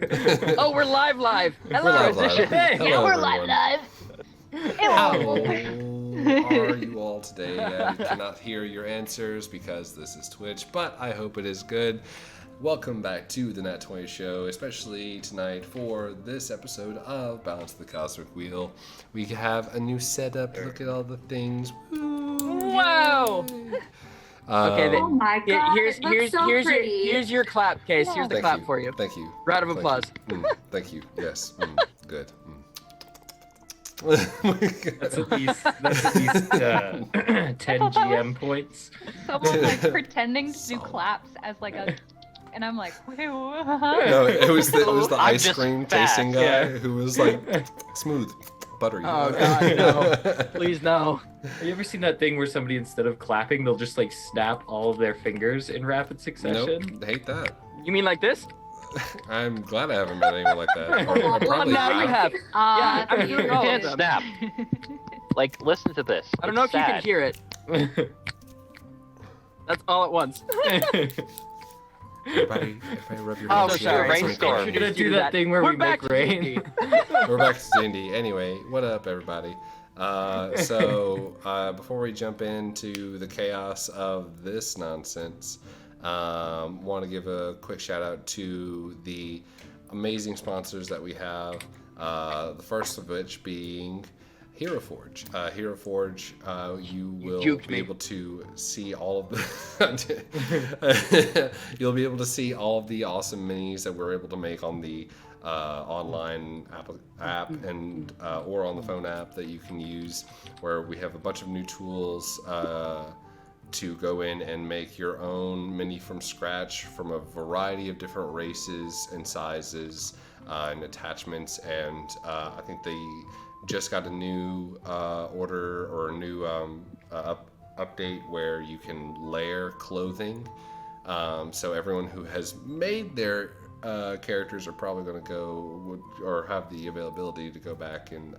Oh, we're live. Hello. We're live. Hey. Hello, Yeah, we're everyone. live. How are you all today? I cannot hear your answers because this is Twitch, but I hope it is good. Welcome back to the Nat 20 Show, especially tonight for this episode of Balance of the Cosmic Wheel. We have a new setup. Look at all the things. Wow. Okay. Oh my god, Here's your clap case. Here's the Thank clap you. for you. Thank you. Round of Thank applause. you. Thank you. Yes. Good. That's at least 10 GM points. Someone like pretending to do claps as like a, and I'm like, wait, what? No, it was the I'm ice just cream fat, tasting guy who was like smooth, buttery. Oh god, no! Please no. Have you ever seen that thing where somebody, instead of clapping, they'll just like snap all of their fingers in rapid succession? Nope, hate that. You mean like this? I'm glad I haven't met anyone like that. Or Well, probably now you have. Yeah, I'm doing all of can't them. snap. Like, listen to this. I don't know if you can Sad. hear it. That's all at once. Everybody rub your Oh, hands sorry. together. Rainstorm. You're gonna do that thing where We're we back make to rain. D&D. We're back to D&D. Anyway, what up, everybody? Before we jump into the chaos of this nonsense, want to give a quick shout out to the amazing sponsors that we have. The first of which being Hero Forge. Hero Forge, you will juked be me. able to see all of the. You'll be able to see all of the awesome minis that we're able to make on the online app and or on the phone app that you can use, where we have a bunch of new tools to go in and make your own mini from scratch from a variety of different races and sizes and attachments. And I think they just got a new order or a new update where you can layer clothing. So everyone who has made their characters are probably going to go or have the availability to go back and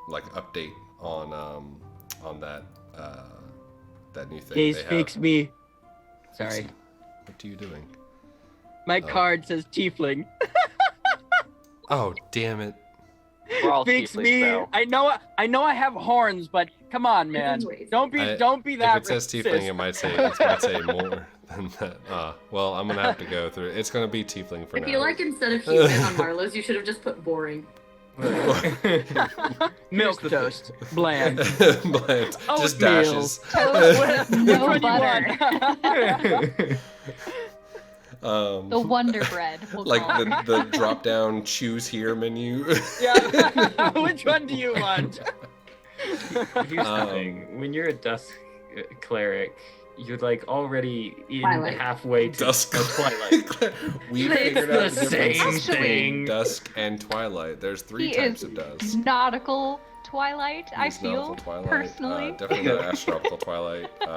update on that new thing. Gaze they have. fakes me. Sorry. What are you doing? My card says tiefling. Oh, damn it. We're all Fakes tieflings me. now. I know I have horns, but come on, man. Don't be that If it says racist. tiefling, it might say more than that. Well, I'm gonna have to go through it. It's gonna be tiefling for I now. feel like instead of human on Marlow's, you should have just put boring. Milk toast. Bland. Bland. Just Oatmeal. dashes. Toast with no Which one you butter. want? The Wonder Bread. We'll Like call it. the drop down choose here menu. Yeah. Which one do you want? Here's the thing: when you're a dusk cleric, you're like already in Twilight. halfway to Dusk. Twilight. We It's figured out the the difference same between thing. dusk and twilight. There's three He types is of dusk. nautical Twilight, I There's feel, nautical twilight, personally. definitely not astronomical twilight. You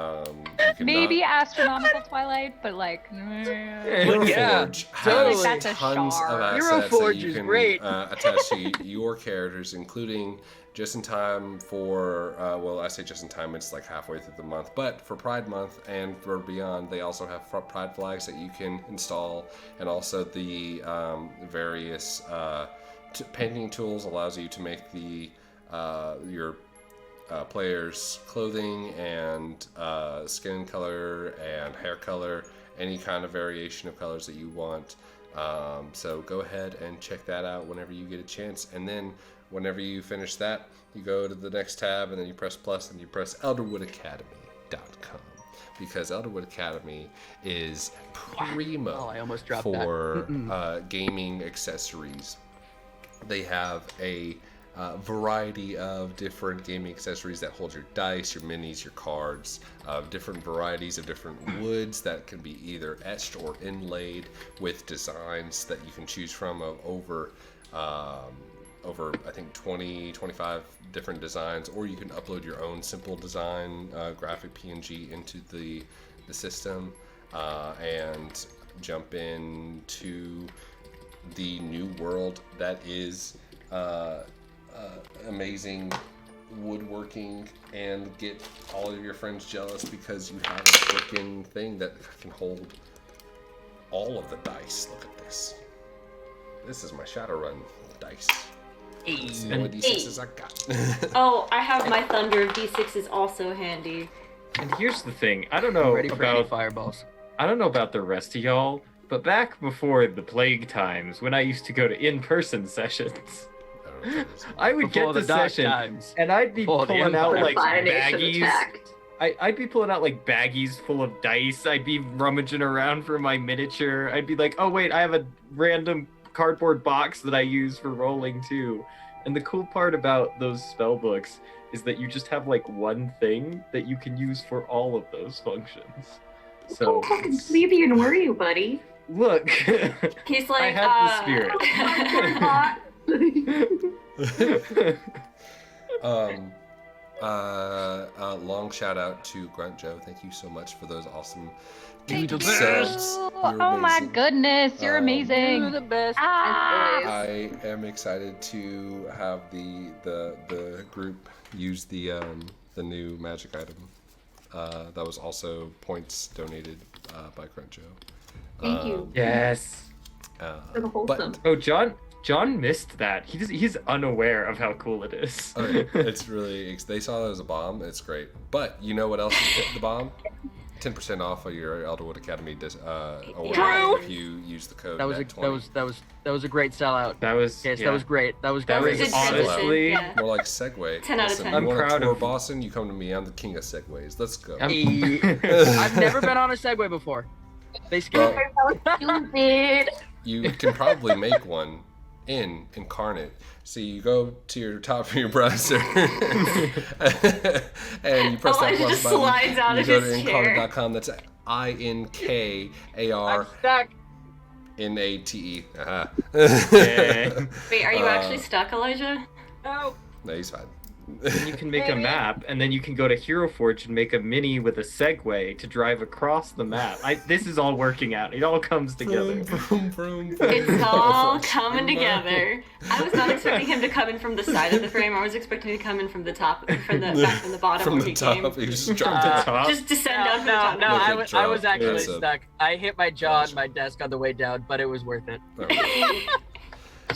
can Maybe not- astronomical Twilight, but like... Hero Yeah, Forge totally. has That's a tons of shard. assets Hero that Forge you is can great. attach to your characters, including just in time for, well, I say just in time, it's like halfway through the month, but for Pride Month and for beyond, they also have Pride flags that you can install, and also the various painting tools allows you to make the your players' clothing and skin color and hair color, any kind of variation of colors that you want. So go ahead and check that out whenever you get a chance. And then whenever you finish that, you go to the next tab and then you press plus and you press elderwoodacademy.com, because Elderwood Academy is primo Oh, I almost dropped for gaming accessories. They have a variety of different gaming accessories that hold your dice, your minis, your cards, different varieties of different woods that can be either etched or inlaid with designs that you can choose from of over I think 25 different designs, or you can upload your own simple design graphic PNG into the system and jump into the new world that is amazing woodworking, and get all of your friends jealous because you have a freaking thing that can hold all of the dice. Look at this. This is my Shadowrun dice. Let's see what D6s I got. Oh, I have my Thunder D6s also handy. And here's the thing. I don't know Ready for any about fireballs. I don't know about the rest of y'all, but back before the plague times, when I used to go to in-person sessions, I don't know what that is. I would Before get the to dark session times. and I'd be Before the pulling out Empire. like Fire Nation baggies. attacked. I'd be pulling out like baggies full of dice. I'd be rummaging around for my miniature. I'd be like, oh wait, I have a random cardboard box that I use for rolling too. And the cool part about those spell books is that you just have like one thing that you can use for all of those functions. So Don't fucking sleepy and worry you, buddy. look, He's like, I have the spirit. Long shout out to Grunt Joe. Thank you so much for those awesome Thank gifted you. subs. You're Oh my amazing. goodness, you're Um, amazing. You're the best. Ah! I am excited to have the group use the new magic item. That was also points donated by Grunt Joe. Thank you. Yes. For the wholesome. Oh, John missed that. He's unaware of how cool it is. It's really. They saw it as a bomb. It's great. But you know what else is the bomb? 10% off of your Elderwood Academy order True. if you use the code. That was a great sellout. That was Yes, yeah. that was great. That was That great. was Good transition, honestly- yeah. More like Segway. 10 out of Listen, 10. You I'm want proud to tour of- Boston? You come to me. I'm the king of Segways. Let's go. I've never been on a Segway before. They scare me. You can probably make one in Incarnate. So you go to your top of your browser and you press that Elijah plus just button. slides out You of go to his chair. incarnate.com. That's I'm INKARNATE. stuck. Yeah. Wait, are you actually stuck, Elijah? No. No, he's fine. And you can make a map, and then you can go to Hero Forge and make a mini with a Segway to drive across the map. This is all working out. It all comes together. Vroom, vroom, vroom. It's all coming together. I was not expecting him to come in from the side of the frame. I was expecting to come in from the top, back from the bottom From where the he top, came. he just dropped it. Top. Just descend down from the No, top. no, Look I at was drop. actually That's a- stuck. I hit my jaw on my desk on the way down, but it was worth it.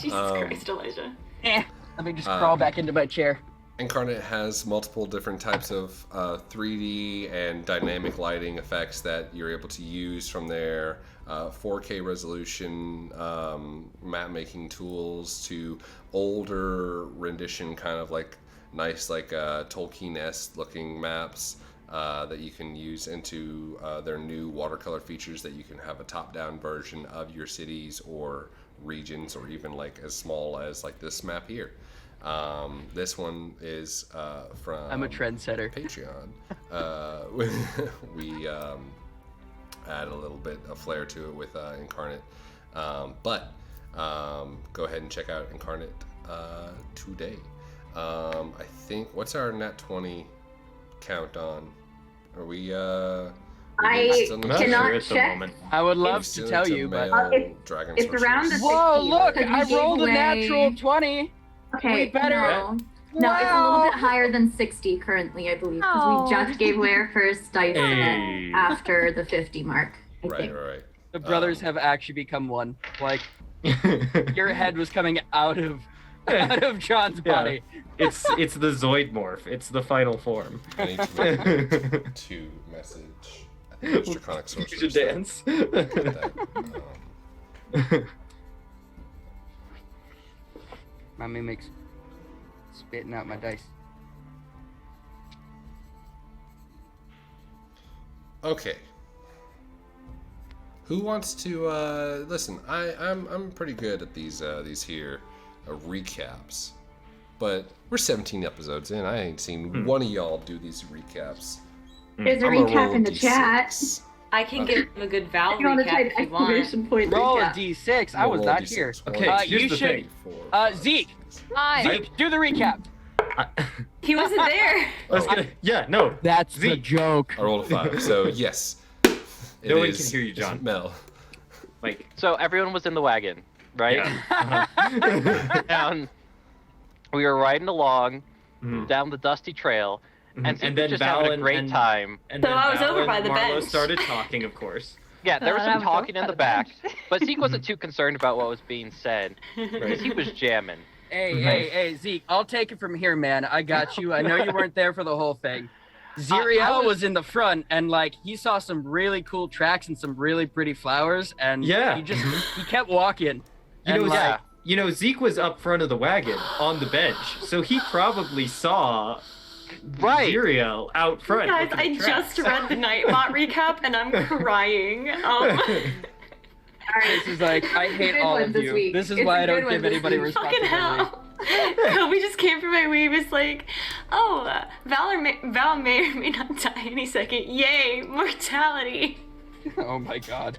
Jesus Um, Christ, Elijah. Let me just crawl back into my chair. Incarnate has multiple different types of 3D and dynamic lighting effects that you're able to use from their 4K resolution map making tools to older rendition, kind of like nice, like Tolkien-esque looking maps that you can use into their new watercolor features that you can have a top-down version of your cities or regions, or even like as small as like this map here. This one is from I'm a trendsetter. Patreon. We add a little bit of flair to it with Incarnate. But go ahead and check out Incarnate today. I think, what's our Nat 20 count on? Are we I still I'm not need cannot sure at the check. moment. I would we love still to tell need you, but mail It's- Dragon it's around Sorcerers. the whoa! 60, Look, because I you rolled a gave natural away- 20. Okay, We better- no. No, it's a little bit higher than 60 currently, I believe, because we just gave away our first dice Hey. after the 50 mark. I Right, think. right. The brothers have actually become one. Like your head was coming out of John's Yeah. body. it's the Zoid morph. It's the final form. I need to make to message. I think it was Draconic You Sorcerers. should dance. My mimic's spitting out my dice. Okay. Who wants to listen? I'm pretty good at these here recaps, but we're 17 episodes in. I ain't seen one of y'all do these recaps. There's a I'm gonna roll recap in the D6. chat. I can Okay. give him a good Val If you want to recap type if you want. exclamation point Roll a recap. d6. I was Roll not D6. here. Okay, here's you the should. thing. Zeke. Hi. Zeke, do the recap. He wasn't there. I was gonna, yeah, no. That's Zeke. the joke. I rolled a 5, so yes. It No one is can hear you, John. Mel. Like, So everyone was in the wagon, right? yeah. Uh-huh. And we were riding along Mhm. down the dusty trail, and, And Zeke then was just Val having a and- great and- time. And So then I was Val over and by the Marlow bench. started talking, of course. Yeah, there was I some would go talking in out the of back, bed. but Zeke wasn't too concerned about what was being said because he was jamming. Hey, Zeke, I'll take it from here, man. I got you. I know you weren't there for the whole thing. Xyriel was in the front, and like he saw some really cool tracks and some really pretty flowers, and Yeah. he kept walking. You know, Zeke was up front of the wagon on the bench, so he probably saw Xyriel out front. Guys, looking I at tracks. just read the Nightbot recap and I'm crying. This is like, I hate Good all one of this you. week. This is It's why a I good don't one give this anybody week. Fucking responsibility. hell. Kobe just came from my weave. It's like, oh, Val may or may not die any second. Yay, mortality. Oh my god.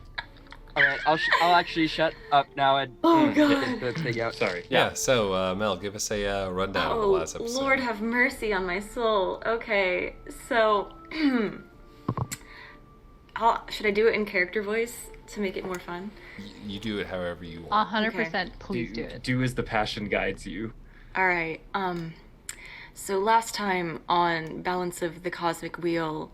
All right, I'll actually shut up now and Oh, get God. this thing out. Sorry. Yeah, so Mel, give us a rundown of the last episode. Lord have mercy on my soul. Okay, so should I do it in character voice to make it more fun? You do it however you want. 100%, please do it. Do as the passion guides you. All right. So last time on Balance of the Cosmic Wheel,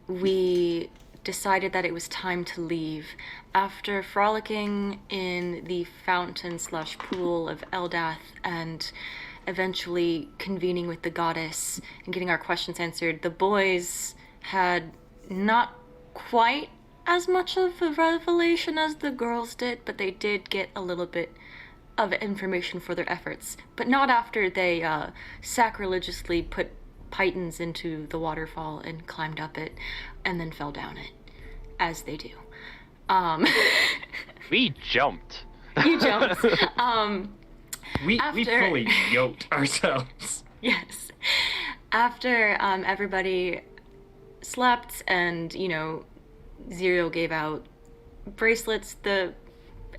we decided that it was time to leave. After frolicking in the fountain/pool of Eldath and eventually convening with the goddess and getting our questions answered, the boys had not quite as much of a revelation as the girls did, but they did get a little bit of information for their efforts. But not after they sacrilegiously put pythons into the waterfall and climbed up it and then fell down it, as they do. We jumped. You jumped. We After- fully yoked ourselves. Yes. After everybody slept and, Xyriel gave out bracelets the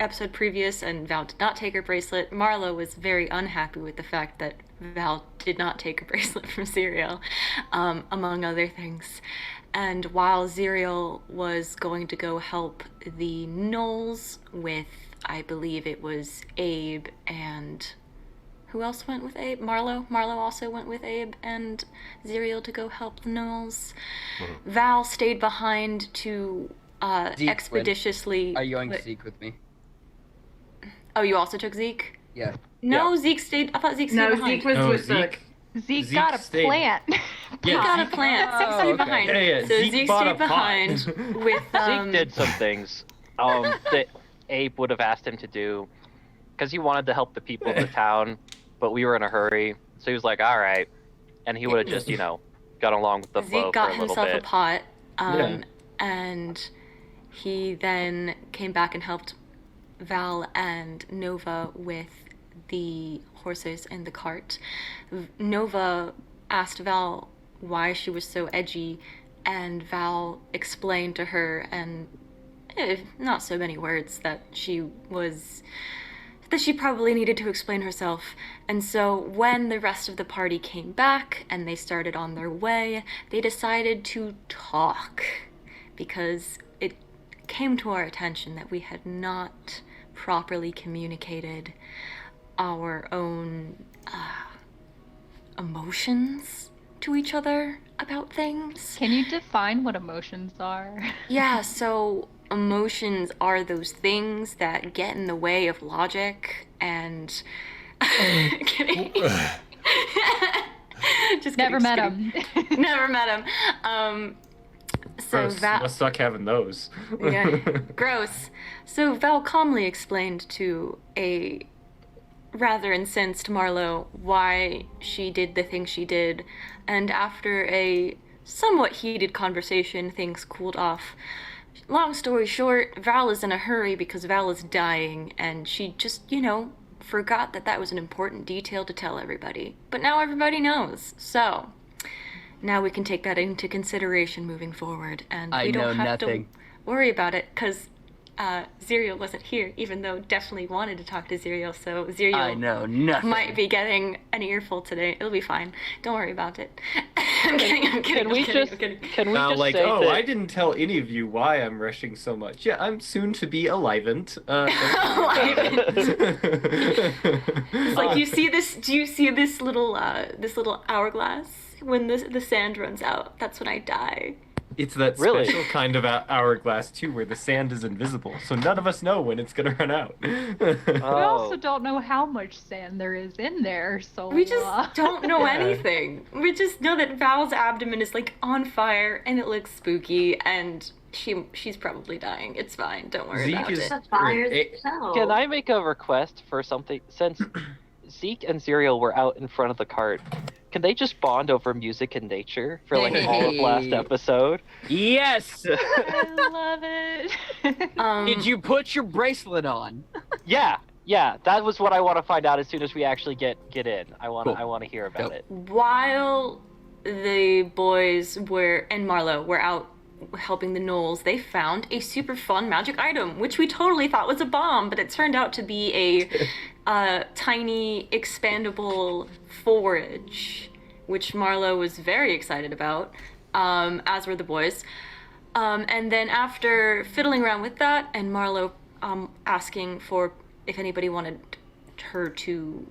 episode previous and Val did not take her bracelet, Marlow was very unhappy with the fact that Val did not take a bracelet from Xyriel, among other things. And while Xyriel was going to go help the Knolls with, I believe it was Abe and... Who else went with Abe? Marlow. Marlow also went with Abe and Xyriel to go help the Knolls. Mm-hmm. Val stayed behind to Zeke expeditiously... Are you going to Zeke with me? Oh, you also took Zeke? Yeah. No, Zeke stayed... I thought Zeke stayed No, behind. Zeke was No, with Zeke. Zeke got a stayed- plant. He got a plant. Zeke Oh, stayed okay. behind. Yeah, So Zeke bought stayed a pot. behind with... Zeke did some things that Abe would have asked him to do because he wanted to help the people of the town, but we were in a hurry. So he was like, all right. And he would have just, got along with the flow Zeke got for a little himself bit. a pot, Yeah. and he then came back and helped Val and Nova with the horses and the cart. Nova asked Val why she was so edgy, and Val explained to her, and not so many words, that she probably needed to explain herself. And so when the rest of the party came back and they started on their way, they decided to talk because it came to our attention that we had not properly communicated our own emotions to each other about things. Can you define what emotions are? Yeah, so emotions are those things that get in the way of logic and... Kidding. Just Never kidding, met just him. kidding. Never met him. So Gross. Val... Must suck having those. Yeah, gross. So Val calmly explained to a rather incensed Marlow why she did the thing she did, and after a somewhat heated conversation, things cooled off. Long story short, Val is in a hurry because Val is dying, and she just, forgot that that was an important detail to tell everybody. But now everybody knows, so... Now we can take that into consideration moving forward, and I we know don't have nothing. to worry about it, because Xyriel wasn't here, even though definitely wanted to talk to Xyriel, so I Xyriel know nothing. might be getting an earful today. It'll be fine. Don't worry about it. I'm kidding. Can we just Now, say oh, that I didn't tell any of you why I'm rushing so much. Yeah, I'm soon to be enlivened. It's like, you see this? Do you see this little hourglass? When the sand runs out, that's when I die. It's that Really? special kind of hourglass too, where the sand is invisible, so none of us know when it's gonna run out. We Oh. also don't know how much sand there is in there, so We just don't know Yeah. anything. We just know that Val's abdomen is like on fire and it looks spooky and she's probably dying. It's fine. Don't worry Zeke about is- it. The fires Wait, itself. Can I make a request for something? Since Zeke and Xyriel were out in front of the cart, can they just bond over music and nature for like all of last Hey. episode? Yes. I love it. Did you put your bracelet on? Yeah, that was what I want to find out as soon as we actually get in. I want Cool. to hear about it. While the boys and Marlow were out helping the gnolls, they found a super fun magic item, which we totally thought was a bomb, but it turned out to be a tiny expandable forage, which Marlow was very excited about, as were the boys. And then after fiddling around with that and Marlow asking for if anybody wanted her to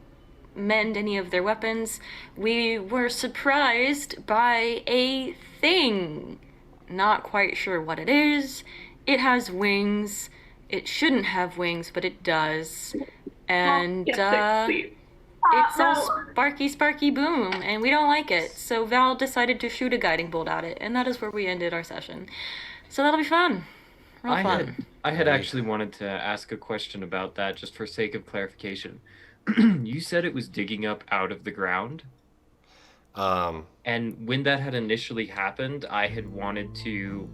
mend any of their weapons, we were surprised by a thing. Not quite sure what it is. It has wings. It shouldn't have wings, but it does. And it's all sparky boom, and we don't like it. So Val decided to shoot a guiding bolt at it, and that is where we ended our session. So that'll be fun. Real fun. I had actually wanted to ask a question about that, just for sake of clarification. You said it was digging up out of the ground, and when that had initially happened, I had wanted to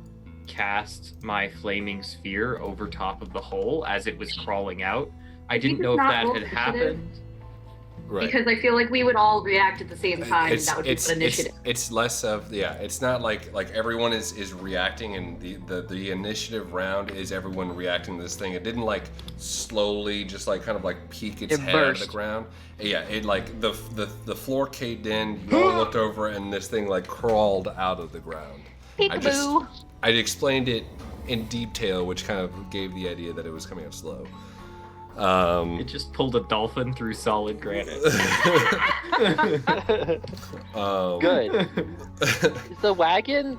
cast my flaming sphere over top of the hole as it was crawling out. I didn't know if that had happened. Right. Because I feel like we would all react at the same time. That would be an initiative. It's less of it's not like everyone is reacting, and the initiative round is everyone reacting to this thing. It didn't like slowly just like kind of like peek its It head out of burst. the ground. Yeah, it like the floor caved in. You all looked over, and this thing like crawled out of the ground. Peekaboo. I explained it in detail, which kind of gave the idea that it was coming out slow. It just pulled a dolphin through solid granite. Good. Is the wagon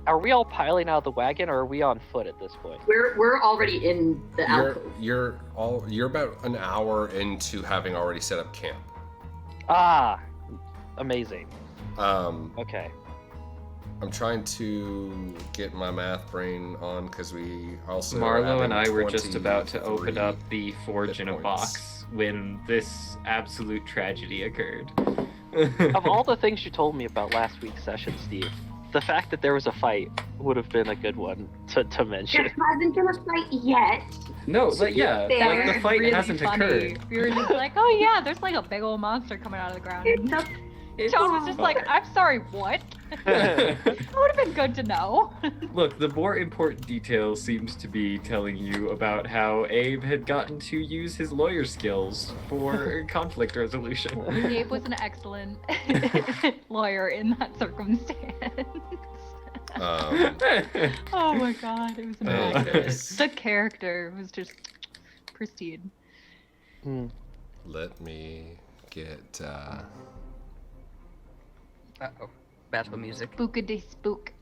are we all piling out of the wagon, or are we on foot at this point? We're already in the alcove. You're about an hour into having already set up camp. Ah, amazing. Okay. Okay. I'm trying to get my math brain on because we also Marlow are and I having were just about to open 23 up the forge in a hit box when this absolute tragedy occurred. Of all the things you told me about last week's session, Steve, the fact that there was a fight would have been a good one to mention. There hasn't been a fight yet. No, like yeah, Fair. like the fight Really hasn't funny. occurred. We were just like, oh yeah, there's like a big old monster coming out of the ground. It's a John was just like, I'm sorry, what? That would have been good to know. Look, the more important detail seems to be telling you about how Abe had gotten to use his lawyer skills for conflict resolution. Gabe was an excellent lawyer in that circumstance. Oh my god, it was amazing. Okay. The character was just pristine. Let me get. Uh-oh. Battle music. Spookity spook.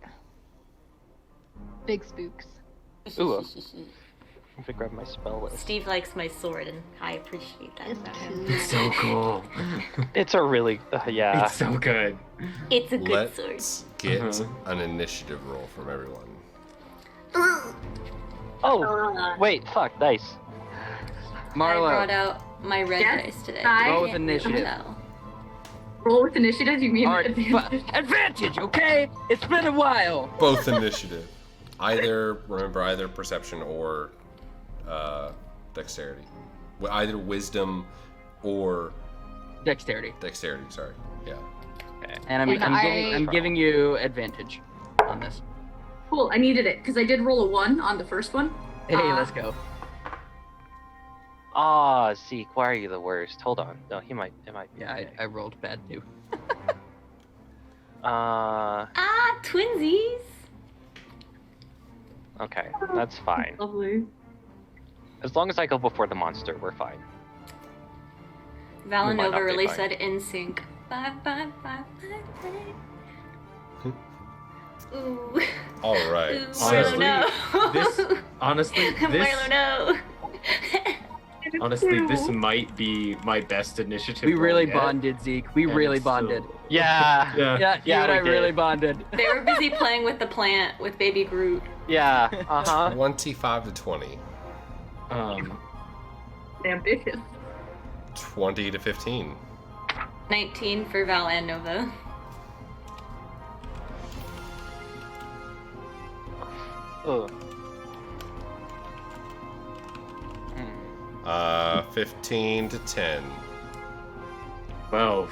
Big spooks. Ooh. I'm gonna grab my spell list. Steve likes my sword, and I appreciate that about him. It's so cool. It's a really yeah. It's so good. It's a good sword. Let's get Uh-huh. an initiative roll from everyone. Oh wait, fuck, dice. I brought Marlow, out my red Yes, dice today. I- roll with Can't initiative. tell. roll with initiative. You mean All right, advantage? advantage, okay? It's been a while. Both initiative. Either perception or dexterity. Either wisdom or Dexterity. dexterity. Sorry. Yeah. And I'm, And I'm giving you advantage on this. Cool. I needed it because I did roll a 1 on the first one. Hey, let's go. Ah, Zeke, why are you the worst? Hold on. No, it might. Yeah, I rolled bad too. Ah, twinsies! Okay, that's fine. Lovely. As long as I go before the monster, we're fine. Val and We might not Nova be really fine. said in sync. Bye, bye, bye, bye, bye. Ooh. All right. Ooh, So, Marlow, no. Marlow, no. Honestly, this might be my best initiative. We really roll yet. bonded, Zeke. We And really it's bonded. still- Yeah. Yeah, you and we I did. really bonded. They were busy playing with the plant with baby Groot. Yeah. Uh-huh. 25 to 20. Ambitious. 20 to 15. 19 for Val and Nova. Ugh. 15 to 10. 12.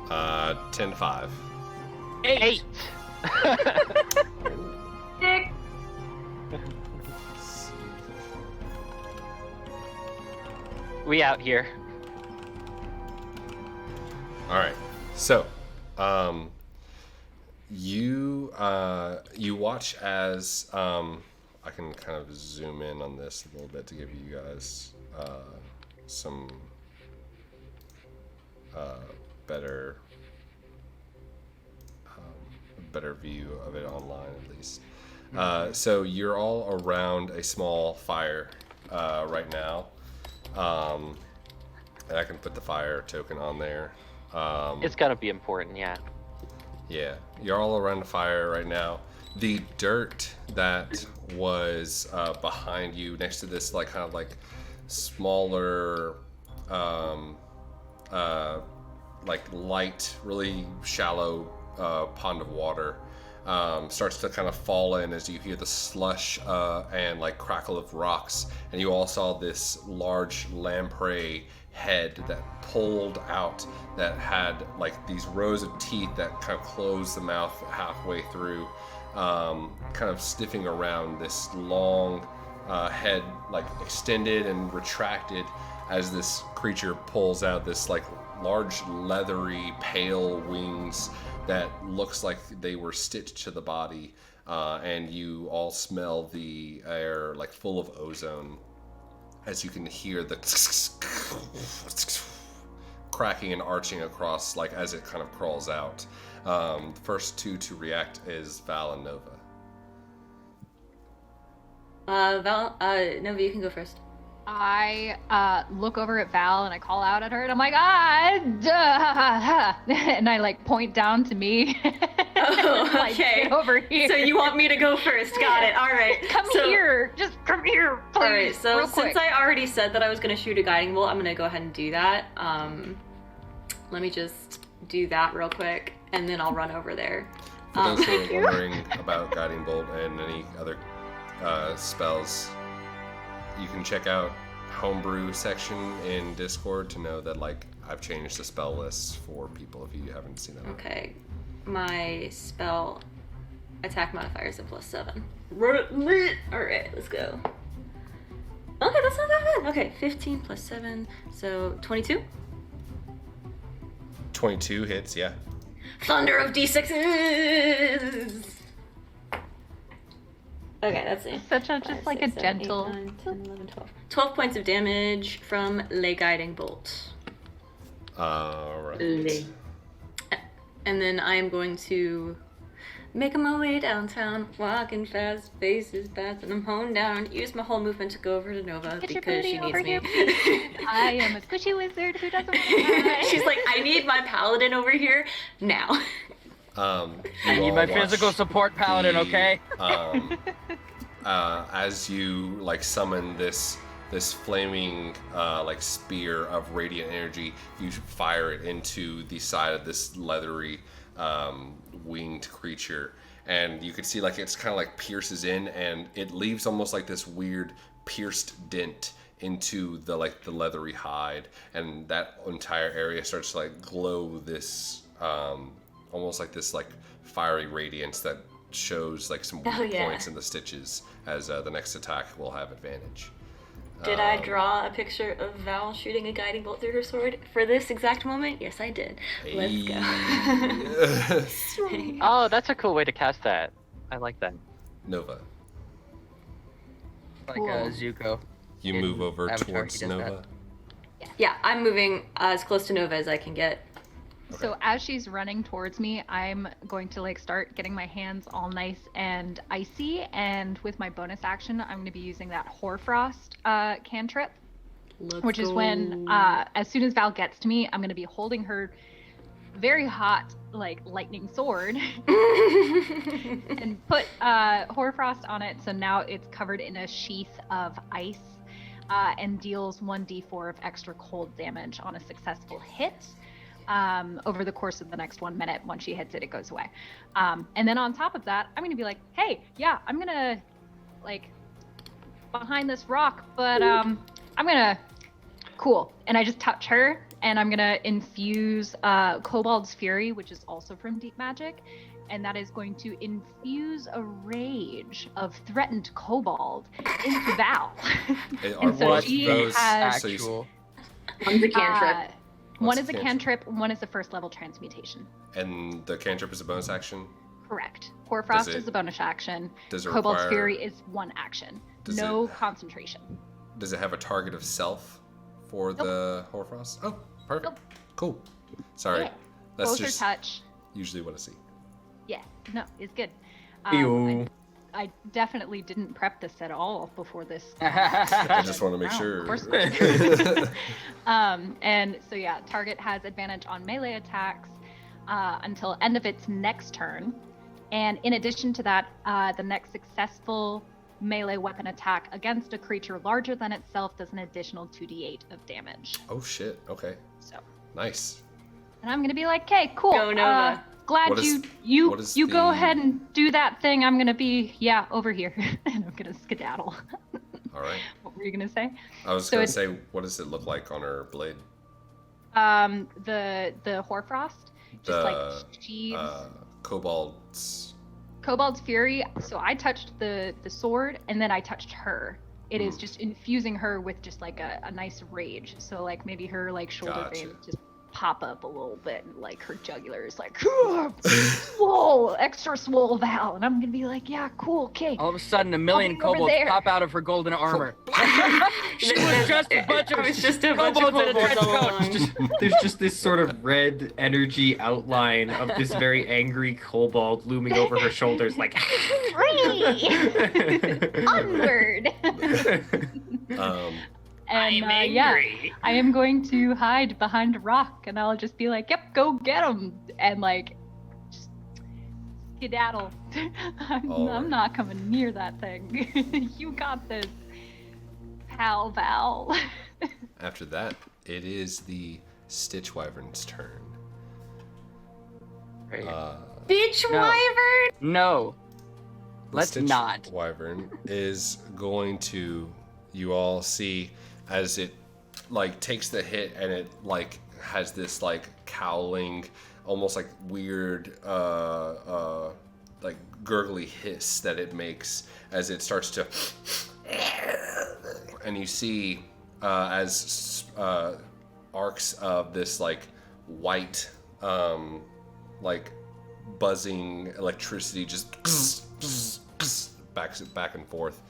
Uh, 10 to 5. 8. Dick. We out here. All right. So, you watch as I can kind of zoom in on this a little bit to give you guys some better view of it online at least. So you're all around a small fire right now, and I can put the fire token on there. It's gonna be important, yeah. Yeah, you're all around the fire right now. The dirt that was behind you, next to this like kind of like smaller, like light, really shallow pond of water, starts to kind of fall in as you hear the slush and like crackle of rocks, and you all saw this large lamprey head that pulled out that had like these rows of teeth that kind of closed the mouth halfway through, kind of sniffing around this long head, like extended and retracted as this creature pulls out this like large leathery pale wings that looks like they were stitched to the body, and you all smell the air like full of ozone as you can hear the cracking and arching across like as it kind of crawls out. The first two to react is Val and Nova. Nova, you can go first. I look over at Val and I call out at her and I'm like, duh, and I like point down to me. Oh, Like, okay. "Get over here. So you want me to go first? Got it. All right. Come So- here. Just come here, please. All right. So real quick. since I already said that I was going to shoot a guiding bolt, I'm going to go ahead and do that. Let me just do that real quick, and then I'll run over there. For those Thank who you. are wondering about Guiding Bolt and any other spells, you can check out Homebrew section in Discord to know that like I've changed the spell lists for people if you haven't seen them. Okay. My spell attack modifier is a +7. Alright, let's go. Okay, that's not that bad. Okay, 15 plus 7, so 22. 22 hits, yeah. Thunder of D6s! Okay, that's it. Such a just like a gentle. 9, 10, 11, 12. 12 points of damage from Le Guiding Bolt. Alright. And then I am going to make my way downtown, walking fast, faces fast, and I'm honed down. Use my whole movement to go over to Nova Get your because she booty needs over me. here, please. I am a squishy wizard who doesn't want She's like, I need my paladin over here now. I need my physical support paladin, okay? As you like summon this flaming like spear of radiant energy, you fire it into the side of this leathery winged creature, and you can see like it's kind of like pierces in, and it leaves almost like this weird pierced dent into the like the leathery hide, and that entire area starts to like glow this almost like this like fiery radiance that shows like some weak points in the stitches, as the next attack will have advantage. Did I draw a picture of Val shooting a guiding bolt through her sword for this exact moment? Yes, I did. Let's go. Oh, that's a cool way to cast that. I like that. Nova, Like Cool. Zuko. you In move over Avatar, towards he does Nova. Yeah, I'm moving as close to Nova as I can get. So as she's running towards me, I'm going to like start getting my hands all nice and icy, and with my bonus action, I'm going to be using that Hoarfrost cantrip, which is when as soon as Val gets to me, I'm going to be holding her very hot like lightning sword and put Hoarfrost on it, so now it's covered in a sheath of ice and deals 1d4 of extra cold damage on a successful hit. Over the course of the next 1 minute. Once she hits it, it goes away. And then on top of that, I'm gonna be like, hey, yeah, I'm gonna like behind this rock, but I'm gonna cool. And I just touch her, and I'm gonna infuse Kobold's Fury, which is also from Deep Magic, and that is going to infuse a rage of threatened kobold into Val. And so she has actual. One's a cantrip. One is a cantrip, one is a first level transmutation. And the cantrip is a bonus action? Correct. Hoarfrost is a bonus action. Does it Kobold's require, Fury is one action. No concentration. Does it have a target of self for the Hoarfrost? Oh, perfect. Nope. Cool. Sorry. Yeah. That's Closer just touch. usually what I see. Yeah. No, it's good. Ew. I definitely didn't prep this at all before this. I just want to make Wow, sure. Of course and so yeah, target has advantage on melee attacks until end of its next turn. And in addition to that, the next successful melee weapon attack against a creature larger than itself does an additional 2d8 of damage. Oh shit. Okay. So. Nice. And I'm gonna be like, okay, cool. Go, Nova. Glad What is you go the- ahead and do that thing. I'm gonna be over here, and I'm gonna skedaddle. All right. What were you gonna say? I was So gonna it's- say, what does it look like on her blade? The Hoarfrost, just like sheaves. Kobold's. Kobold's Fury. So I touched the sword, and then I touched her. It is just infusing her with just like a nice rage. So like maybe her like shoulder Gotcha. veins just pop up a little bit, and like her jugular is like swole, extra swole Val, and I'm gonna be like, yeah, cool, okay. All of a sudden, a million I'll be over kobolds there. pop out of her golden armor. She was just a bunch of It was just a bunch of kobolds in a kobolds trench all coat. along. There's just this sort of red energy outline of this very angry kobold looming over her shoulders, like. Onward. And I'm yeah, angry. I am going to hide behind a rock, and I'll just be like, yep, go get him, and like just skedaddle. I'm not coming near that thing. You got this, pal Val. After that, it is the Stitch Wyvern's turn. Great. Bitch No. wyvern! No, The let's Stitch not. Wyvern is going to, you all see, as it like takes the hit and it like has this like cowling, almost like weird like gurgly hiss that it makes as it starts to, and you see as arcs of this like white like buzzing electricity just back and forth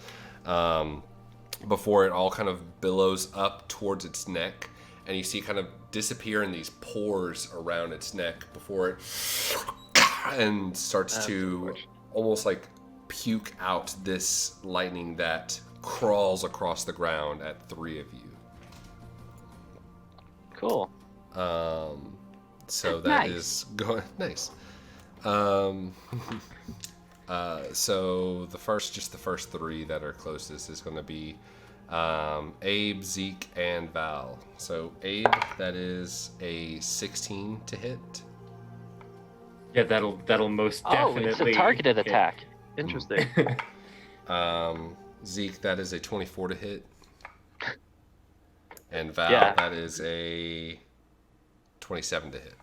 before it all kind of billows up towards its neck, and you see it kind of disappear in these pores around its neck before it and starts to almost like puke out this lightning that crawls across the ground at 3 of you. Cool. So that Nice. is going nice. So the first 3 that are closest is going to be Abe, Zeke, and Val. So Abe, that is a 16 to hit. Yeah, that'll most definitely. Oh, it's a targeted hit. attack. Interesting. Zeke, that is a 24 to hit. And Val, Yeah. that is a 27 to hit.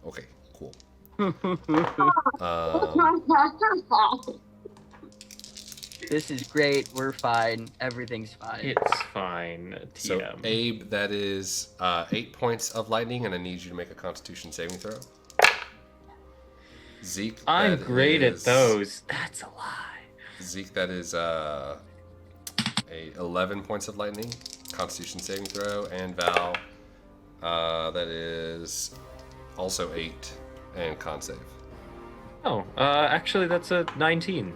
Okay, cool. This is great. We're fine. Everything's fine. It's fine. So TM. Abe, that is 8 points of lightning, and I need you to make a Constitution saving throw. Zeke, I'm that great is- at those. That's a lie. Zeke, that is a 11 points of lightning, Constitution saving throw, and Val, that is also 8, and con save. Oh, actually, that's a 19.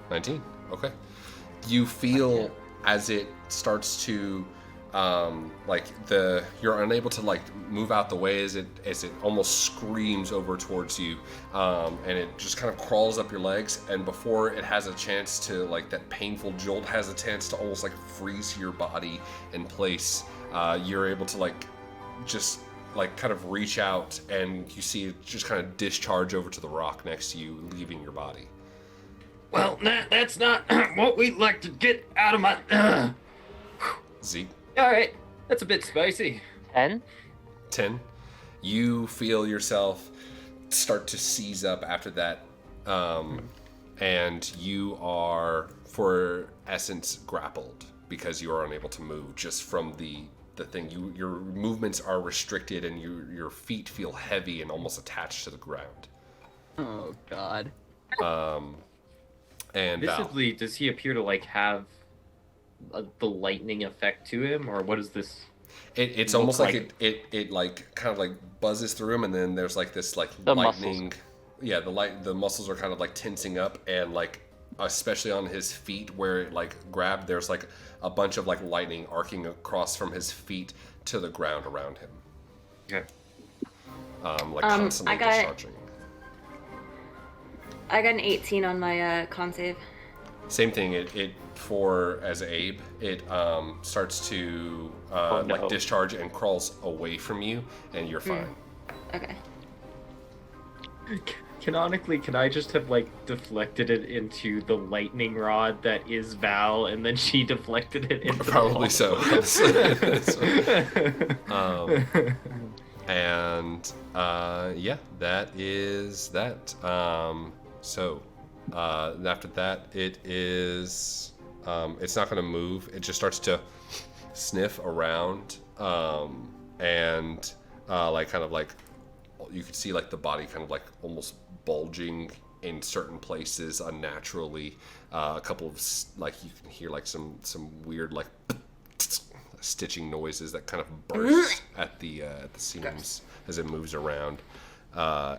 19. Okay. You feel as it starts to, you're unable to move out the way as it almost screams over towards you, and it just kind of crawls up your legs. And before it has a chance to that painful jolt has a chance to almost freeze your body in place, you're able to just kind of reach out, and you see it just kind of discharge over to the rock next to you, leaving your body. Well, that's not what we'd like to get out of my... Zeke? Alright, that's a bit spicy. 10? 10. You feel yourself start to seize up after that, and you are, for essence, grappled, because you are unable to move just from the thing. Your movements are restricted, and your feet feel heavy and almost attached to the ground. Oh, God. And visibly, does he appear to have the lightning effect to him, or what is this? It's almost like it kind of buzzes through him, and then there's this the lightning. Muscles. Yeah, the muscles are kind of tensing up, and especially on his feet where it grabbed, there's a bunch of lightning arcing across from his feet to the ground around him. Okay. Constantly discharging. I got an 18 on my con save. Same thing. It for as Abe, it starts to discharge and crawls away from you, and you're fine. Okay. Canonically, can I just have deflected it into the lightning rod that is Val, and then she deflected it into probably the wall? So. And yeah, that is that. So after that, it is. It's not going to move. It just starts to sniff around, and you can see the body kind of almost bulging in certain places unnaturally. A couple of you can hear some weird stitching noises that kind of burst at the seams as it moves around.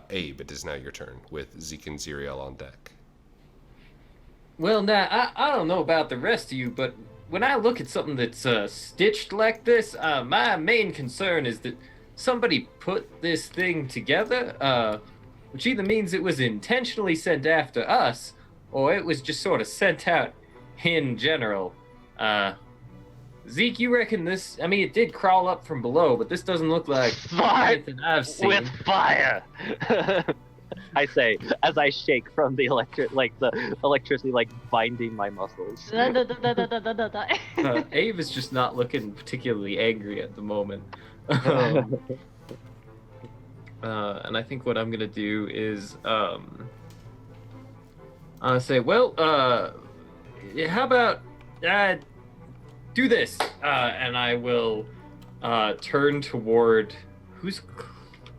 Abe, it is now your turn with Zeke and Xyriel on deck. Well, now, I don't know about the rest of you, but when I look at something that's stitched like this, my main concern is that somebody put this thing together, which either means it was intentionally sent after us, or it was just sort of sent out in general. Zeke, you reckon this... I mean, it did crawl up from below, but this doesn't look like anything I've seen. With fire! I say, as I shake from the electricity binding my muscles. Abe is just not looking particularly angry at the moment. And I think what I'm gonna do is say, well, how about do this, and I will turn toward who's.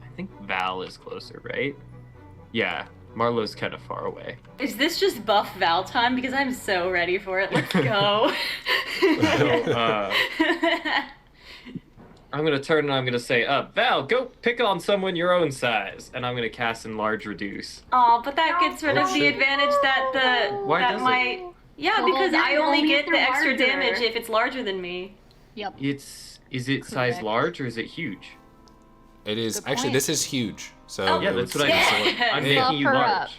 I think Val is closer, right? Yeah, Marlow's kind of far away. Is this just buff Val time? Because I'm so ready for it. Let's go. So, I'm gonna turn and I'm gonna say, Val, go pick on someone your own size, and I'm gonna cast Enlarge Reduce. Oh, but that gets rid of the advantage that might. Yeah, because I only get the extra damage if it's larger than me. Yep. Is it size large or is it huge? It is Good actually. point. This is huge. So Yeah, that's what I'm making Buff you her large.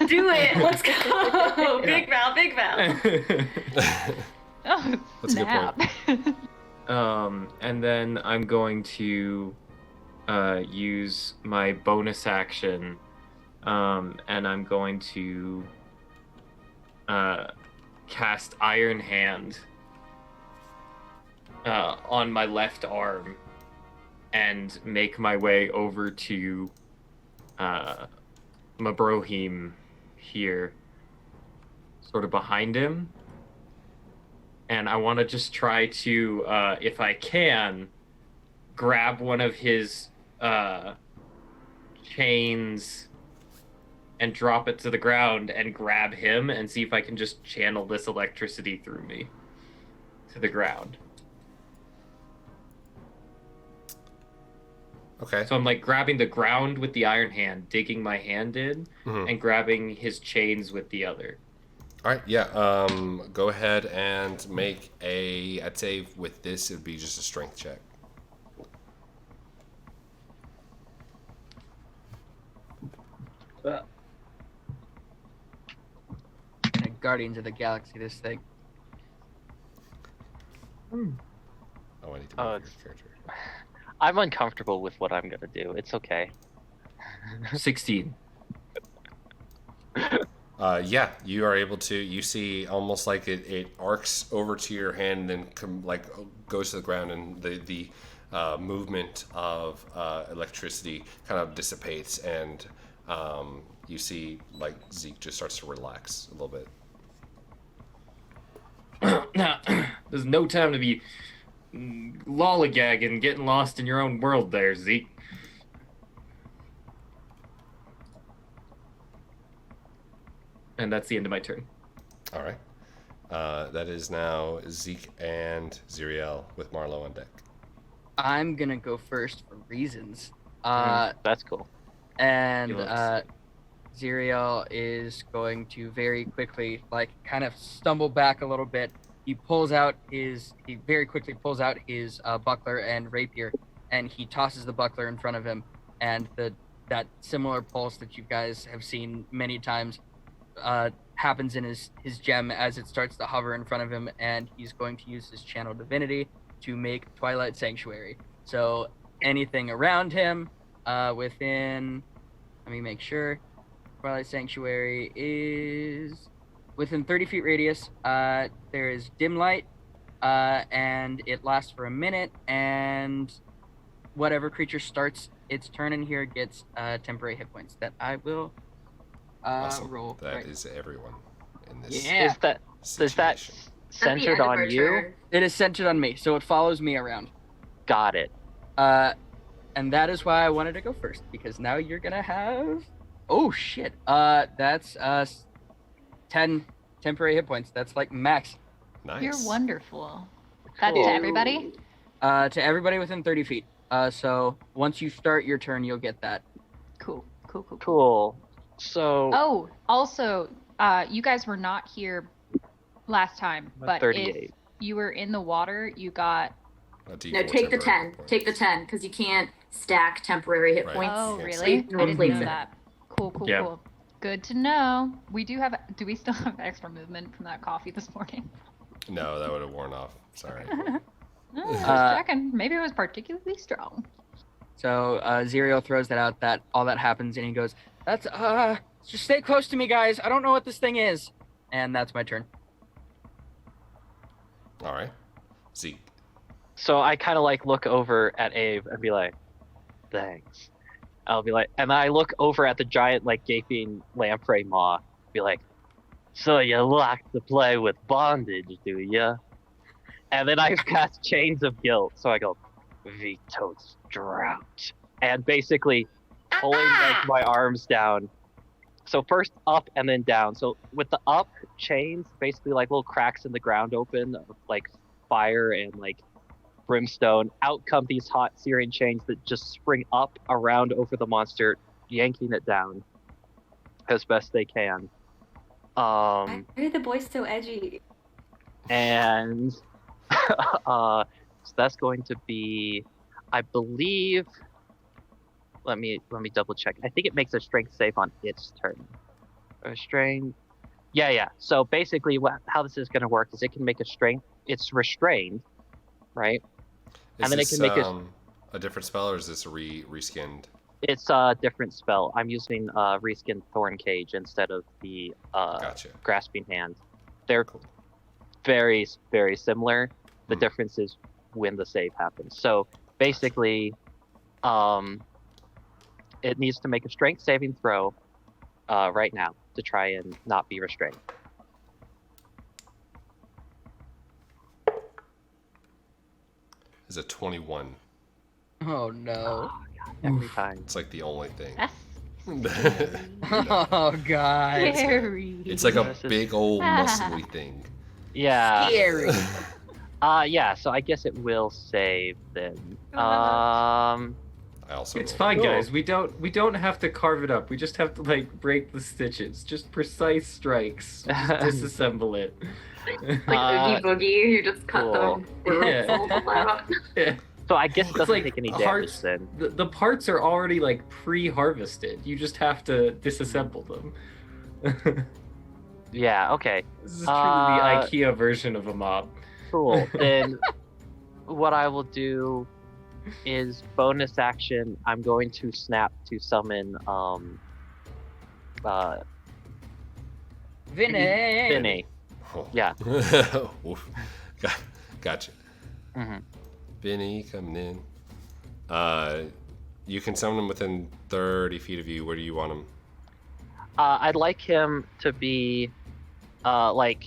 Do it. Let's go. Big Val, big Val. Oh, That's a good snap. And then I'm going to use my bonus action, and I'm going to cast Iron Hand on my left arm and make my way over to Mabrohim here, sort of behind him. And I want to just try to, if I can, grab one of his chains and drop it to the ground and grab him and see if I can just channel this electricity through me. to the ground. Okay. So I'm like grabbing the ground with the iron hand, digging my hand in, and grabbing his chains with the other. All right, yeah. Go ahead and make I'd say with this, it'd be just a strength check. Guardians of the Galaxy, this thing. Oh, I need to move your character. I'm uncomfortable with what I'm gonna do. It's okay. 16. Yeah, you are able to. You see almost like it arcs over to your hand and then goes to the ground, and the movement of electricity kind of dissipates, and you see like Zeke just starts to relax a little bit. Now, there's no time to be lollygagging, getting lost in your own world there, Zeke. And that's the end of my turn. All right. That is now Zeke and Xyriel with Marlow on deck. I'm gonna go first for reasons. That's cool. And Xyriel is going to very quickly, kind of stumble back a little bit. He very quickly pulls out his buckler and rapier, and he tosses the buckler in front of him. And that similar pulse that you guys have seen many times happens in his gem as it starts to hover in front of him, and he's going to use his channel divinity to make Twilight Sanctuary. So anything around him within, let me make sure, Twilight Sanctuary is within 30 feet radius. There is dim light, and it lasts for a minute, and whatever creature starts its turn in here gets temporary hit points that I will Awesome. roll. That is everyone in this Yeah. Is that situation. centered on you? It is centered on me, so it follows me around. Got it. And that is why I wanted to go first, because now you're gonna have. Oh shit. That's 10 temporary hit points. That's like max. Nice. You're wonderful. That's Cool. to everybody? To everybody within 30 feet. So once you start your turn, you'll get that. Cool. Cool. So Oh, also, you guys were not here last time, but 38. if you were in the water, you got. A D4 No, take the temporary 10. hit point. Take the 10, because you can't stack temporary hit Right. points. Oh, Yeah. really? So you I can didn't replace know it. that. Cool. Yeah. Good to know. Do we still have extra movement from that coffee this morning? No, that would have worn off. Sorry. No, just checking. Maybe it was particularly strong. So Xyriel throws that out. That all that happens, and he goes, "That's just stay close to me, guys. I don't know what this thing is." And that's my turn. All right. Zeke. So I kind of look over at Abe and be like, thanks. I'll be like, and I look over at the giant gaping lamprey maw, be like, so you like to play with bondage, do ya? And then I cast Chains of Guilt, so I go, Veto's Drought, and basically pulling my arms down. So first up and then down. So with the up chains, basically little cracks in the ground open, fire and brimstone. Out come these hot searing chains that just spring up around over the monster, yanking it down as best they can. Why are the boys so edgy? And so that's going to be, I believe. Let me double check. I think it makes a strength save on its turn. Restrained. Yeah. So basically, how this is going to work is it can make a strength. It's restrained, right? Is And then it this can make a different spell, or is this a reskinned? It's a different spell. I'm using Reskin Thorn Cage instead of the Gotcha. Grasping Hand. They're Cool. very, very similar. The difference is when the save happens. So basically, it needs to make a strength saving throw right now to try and not be restrained. Is a 21. Oh no. Every time. It's like the only thing. That's Oh god. scary. It's like a This is- big old muscly thing. Yeah. Scary. Yeah. So I guess it will save then. I also. It's fine, Cool. guys. We don't have to carve it up. We just have to like break the stitches. Just precise strikes. Just disassemble it. Like Oogie Boogie, you just cut cool. the Yeah. all out. Yeah. So I guess it It's doesn't like take any hearts- damage then. The parts are already like pre-harvested. You just have to disassemble them. Yeah. Okay. This is truly the IKEA version of a mob. Cool. Then what I will do is bonus action. I'm going to snap to summon Vinny. Vinny. Oh. Yeah. Oof. Gotcha. hmm Benny coming in. You can summon him within 30 feet of you. Where do you want him? I'd like him to be like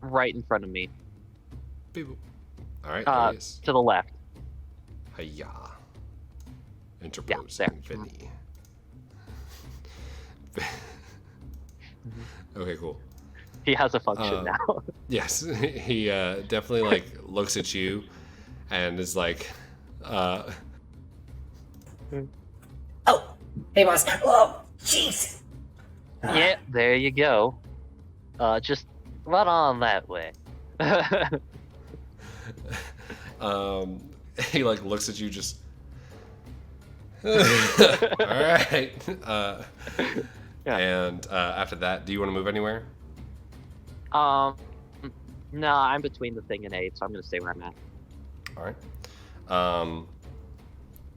right in front of me. Beep boop. All right, there he is. To the left. Hiya. Interposing there. Vinny. Okay, cool. He has a function now. Yes, he definitely like looks at you and is like, Oh, hey, monster. Oh, jeez. Yeah, there you go. Just right on that way. he like looks at you just. All right. Yeah. And after that, do you want to move anywhere? No, I'm between the thing and 8, so I'm gonna stay where I'm at. All right.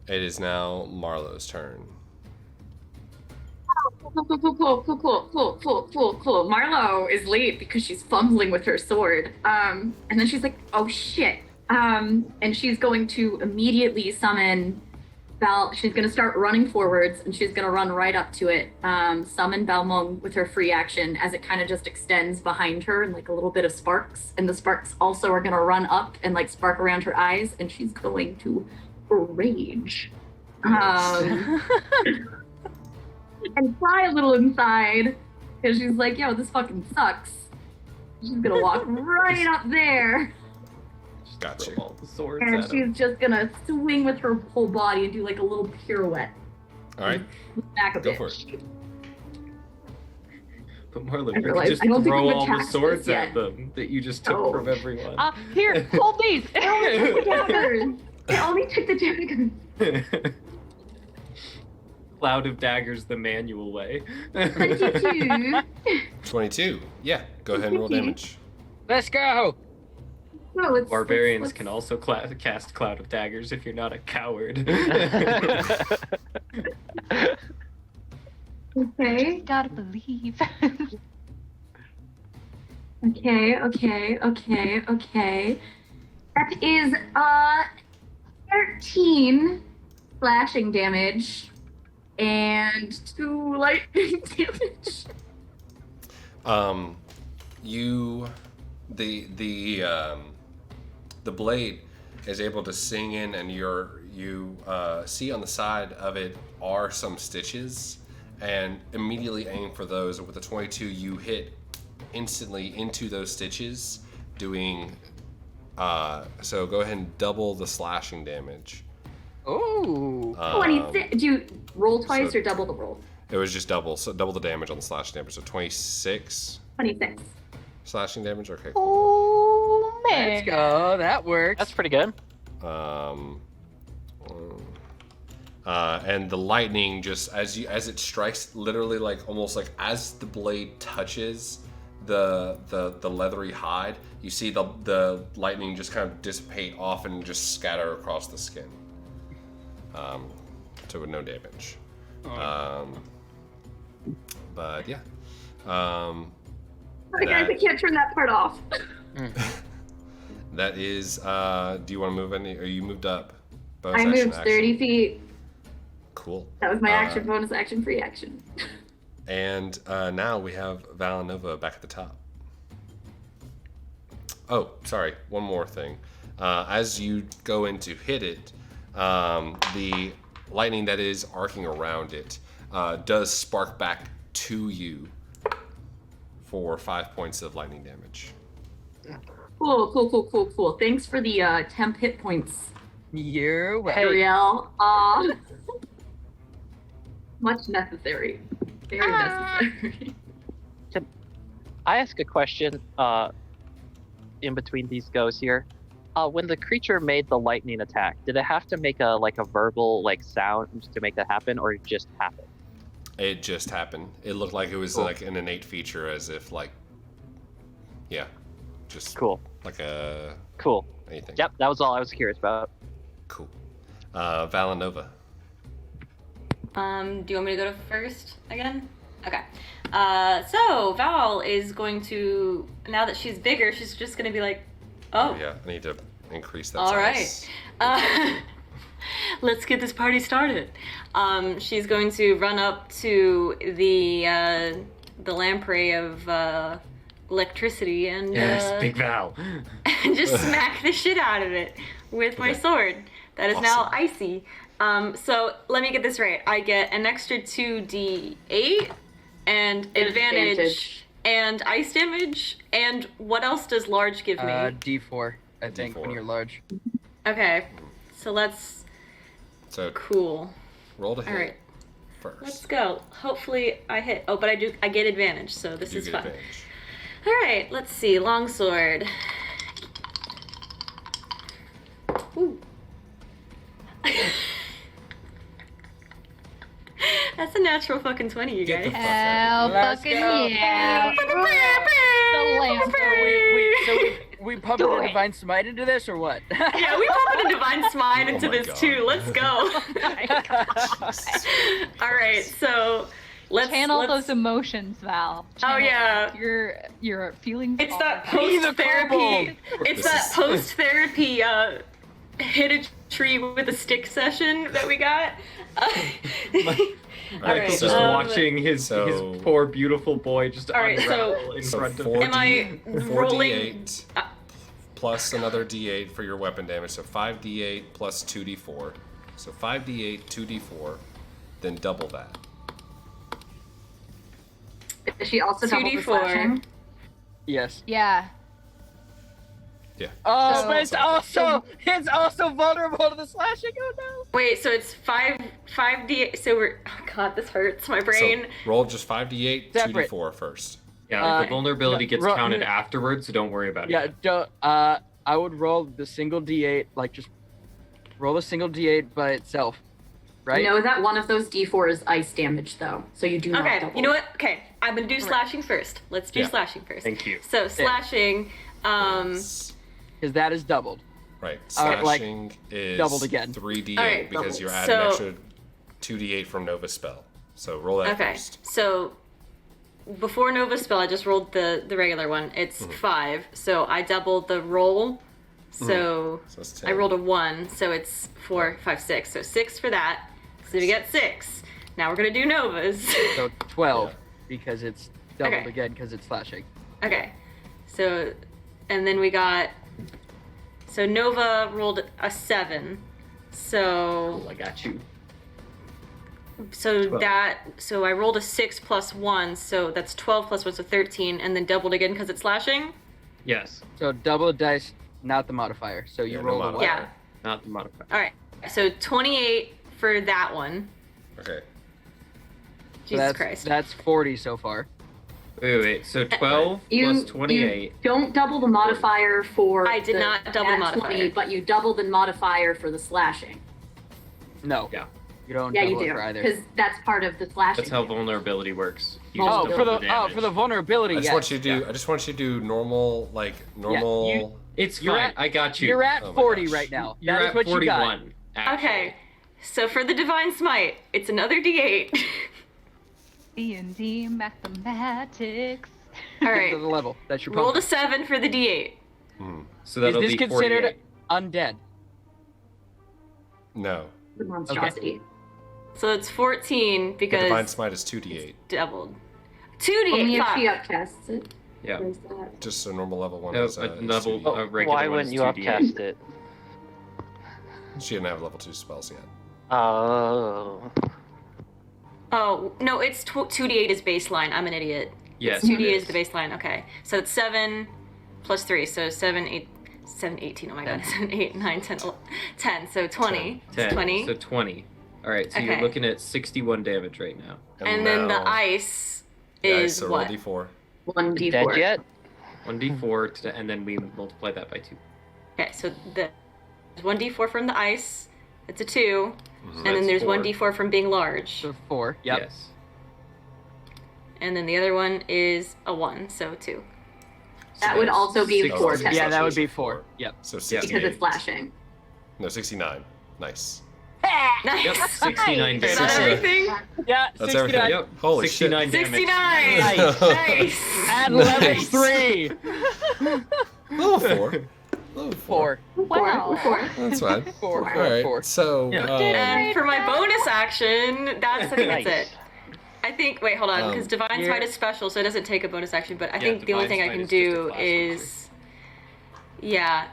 It is now Marlow's turn. Cool. Marlow is late because she's fumbling with her sword. And then she's like, oh shit. And she's going to immediately summon she's going to start running forwards and she's going to run right up to it. Summon Balmung with her free action as it kind of just extends behind her and like a little bit of sparks. And the sparks also are going to run up and like spark around her eyes and she's going to rage. And cry a little inside because she's like, yo, this fucking sucks. She's going to walk right up there. Gotcha. Throw all the swords And at him. she's just gonna swing with her whole body and do like a little pirouette. All right. Back a Go bit. for it. But Marlow, I you realize can just I don't think throw we've all the attacked swords this at yet. them that you just took Oh. from everyone. Here, hold these! They only took the daggers. They only took the daggers. Cloud of daggers the manual way. 22. 22. Yeah. Go ahead and roll damage. Let's go. No, let's, Barbarians let's- can also cast Cloud of Daggers if you're not a coward. Okay. Gotta believe. Okay. That is 13 slashing damage and 2 lightning damage. The blade is able to sing in, and you see on the side of it are some stitches, and immediately aim for those. With the 22, you hit instantly into those stitches, doing so. Go ahead and double the slashing damage. Ooh. 26. Do you roll twice so- or double the roll? It was just double, so double the damage on the slashing damage. So 26 26. slashing damage. Okay. Oh man. Let's go. That works. That's pretty good. And the lightning just as it strikes, literally like almost like as the blade touches the leathery hide, you see the lightning just kind of dissipate off and just scatter across the skin. So with no damage. But yeah. Sorry guys, I can't turn that part off. That is. Do you want to move any? Or you moved up? Bonus I action, moved 30 feet. Cool. That was my action, bonus action, free action. And now we have Valanova back at the top. Oh, sorry. One more thing. As you go in to hit it, the lightning that is arcing around it does spark back to you for 5 points of lightning damage. Cool. Thanks for the temp hit points, You're welcome. Xyriel. Much necessary. Very necessary. I ask a question in between these goes here. When the creature made the lightning attack, did it have to make a verbal sound to make that happen, or it just happened? It just happened. It looked like it was like an innate feature, as if just Cool. like a Cool. anything. Yep, that was all I was curious about. Cool. Valanova. Do you want me to go to first again? Okay. So Val is going to, now that she's bigger, she's just gonna be like, oh. Yeah, I need to increase that All size. right. Let's get this party started. She's going to run up to the lamprey of electricity and Big Val. and just smack the shit out of it with my sword. That is now icy. So let me get this right. I get an extra 2d8 and advantage and ice damage. And what else does large give me? D4, I think, when D4. you're large. Okay, so let's. So Cool. roll to hit All right. first. Let's go. Hopefully I hit. Oh, but I get advantage, so this You is get fun. advantage. All right, let's see. Longsword. Ooh. That's a natural fucking 20, you Get the guys. fuck out. Hell Let's fucking go. yeah. The lamp. We pumping a divine smite into this or what? Yeah, we pop a divine smite into my this God. too. Let's go. All right, so let's Channel those emotions, Val. Channel yeah. your feelings. It's are that right. post therapy. It's This that is- post therapy. Hit a tree with a stick session that we got. All right, right, Just watching his poor beautiful boy just All right, so- unravel in So front of 4D, him. Am I rolling- 4d8 plus another d8 for your weapon damage. So 5d8 plus 2d4. So 5d8, 2d4, then double that. Is she also double the 2d4. slashing? Yes. Yeah. Yeah. Oh, So- but it's also vulnerable to the slashing. Oh no. Wait, so it's 5d8. So we're. Oh god, this hurts my brain. So roll just 5d8, Separate. 2d4 first. Yeah, the vulnerability no, gets ro- counted no. afterwards, so don't worry about Yeah. it. Don't. I would roll the single d8. Just roll a single d8 by itself. Right. Know that one of those D4 is ice damage, though, so you do not Okay, double. you know what? Okay, I'm gonna do slashing first. Let's do Yeah. slashing first. Thank you. So slashing. Yes. Because that is doubled. Right. Alright, like, Slashing is doubled again. 3d8 Alright, because you're doubled. adding an So- extra 2d8 from Nova spell. So roll that Okay, first. so before Nova spell, I just rolled the regular one. It's 5, so I doubled the roll. So So that's 10. I rolled a 1, so it's 4, 5, 6. So 6 for that. So we get 6. Now we're gonna do Novas. So 12 because it's doubled Okay. again because it's slashing. Okay, so and then we got. So Nova rolled a 7. So I got you. so 12. so I rolled a 6 plus 1, so that's 12 plus 1, so 13, and then doubled again because it's slashing. Yes, So double the dice, not the modifier. So you Yeah, no roll a modifier. one. Yeah. not the modifier. All right. So 28 for that one. Okay. So Jesus that's, Christ. That's 40 so far. Wait. So 12 You, plus 28. you don't double the modifier for I did the not double the nat 20, modifier. but you double the modifier for the slashing. No. Yeah. You don't Yeah, double you it do, for either. because that's part of the slashing. That's how vulnerability works. You Oh, just for double the damage. for the vulnerability. I just yes. want you to do. I just want you to do normal, normal. It's You're fine. at- I got you. You're at Oh my 40 gosh. right now. You're That is at what 41. you got. Actually. Okay. So for the divine smite, it's another D8. D&D mathematics. All To right. the level. That's your Rolled a bonus. 7 for the D8. So Is that'll this be considered 48. undead? No. The monstrosity. So it's 14 The because divine smite is 2d8. doubled. Only 2D8. if Fuck. she upcasts it. Yeah. Where's that? Just a normal level one. No, is, a is level- 2d8. a regular Why one wouldn't is you 2d8. upcast it? She didn't have level 2 spells yet. Oh. Oh, no, it's 2D8 is baseline. I'm an idiot. Yes. 2D it is the baseline. Okay. So it's 7 plus 3, so 7, 18, oh my god, 7, 8, 9, 10, 10, so 20. 10. 20. So 20. Alright, so Okay. you're looking at 61 damage right now. And then the ice is so what? roll D4. 1d4. Dead yet? 1d4, and then we multiply that by 2. Okay, so the 1d4 from the ice, it's a 2, and then That's there's 4. 1d4 from being large, So 4. Yep. Yes. and then the other one is a 1, so 2. That would also be 60. 4 Yeah, technically. Yeah, that would be 4. Yep. So Because 68. it's slashing. No, 69. Nice. Nice. Yep, 69 Is damage. that everything? Yeah, That's 69. everything. Yep, Holy 69 damage. 69! Nice. Nice! Add Nice. level 3. Little 4. Little 4. 4. Wow. 4. That's fine. 4. All right. 4. So, Yeah. And for my bonus action, I think that's Nice. it. I think, wait, hold on, because Divine you're- Smite is special, so it doesn't take a bonus action, but I Yeah, think the only Divine thing I Smite can is just a do class is... Yeah,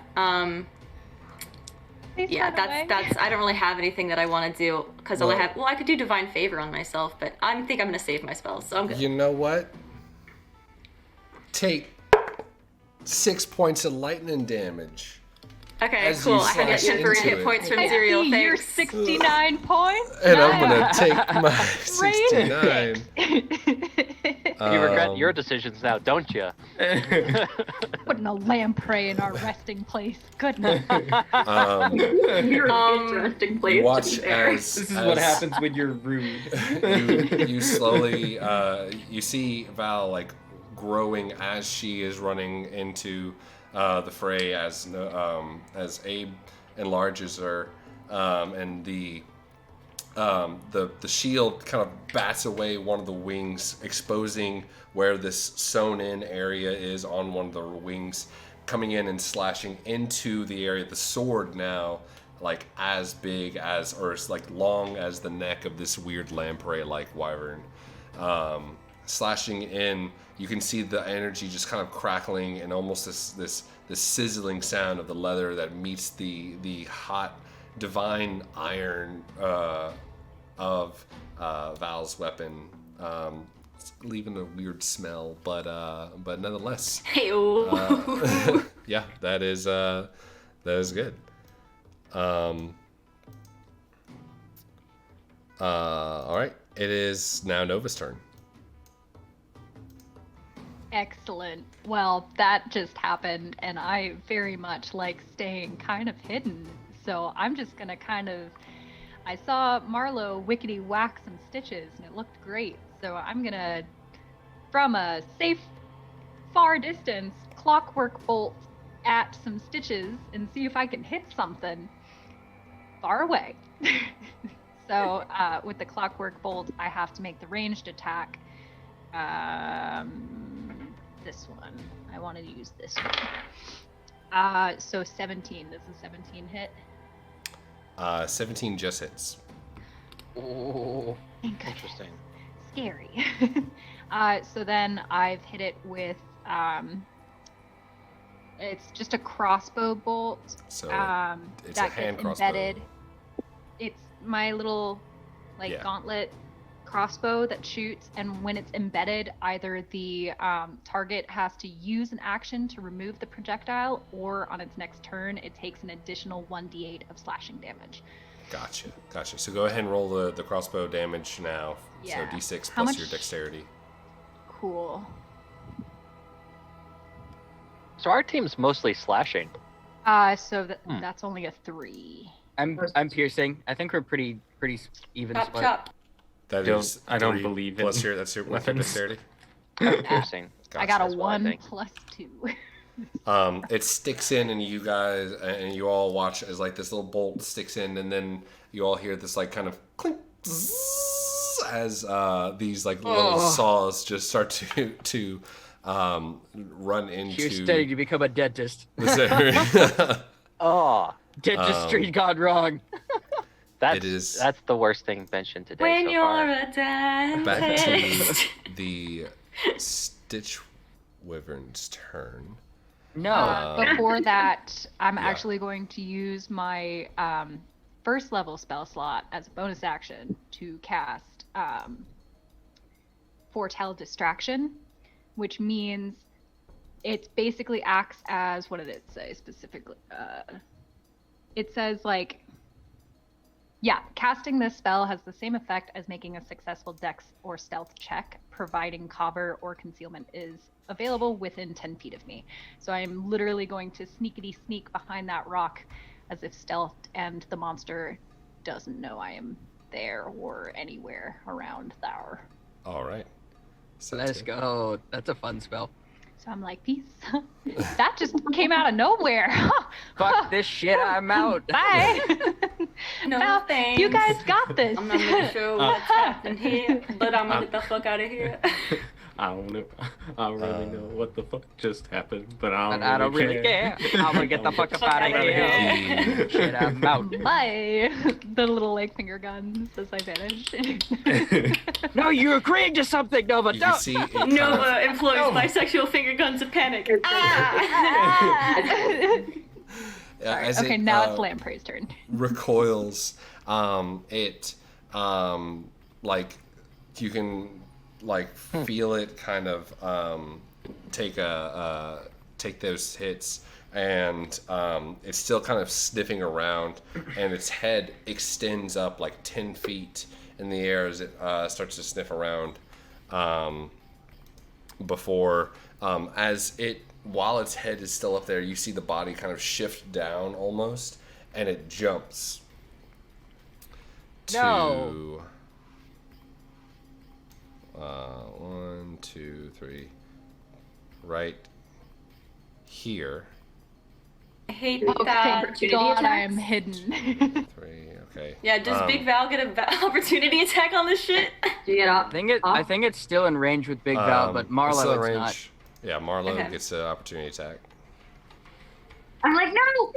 Please yeah, run away. that's I don't really have anything that I want to do, because all I Well- have, well, I could do Divine Favor on myself, but I think I'm going to save my spells, so I'm good. you know what? Take 6 points of lightning damage. Okay, as cool, you I had to get slash temporary into hit it. points from I Xyriel, see your thanks. 69 points. And I'm going to Nice. take my Raise 69. You regret Um, your decisions now, don't you? Putting a lamprey in our resting place. Goodness. You're Um, in resting You place, to watch be fair. as This is what happens when you're rude. you slowly you see Val like growing as she is running into the fray as Abe enlarges her, and the shield kind of bats away one of the wings, exposing where this sewn-in area is on one of the wings, coming in and slashing into the area. The sword now, like as big as, or as like long as the neck of this weird lamprey-like wyvern, slashing in. You can see the energy just kind of crackling and almost this sizzling sound of the leather that meets the hot divine iron of Val's weapon, leaving a weird smell, but nonetheless, Hey, yeah, that is good. All right, it is now Nova's turn. Excellent. Well, that just happened, and I very much like staying kind of hidden. So I'm just gonna I saw Marlow wickety whack some stitches, and it looked great. So I'm gonna, from a safe, far distance, clockwork bolt at some stitches and see if I can hit something far away. So with the clockwork bolt, I have to make the ranged attack. This one. I wanted to use this one. So 17. Does a 17 hit? 17 just hits. Oh. Thank goodness. Interesting. Scary. So then I've hit it with it's just a crossbow bolt. So it's That a hand gets crossbow. embedded. It's my little Yeah. gauntlet crossbow that shoots, and when it's embedded, either the target has to use an action to remove the projectile, or on its next turn, it takes an additional 1d8 of slashing damage. Gotcha. So go ahead and roll the crossbow damage now. Yeah. So d6 How plus much- your dexterity. Cool. So our team's mostly slashing. So Hmm. that's only a 3. I'm piercing. I think we're pretty even chop, split. chop. That Don't- is I don't 3 believe in plus your what's your weapons. dexterity? Piercing. I got a That's what I 1 think. plus 2. It sticks in, and you guys and you all watch as like this little bolt sticks in, and then you all hear this like kind of clink zzz, as these like little saws just start to run into. You're studying to become a dentist. this area. Oh, Dentistry gone wrong. that's the worst thing mentioned today When so you're far. a dentist. Back to the Stitch Wyvern's turn. No. Before that, I'm Yeah. actually going to use my first level spell slot as a bonus action to cast Foretell Distraction, which means it basically acts as, what did it say specifically? It says like, yeah, casting this spell has the same effect as making a successful dex or stealth check, providing cover or concealment is available within 10 feet of me. So I'm literally going to sneakity sneak behind that rock as if stealthed, and the monster doesn't know I am there or anywhere around there. All right. Let's go. That's a fun spell. So I'm like, peace. That just came out of nowhere. Fuck this shit, I'm out. Bye. No, Now, thanks. you guys got this. I'm not really sure what's happening here, but I'm gonna get the fuck out of here. I don't know. I don't really know what the fuck just happened, but I don't really care. I'm gonna get the fuck up out of here. Shit, I'm out. Bye. The little like finger guns as I vanish. No, you're agreeing to something, Nova. You Don't. can see it kind Nova of, employs bisexual finger guns of panic. as Okay, it, now it's Lamprey's turn. recoils. It like you can like feel it kind of take those hits, and it's still kind of sniffing around, and its head extends up like 10 feet in the air as it starts to sniff around before as it, while its head is still up there, you see the body kind of shift down almost, and it jumps to No. 1, 2, 3 right here. I hate Oh, that. Opportunity God, attacks? I am hidden. 3, okay. Yeah, does Big Val get an opportunity attack on this shit? Do you get up? I think it's still in range with Big Val, but it's Marlow still in it's range. not. Yeah, Marlow Okay. gets an opportunity attack. I'm like, no!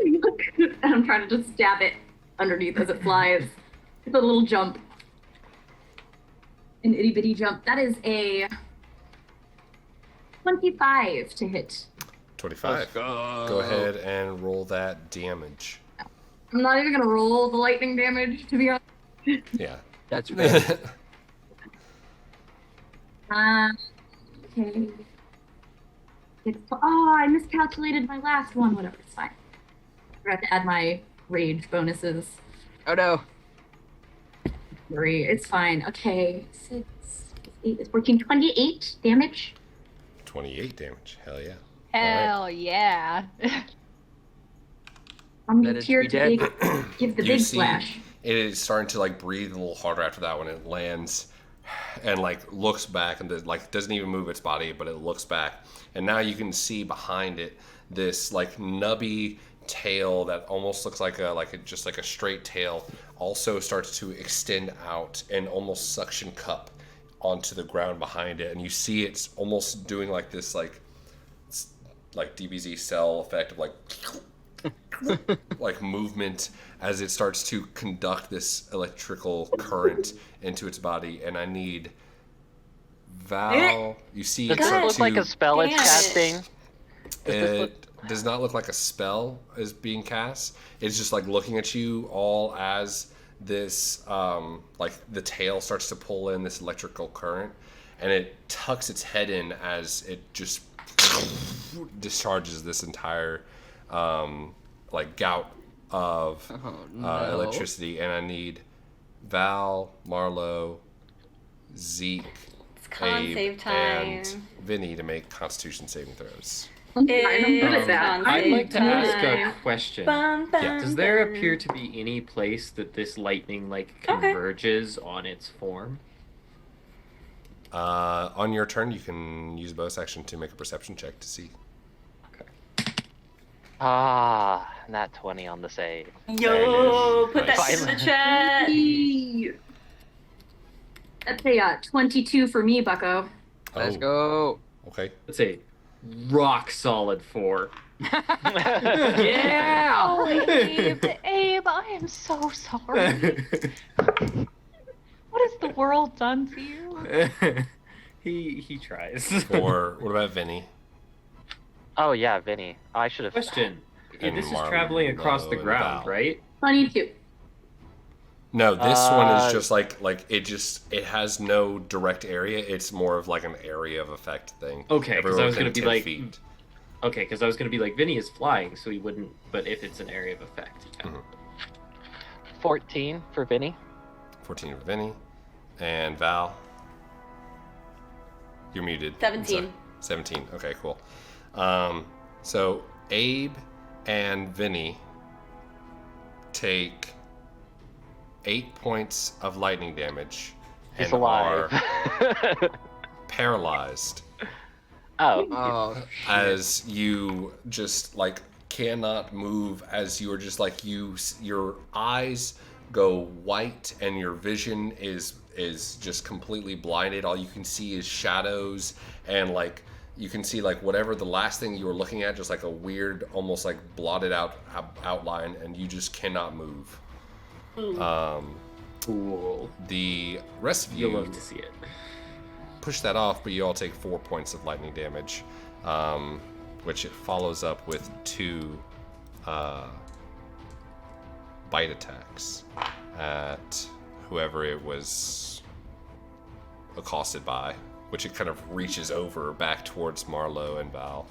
And I'm trying to just stab it underneath as it flies. It's a little jump. An itty bitty jump. That is a 25 to hit. 25. go. Go ahead and roll that damage. I'm not even gonna roll the lightning damage, to be honest. Yeah. That's fair. Okay. Oh, I miscalculated my last one. Whatever, it's fine. I forgot to add my rage bonuses. Oh no. 3. It's fine. Okay. 6, 8 is 14. 28 damage. 28 damage. Hell yeah. Hell yeah. I'm That is here be to dead. give the You big see splash. it is starting to like breathe a little harder after that when it lands, and like looks back and like doesn't even move its body, but it looks back, and now you can see behind it this like nubby tail that almost looks like just like a straight tail also starts to extend out and almost suction cup onto the ground behind it, and you see it's almost doing like this like DBZ cell effect of like like movement as it starts to conduct this electrical current into its body. And I need Val. You see it Does start it look like to- a spell it's Damn it. casting? It does not look like a spell is being cast. It's just like looking at you all as this like the tail starts to pull in this electrical current, and it tucks its head in as it just discharges this entire like gout of no. electricity. And I need Val, Marlow, Zeke, It's con Abe, save time. and Vinny to make Constitution saving throws. I'm good at that. Con I'd save like to ask time. a question. Bum, bum, Yeah. Does there bum. appear to be any place that this lightning like Okay. converges on its form? On your turn, you can use a bonus action to make a perception check to see. Ah, nat 20 on the save. Yo, put that Nice. in the chat. That's a 22 for me, Bucko. Let's Oh, go. Okay. Let's say rock solid 4. Yeah. Oh, Abe, Abe, I am so sorry. What has the world done to you? he tries. Or what about Vinny? Oh yeah, Vinny. I should have. Question. And This is Marlow traveling across the and ground, Val. right? 22. No, this one is Uh, just like it has no direct area. It's more of like an area of effect thing. Okay, 'cause Everyone I was within gonna be 10 like- feet. Okay, because I was going to be like, Vinny is flying, so he wouldn't. But if it's an area of effect, yeah. 14 for Vinny. 14 for Vinny. And Val? You're muted. 17. 17. Okay, cool. So Abe and Vinny take 8 points of lightning damage He's and alive. are paralyzed Oh. as you just like cannot move, as you're just like your eyes go white and your vision is just completely blinded. All you can see is shadows, and like you can see like whatever the last thing you were looking at, just like a weird, almost like blotted out outline, and you just cannot move. Cool. The rest of You'll you love to see it. push that off, but you all take 4 points of lightning damage, which it follows up with 2 bite attacks at whoever it was accosted by, which it kind of reaches over back towards Marlow and Val.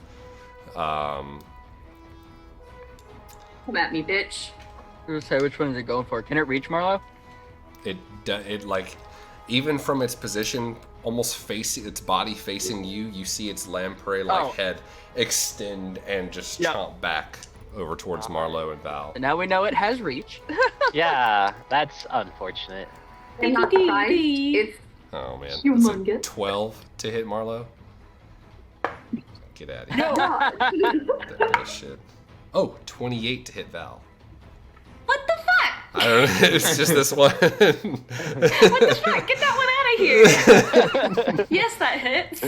Come at me, bitch. I was gonna say, which one is it going for? Can it reach Marlow? It like, even from its position, almost facing its body facing you, you see its lamprey like head extend and just chomp back over towards Marlow and Val. And now we know it has reach. Yeah, that's unfortunate. And not the size. It's Oh man, humongous. Is it 12 to hit Marlow? Get out of here. no. That shit. Oh, 28 to hit Val. What the fuck? I don't know. It's just this one. What the fuck? Get that one out of here. Yes, that hits.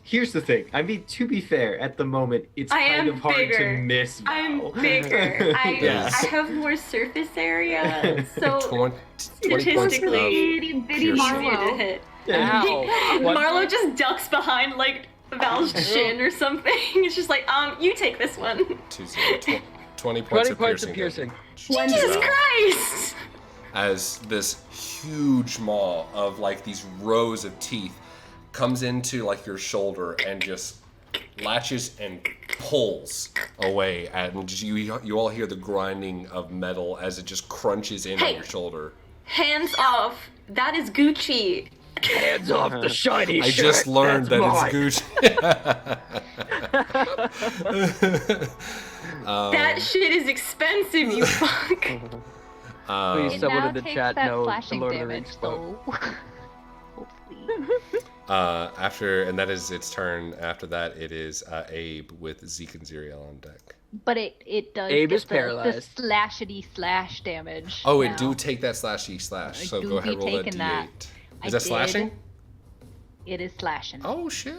Here's the thing. I mean, to be fair, at the moment, it's I kind am of hard bigger. to miss Val. I'm bigger. Yeah. I have more surface area, so 20 statistically points of Itty bitty piercing. easier Marlow. to hit. Ow. Marlow just ducks behind like Val's chin or something. It's just like, you take this one. 20 points 20 of points piercing. of piercing. Jesus Christ! As this huge maw of like these rows of teeth comes into like your shoulder and just latches and pulls away, and you all hear the grinding of metal as it just crunches in on your shoulder. Hands off. That is Gucci. Hands off the shiny I shirt. just learned That's that mine. it's Gucci. That shit is expensive, you fuck. Please, It someone now in the takes chat that know the slashing Lord of the damage, Rings quote. though. Hopefully. After, and that is its turn. After that, it is Abe with Zeke and Xyriel on deck. But it does Abe get is paralyzed. the slashity slash damage. Oh, now. it do take that slashy slash. I So do go ahead, be roll that taking D8. that. Is I that slashing? did. It is slashing. Oh shit.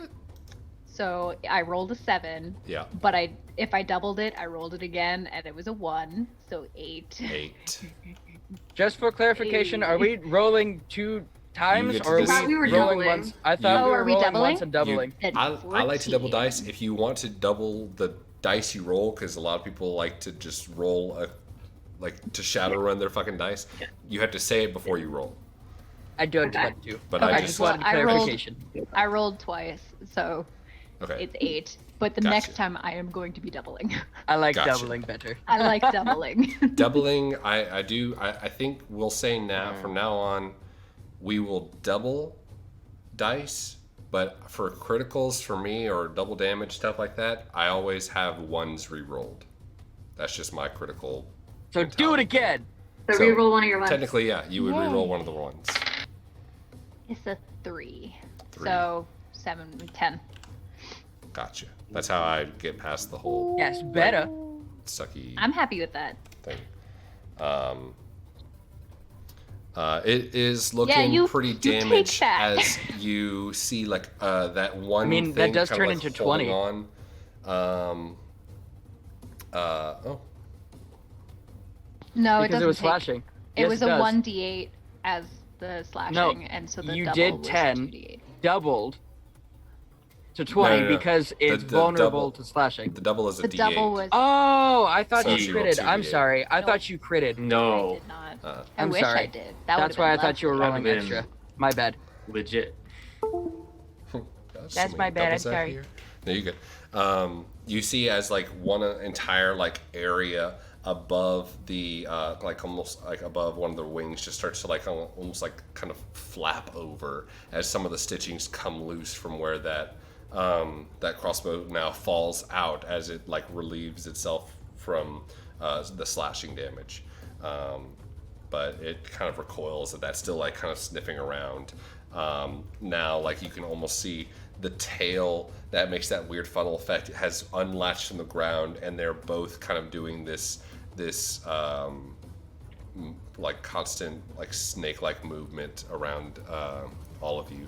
So I rolled a 7. Yeah. But if I doubled it, I rolled it again, and it was a 1, so 8. 8. Just for clarification, are we rolling 2 times, get to or are we decide. we were rolling doubling. once? I thought Oh, we were are we rolling doubling? once and doubling. Then I like to double 14. dice. If you want to double the dice you roll, because a lot of people like to just roll to shadow run their fucking dice. You have to say it before you roll. I don't want to. But Okay, I I just just wanted I rolled- clarification. I rolled twice, so okay. it's 8. But the Gotcha. next time I am going to be doubling. I like Gotcha. doubling better. I like doubling. Doubling, I think we'll say now from now on, we will double dice, but for criticals for me or double damage stuff like that, I always have ones re-rolled. That's just my critical. So do it again. So So, reroll one of your ones. Technically, yeah, you would re-roll Yay. one of the ones. It's a 3. 3. So 7, 10. Gotcha. That's how I get past the whole Yes, better. sucky I'm happy with that. thing. It is looking you- pretty you take damaged that. as you see like that one. I mean, that thing does kinda, turn like, into holding 20. On. No, it Because doesn't it was take- slashing. It Yes, was it a does. 1d8 as the slashing, and so the you double did was 10. 2d8. Doubled to 20 No, no, no. because it's The vulnerable double- to slashing. The double is a The D8. double was. Oh, I thought So you you rolled critted. I'm 2d8. sorry. I No. thought you critted. I No, did not. Uh, I I'm wish sorry. I did. That That's would've why I been thought you were lovely. rolling I've been- extra. My bad. legit. Got so That's my many bad, doubles I'm out sorry. here. No, you good. You see as like one entire like area above the like almost like above one of the wings just starts to like almost like kind of flap over as some of the stitchings come loose from where that that crossbow now falls out as it like relieves itself from the slashing damage. But it kind of recoils, and that's still like kind of sniffing around. Now like you can almost see the tail that makes that weird funnel effect has unlatched from the ground, and they're both kind of doing this like constant like snake-like movement around all of you.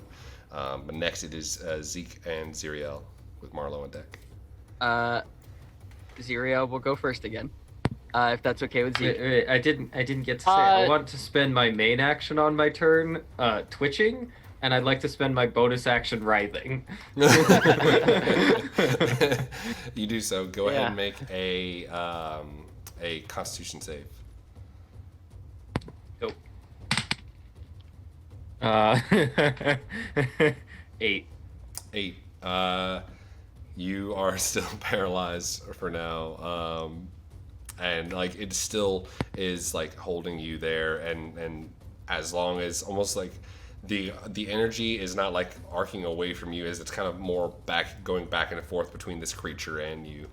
But next it is Zeke and Xyriel with Marlow on deck. Xyriel will go first again, if that's okay with Zeke. Wait, I didn't get to say. I want to spend my main action on my turn, twitching, and I'd like to spend my bonus action writhing. You do so. Go ahead and make a Constitution save. Go. 8. 8. You are still paralyzed for now, and like it still is like holding you there, and as long as almost like the energy is not like arcing away from you, as it's kind of more going back and forth between this creature and you.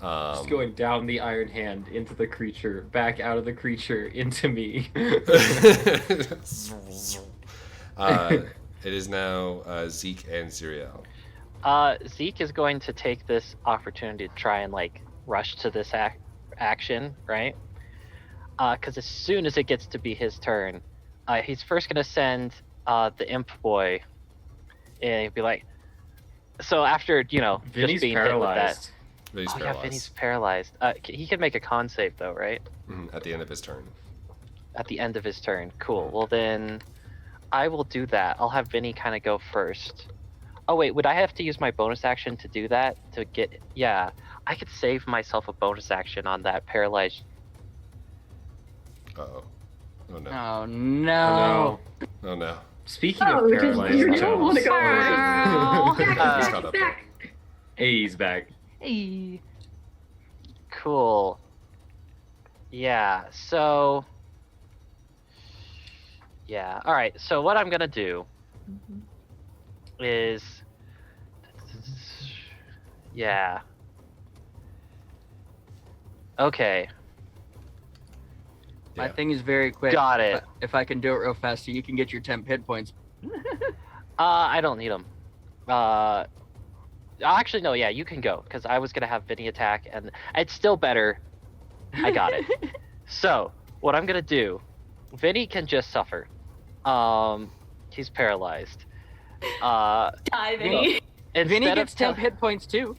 Just going down the iron hand into the creature, back out of the creature into me. It is now Zeke and Xyriel. Zeke is going to take this opportunity to try and like rush to this action, right? Because as soon as it gets to be his turn, he's first going to send the imp boy, and he'd be like, so after, Vinny's just being paralyzed. hit with that. Yeah, Vinny's paralyzed. He can make a con save though, right? At the end of his turn. At the end of his turn. Cool. Well then, I will do that. I'll have Vinny kind of go first. Oh wait, would I have to use my bonus action to do that? To get... Yeah, I could save myself a bonus action on that paralyzed... Uh-oh. Oh no. Oh no. Oh no. Speaking of paralyzed, you don't want to go Back. back. Hey, he's back. Hey. Cool. Yeah, so... Yeah, alright, so what I'm gonna do is... Yeah. Okay. My thing is very quick. Got it. If I can do it real fast, so you can get your 10 hit points. I don't need them. Actually, no, yeah, you can go, because I was going to have Vinny attack, and it's still better. I got it. So, what I'm going to do, Vinny can just suffer. He's paralyzed. Die, Vinny. Vinny Instead gets of 10 hit points too.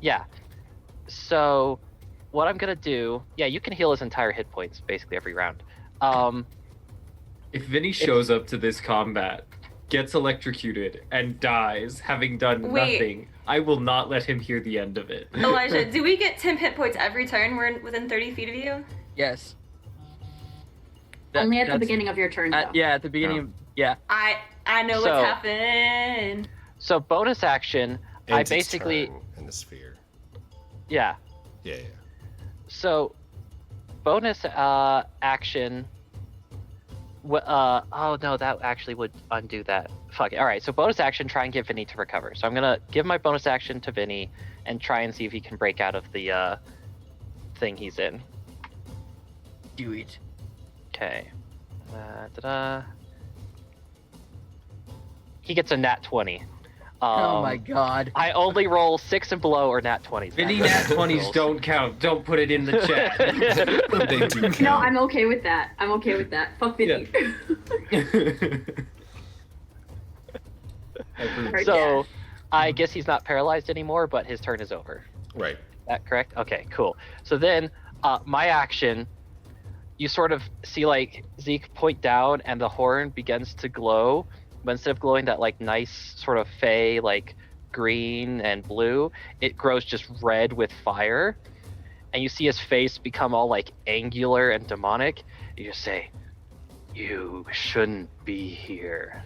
Yeah. So, what I'm going to do, yeah, you can heal his entire hit points, basically, every round. If Vinny shows up to this combat, gets electrocuted, and dies, having done nothing, I will not let him hear the end of it. Elijah, do we get 10 hit points every turn we're within 30 feet of you? Yes. Only at the beginning of your turn, though. Yeah, at the beginning of... Yeah. I know what's happening. So, bonus action, I basically... in the sphere. Yeah. Yeah. So, bonus action... oh no, that actually would undo that. Fuck it. Alright, so bonus action, try and get Vinny to recover. So I'm gonna give my bonus action to Vinny and try and see if he can break out of the thing he's in. Do it. Okay. He gets a nat 20. Oh my god. I only roll 6 and below or nat 20s. Vinny nat 20s don't count. Don't put it in the chat. They do count. No, I'm okay with that. Fuck Vinny. So, I guess he's not paralyzed anymore, but his turn is over. Right. Is that correct? Okay, cool. So then, my action, you sort of see like Zeke point down and the horn begins to glow, but instead of glowing that like nice sort of fey like green and blue, it grows just red with fire, and you see his face become all like angular and demonic. You just say, "You shouldn't be here."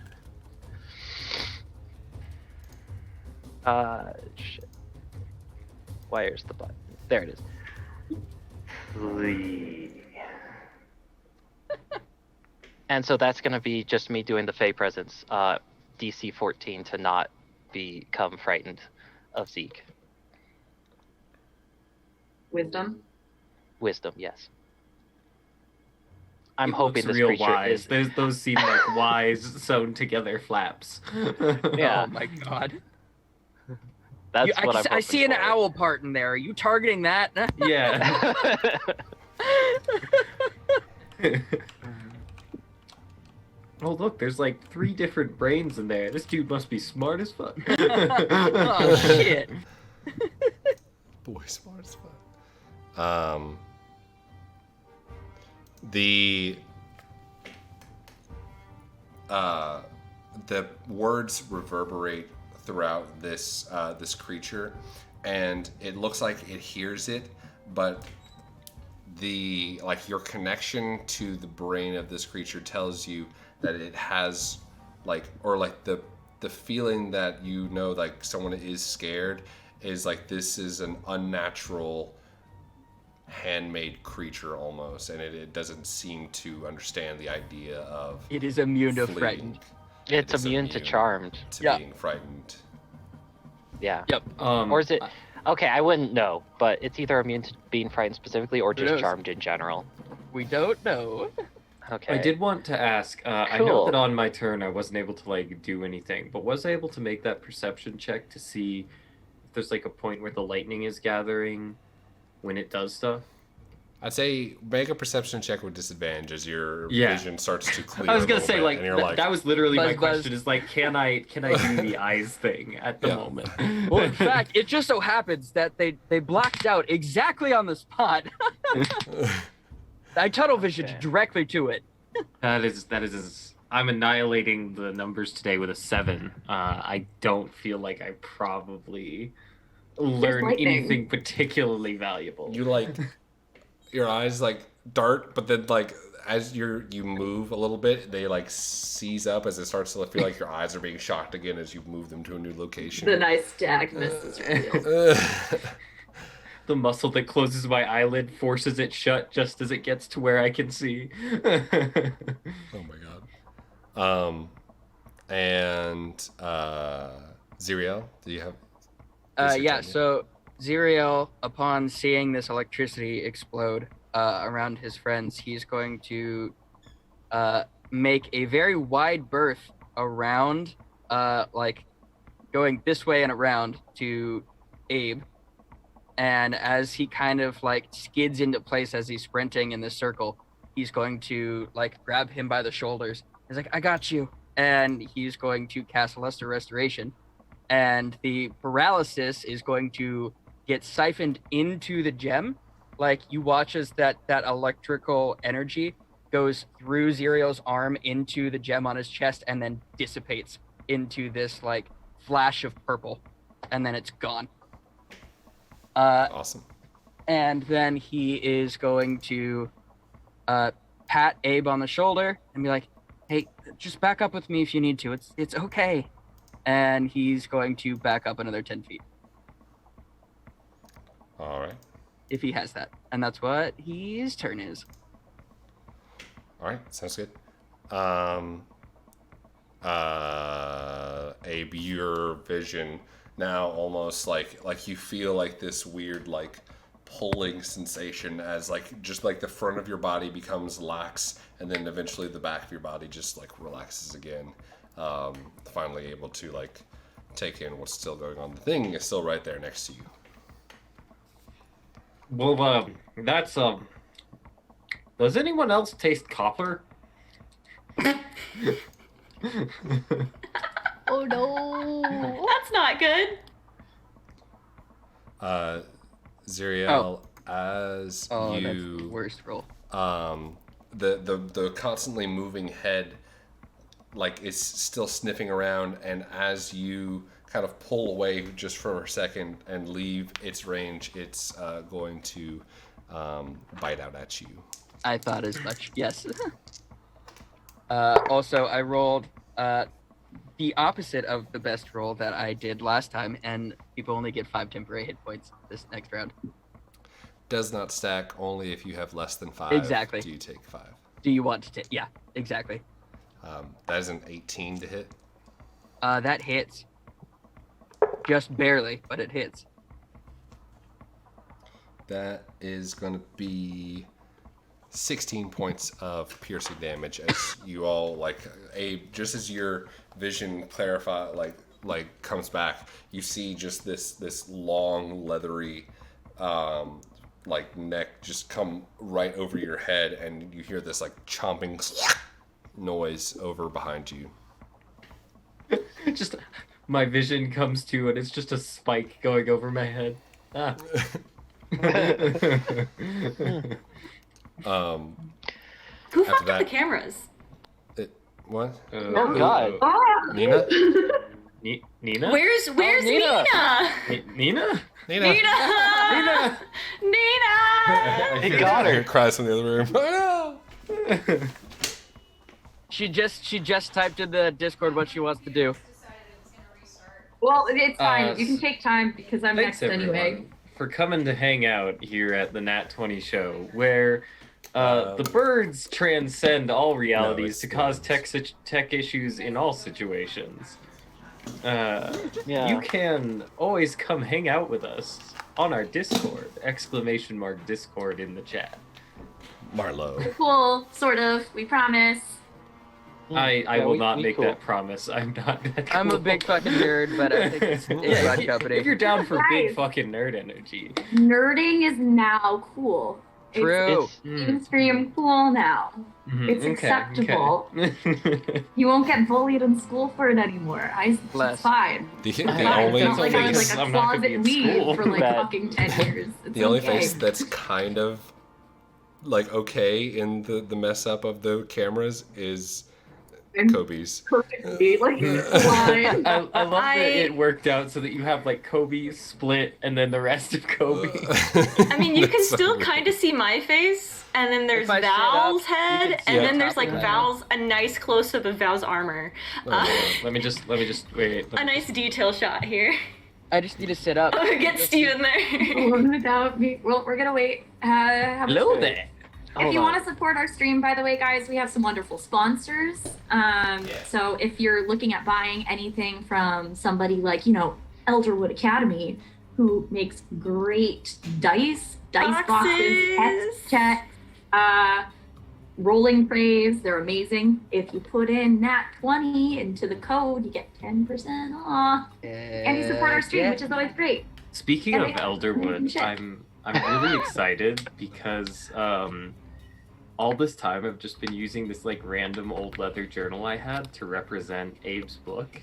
Shit. Where's the button? There it is. Flee. And so that's going to be just me doing the Fey Presence, DC 14 to not become frightened of Zeke. Wisdom. Wisdom, yes. I'm It hoping looks this real creature wise. is... Those seem like wise sewn together flaps. Yeah. Oh my god. That's I what I'm I see an hoping for. owl part in there. Are you targeting that? Yeah. Oh look, there's like 3 different brains in there. This dude must be smart as fuck. Oh shit. Boy, smart as fuck. The words reverberate throughout this this creature, and it looks like it hears it, but your connection to the brain of this creature tells you that it has the feeling that like someone is scared is like this is an unnatural handmade creature almost, and it doesn't seem to understand the idea of It is immune to fleeing. frightened. It's It is immune to charmed. to Yeah. being frightened. Yeah. Yep. Or is it... Okay, I wouldn't know, but it's either immune to being frightened specifically or just knows? charmed in general. We don't know. Okay. I did want to ask, I know Cool. that on my turn I wasn't able to like do anything, but was I able to make that perception check to see if there's like a point where the lightning is gathering when it does stuff? I'd say make a perception check with disadvantage as your Yeah. vision starts to clear. I was a gonna little say bit, like, and you're like, that was literally my Buzz, question is like, can I do the eyes thing at the Yeah. moment? Well, in fact, it just so happens that they blacked out exactly on the spot. I tunnel visioned Okay. directly to it. that is I'm annihilating the numbers today with a 7. I don't feel like I probably learned lightning. anything particularly valuable. you like your eyes like dart, but then like as you move a little bit, they like seize up as it starts to feel like your eyes are being shocked again as you move them to a new location. The nice dagness is real. The muscle that closes my eyelid forces it shut just as it gets to where I can see. Oh my god. And Xyriel, do you have? is your Yeah, turn? so Xyriel, upon seeing this electricity explode around his friends, he's going to make a very wide berth around, like going this way and around to Abe. And as he kind of like skids into place as he's sprinting in this circle, he's going to like grab him by the shoulders. He's like, I got you. And he's going to cast Luster Restoration. And the paralysis is going to get siphoned into the gem. Like you watch as that electrical energy goes through Xyriel's arm into the gem on his chest and then dissipates into this like flash of purple. And then it's gone. Awesome. And then he is going to pat Abe on the shoulder and be like, hey, just back up with me if you need to. It's okay. And he's going to back up another 10 feet. All right. If he has that. And that's what his turn is. All right. Sounds good. Abe, your vision now almost like you feel like this weird like pulling sensation as like just like the front of your body becomes lax, and then eventually the back of your body just like relaxes again. Finally able to like take in what's still going on. The thing is still right there next to you. Well, that's does anyone else taste copper? Oh no. That's not good. Xyriel, as Oh, that's the you worst roll. the constantly moving head like is still sniffing around, and as you kind of pull away just for a second and leave its range, it's going to bite out at you. I thought as much. Yes. Also, I rolled the opposite of the best roll that I did last time, and people only get 5 temporary hit points this next round. Does not stack only if you have less than 5. Exactly. Do you take 5? Do you want to take? Yeah, exactly. That is an 18 to hit. That hits. Just barely, but it hits. That is going to be 16 points of piercing damage as you all just as your vision comes back, you see just this long leathery neck just come right over your head, and you hear this chomping noise over behind you. Just my vision comes to, and it's just a spike going over my head. Ah. Who fucked up the cameras? What? Oh God. Nina? Nina? Where's Nina? Nina? Nina? Nina? Nina! Nina! It got her. Cries from the other room. Oh, no! She just typed in the Discord what she wants to do. Well, it's fine. You can take time because I'm Thanks, next anyway. everyone, for coming to hang out here at the Nat 20 show, where the birds transcend all realities to cause tech issues in all situations. You can always come hang out with us on our Discord! !Discord in the chat. Marlow. Cool, sort of. We promise. I will not make cool. that promise. I'm not that cool. I'm a big fucking nerd, but I think it's bad company. If you're down for big Guys. fucking nerd energy. Nerding is now cool. True. It's mainstream cool now. It's acceptable. Okay. You won't get bullied in school for it anymore. Bless. It's fine. The It's fine. only It's not like I was face, like a I'm not gonna be closet in weed school. for like Bad. fucking 10 years. It's the only okay. face that's kind of okay in the mess up of the cameras is And Kobe's. perfectly, like, fine. I love that it worked out so that you have like Kobe, Split, and then the rest of Kobe. I mean, you can still kind of see my face, and then there's If I stand Val's up, you head, can see and the then there's top like of my Val's, a nice close up of Val's armor. Let me just wait. A nice detail shot here. I just need to sit up. Get Steve in there. Well, we're gonna wait. Have a Hello sip. there. If you want to support our stream, by the way, guys, we have some wonderful sponsors. So if you're looking at buying anything from somebody like, Elderwood Academy, who makes great dice boxes, pets, rolling trays, they're amazing. If you put in Nat20 into the code, you get 10% off. And you support our stream, which is always great. Speaking And of we have Elderwood, shit. I'm really excited because all this time I've just been using this like random old leather journal I had to represent Abe's book.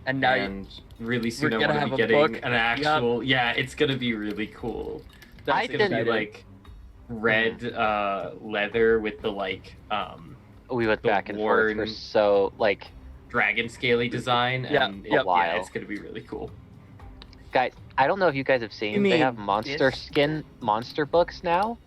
And now And really soon we're I gonna want to have be a getting book. an actual it's gonna be really cool. I It's gonna be didn't- like red leather with the like We went the back and forth for worn- so like dragon scaly design Yeah, and yep. while. it's gonna be really cool. guys. I don't know if you guys have seen. You They have mean monster this? skin monster books now.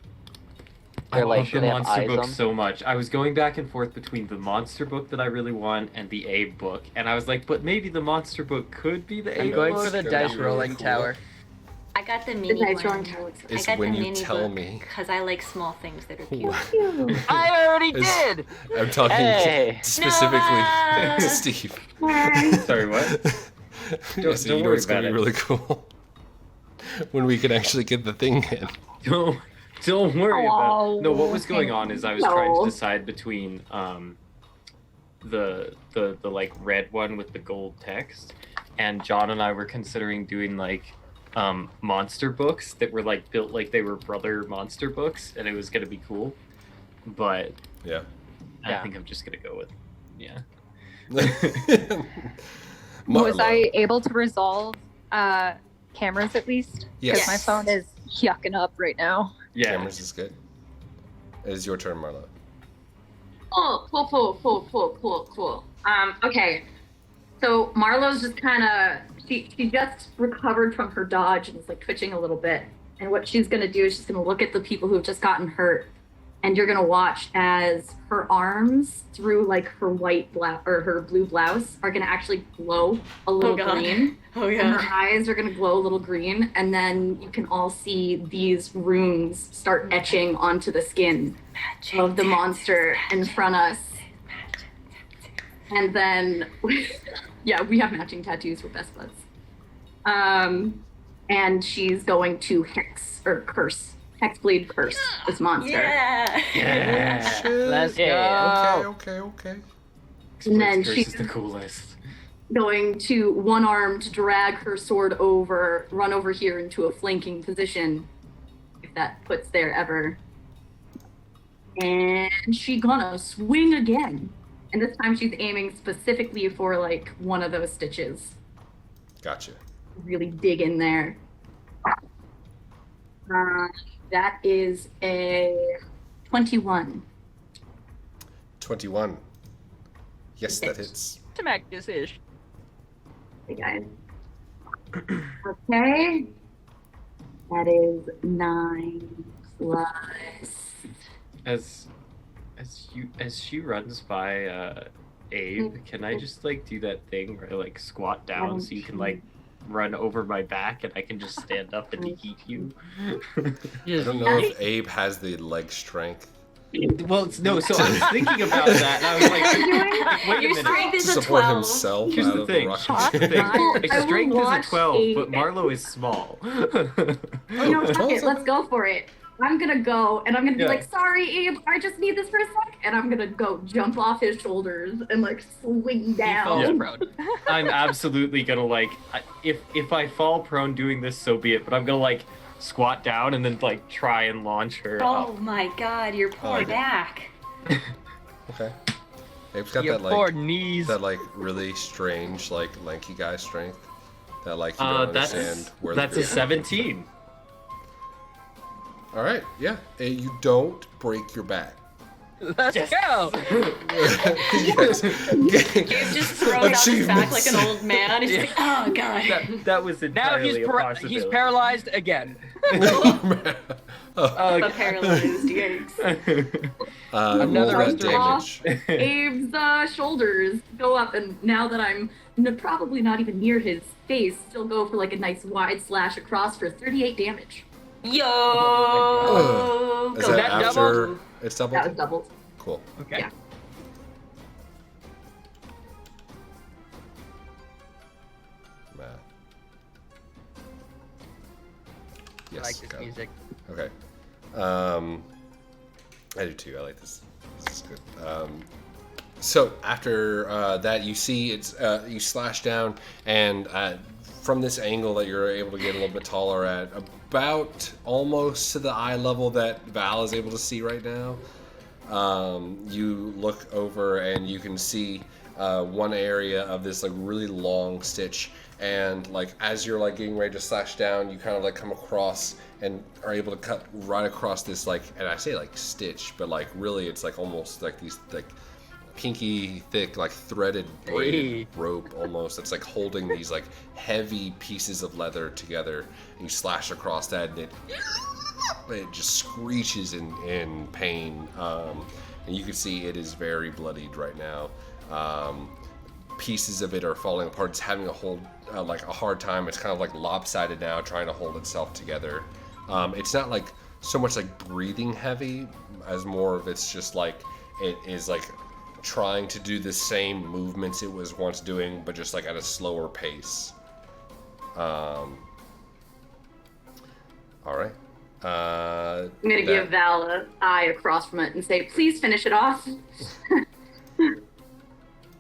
I They're love like the they have monster eyes book on. so much. I was going back and forth between the monster book that I really want and the Abe book, and I was like, but maybe the monster book could be the I'm Abe going book. for the That'd dice be really rolling cool. tower. I got the mini dice one. rolling tower looks I It's got when the you mini tell book me. because I like small things that are cute. Wow. I already It's- did. I'm talking Hey. specifically Nova! to Steve. Sorry, what? Don't, don't you know worry it's gonna be about it. really cool when we can actually get the thing in. Don't worry about it. No, what was Oh, going on is I was trying no. to decide between the like red one with the gold text, and John and I were considering doing like monster books that were like built like they were brother monster books, and it was gonna be cool. But Yeah. I Yeah. think I'm just gonna go with Was Marlow. I able to resolve cameras at least? Yes. Because my phone is yucking up right now. yeah. Cameras is good. It is your turn, Marlow. Cool. Okay. So Marlowe's just kind of she just recovered from her dodge and is like twitching a little bit. And what she's gonna do is she's gonna look at the people who've just gotten hurt, and you're gonna watch as her arms through like her white blouse or her blue blouse are gonna actually glow a little green. Oh And her god. eyes are gonna glow a little green, and then you can all see these runes start etching onto the skin of the monster in front of us. And then, yeah, we have matching tattoos for best buds. And she's going to hexblade curse this monster. Yeah. Yeah. Let's go. Yeah. Okay. And then Curse she's is the coolest. going to one arm to drag her sword over, run over here into a flanking position, if that puts there ever. And she gonna swing again. And this time she's aiming specifically for like one of those stitches. Gotcha. Really dig in there. That is a 21. 21. Yes, that hits. To make this ish. Hey guys. Okay. That is 9 plus. As she runs by Abe, can I just like do that thing where I like squat down so you can like run over my back and I can just stand up and eat you? I don't know if Abe has the leg strength. Well, no. So I was thinking about that, and I was like, wait a Your minute. strength To is a support 12. himself Here's out the of thing. the rocket. Fuck. Here's the thing. I will My strength is a watch 12, but Abe. Marlow is small. You know, fuck it, let's go for it. I'm gonna go and I'm gonna be Yeah. like, sorry, Abe, I just need this for a sec. And I'm gonna go jump off his shoulders and like swing He falls down. prone. I'm absolutely gonna like, if I fall prone doing this, so be it. But I'm gonna like squat down and then like try and launch her Oh up. my god, your poor Okay. back. Okay. Abe's got Your that poor like knees. that like really strange like lanky guy strength. That like you don't understand where That's the a 17. All right, yeah. You don't break your back. Let's Yes. go. Yes. Gabe just throws out his back like an old man. He's like, oh god. That was Now entirely a he's possibility. paralyzed again. The paralyzed yikes. Another roll that restoration. damage. Abe's shoulders go up, and now that I'm probably not even near his face, still go for like a nice wide slash across for 38 damage. Yo. Is Go that that after doubled? it's doubled? That was doubled. Cool. Okay. Yeah. Math. I Yes. like this got it. music. Okay. I do too. I like this. This is good. So after that, you see it's you slash down, and from this angle that you're able to get a little bit taller at, about almost to the eye level that Val is able to see right now. You look over and you can see one area of this like really long stitch, and like as you're like getting ready to slash down, you kind of like come across and are able to cut right across this like, and I say like stitch, but like really it's like almost like these like pinky thick like threaded braided rope almost. It's like holding these like heavy pieces of leather together, and you slash across that, and it just screeches in pain, and you can see it is very bloodied right now. Pieces of it are falling apart. It's having like a hard time. It's kind of like lopsided now, trying to hold itself together. It's not like so much like breathing heavy as more of it's just like it is like trying to do the same movements it was once doing, but just like at a slower pace. All right. I'm gonna give Val an eye across from it and say, please finish it off.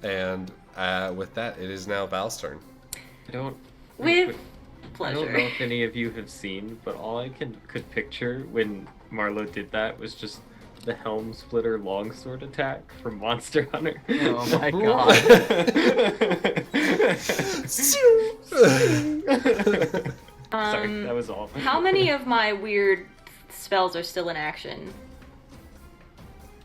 And with that, it is now Val's turn. I don't. With I don't know pleasure. if any of you have seen, but all I could picture when Marlow did that was just the Helm Splitter longsword attack from Monster Hunter. Oh my god. Sorry, that was all. How many of my weird spells are still in action?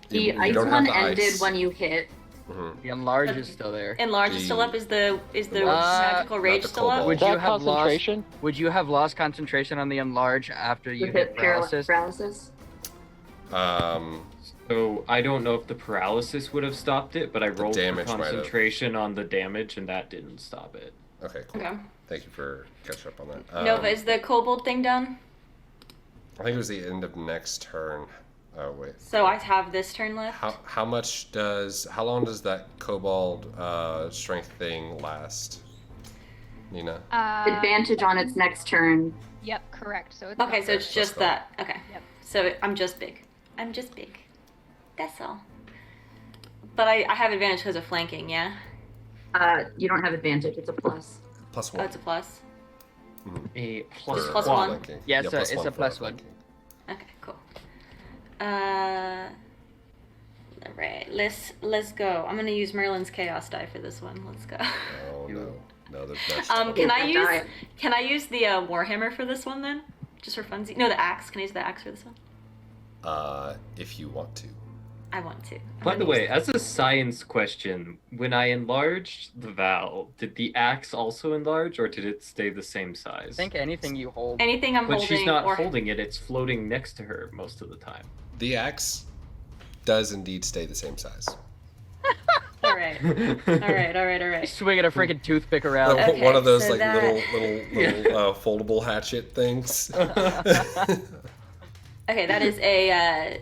The You ice don't have one the ended ice. when you hit. Mhm. The enlarge is still there. Enlarge is still up. Is the magical not rage the still up? cobalt. Would That you have lost? concentration? Would you have lost concentration on the enlarge after you You hit hit paralysis? paralysis. So I don't know if the paralysis would have stopped it, but I rolled for damage might have. concentration on the damage, and that didn't stop it. Okay, cool. Okay. Thank you for catching up on that. Nova, is the kobold thing done? I think it was the end of next turn. Oh wait. So I have this turn left. How long does that kobold strength thing last? Nina? Advantage on its next turn. Yep, correct. So it's Okay, so it's just go. that. Okay. Yep. So I'm just big. That's all. But I have advantage because of flanking, yeah? You don't have advantage. It's a plus. Plus Oh, one. it's a plus? A For plus plus one. one. flanking. Yeah, it's a for plus one. flanking. Okay, cool. Alright, let's go. I'm gonna use Merlin's Chaos die for this one. Let's go. Oh no. No, there's no Can I Die. use the Warhammer for this one then? Just for funsies? No, the axe. Can I use the axe for this one? if you want to. I want to. By the way, as a science question, when I enlarged the valve, did the axe also enlarge, or did it stay the same size? I think anything you hold. anything I'm But holding she's not or holding it, it's floating next to her most of the time. The axe does indeed stay the same size. Alright. Alright. Swinging a freaking toothpick around. Okay, One of those so like that- little foldable hatchet things. Okay, that is a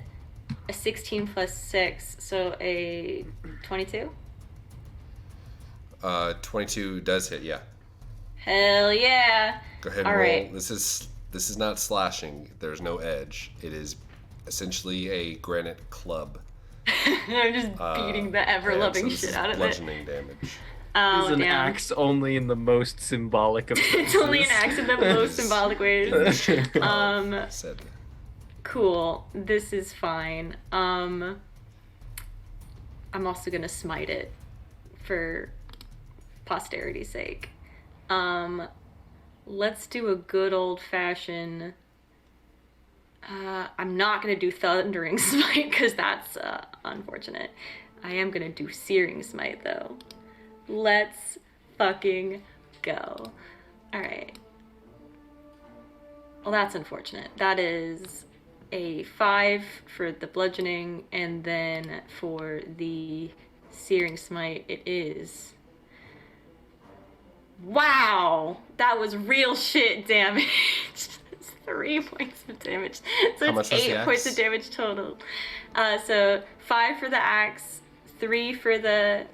16 plus 6, so a 22? 22 does hit, yeah. Hell yeah! Go ahead and All roll. right. This is not slashing. There's no edge. It is essentially a granite club. I'm just beating the ever-loving and so this shit is out of it. bludgeoning damage. Oh, It's an damn. axe only in the most symbolic of It's only an senses. axe in the most symbolic ways. Said. Cool. This is fine. I'm also gonna smite it for posterity's sake. Let's do a good old-fashioned... I'm not gonna do Thundering Smite because that's unfortunate. I am gonna do Searing Smite though. Let's fucking go. Alright. Well, that's unfortunate. That is a 5 for the bludgeoning, and then for the Searing Smite, it is... Wow! That was real shit damage. It's 3 points of damage. So How much it's was the 8 points axe? of damage total. So 5 for the axe, 3 for the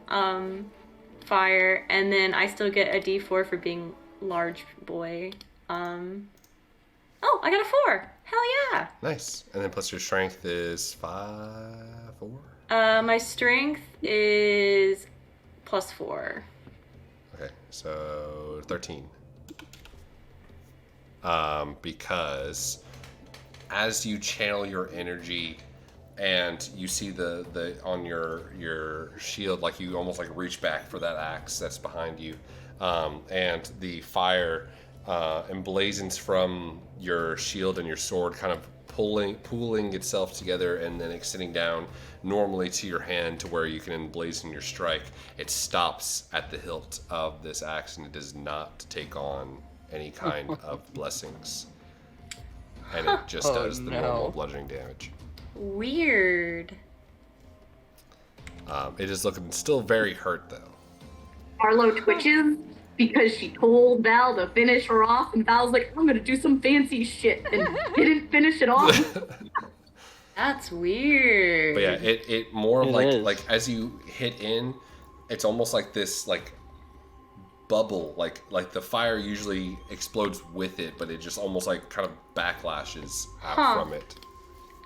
fire, and then I still get a d4 for being large boy. Oh, I got a 4! Hell yeah! Nice. And then plus your strength is 4? My strength is plus 4. Okay, so 13. Because as you channel your energy and you see the on your shield, like you almost like reach back for that axe that's behind you, and the fire emblazons from your shield and your sword, kind of pooling itself together and then extending down normally to your hand to where you can emblazon your strike. It stops at the hilt of this axe and it does not take on any kind of blessings. And it just does the normal bludgeoning damage. Weird. It is looking still very hurt though. Marlow twitches because she told Val to finish her off, and Val's like, I'm gonna do some fancy shit, and didn't finish it off. That's weird. But yeah, it more It like is. like as you hit in, it's almost like this like bubble, like the fire usually explodes with it, but it just almost like kind of backlashes out Huh. from it.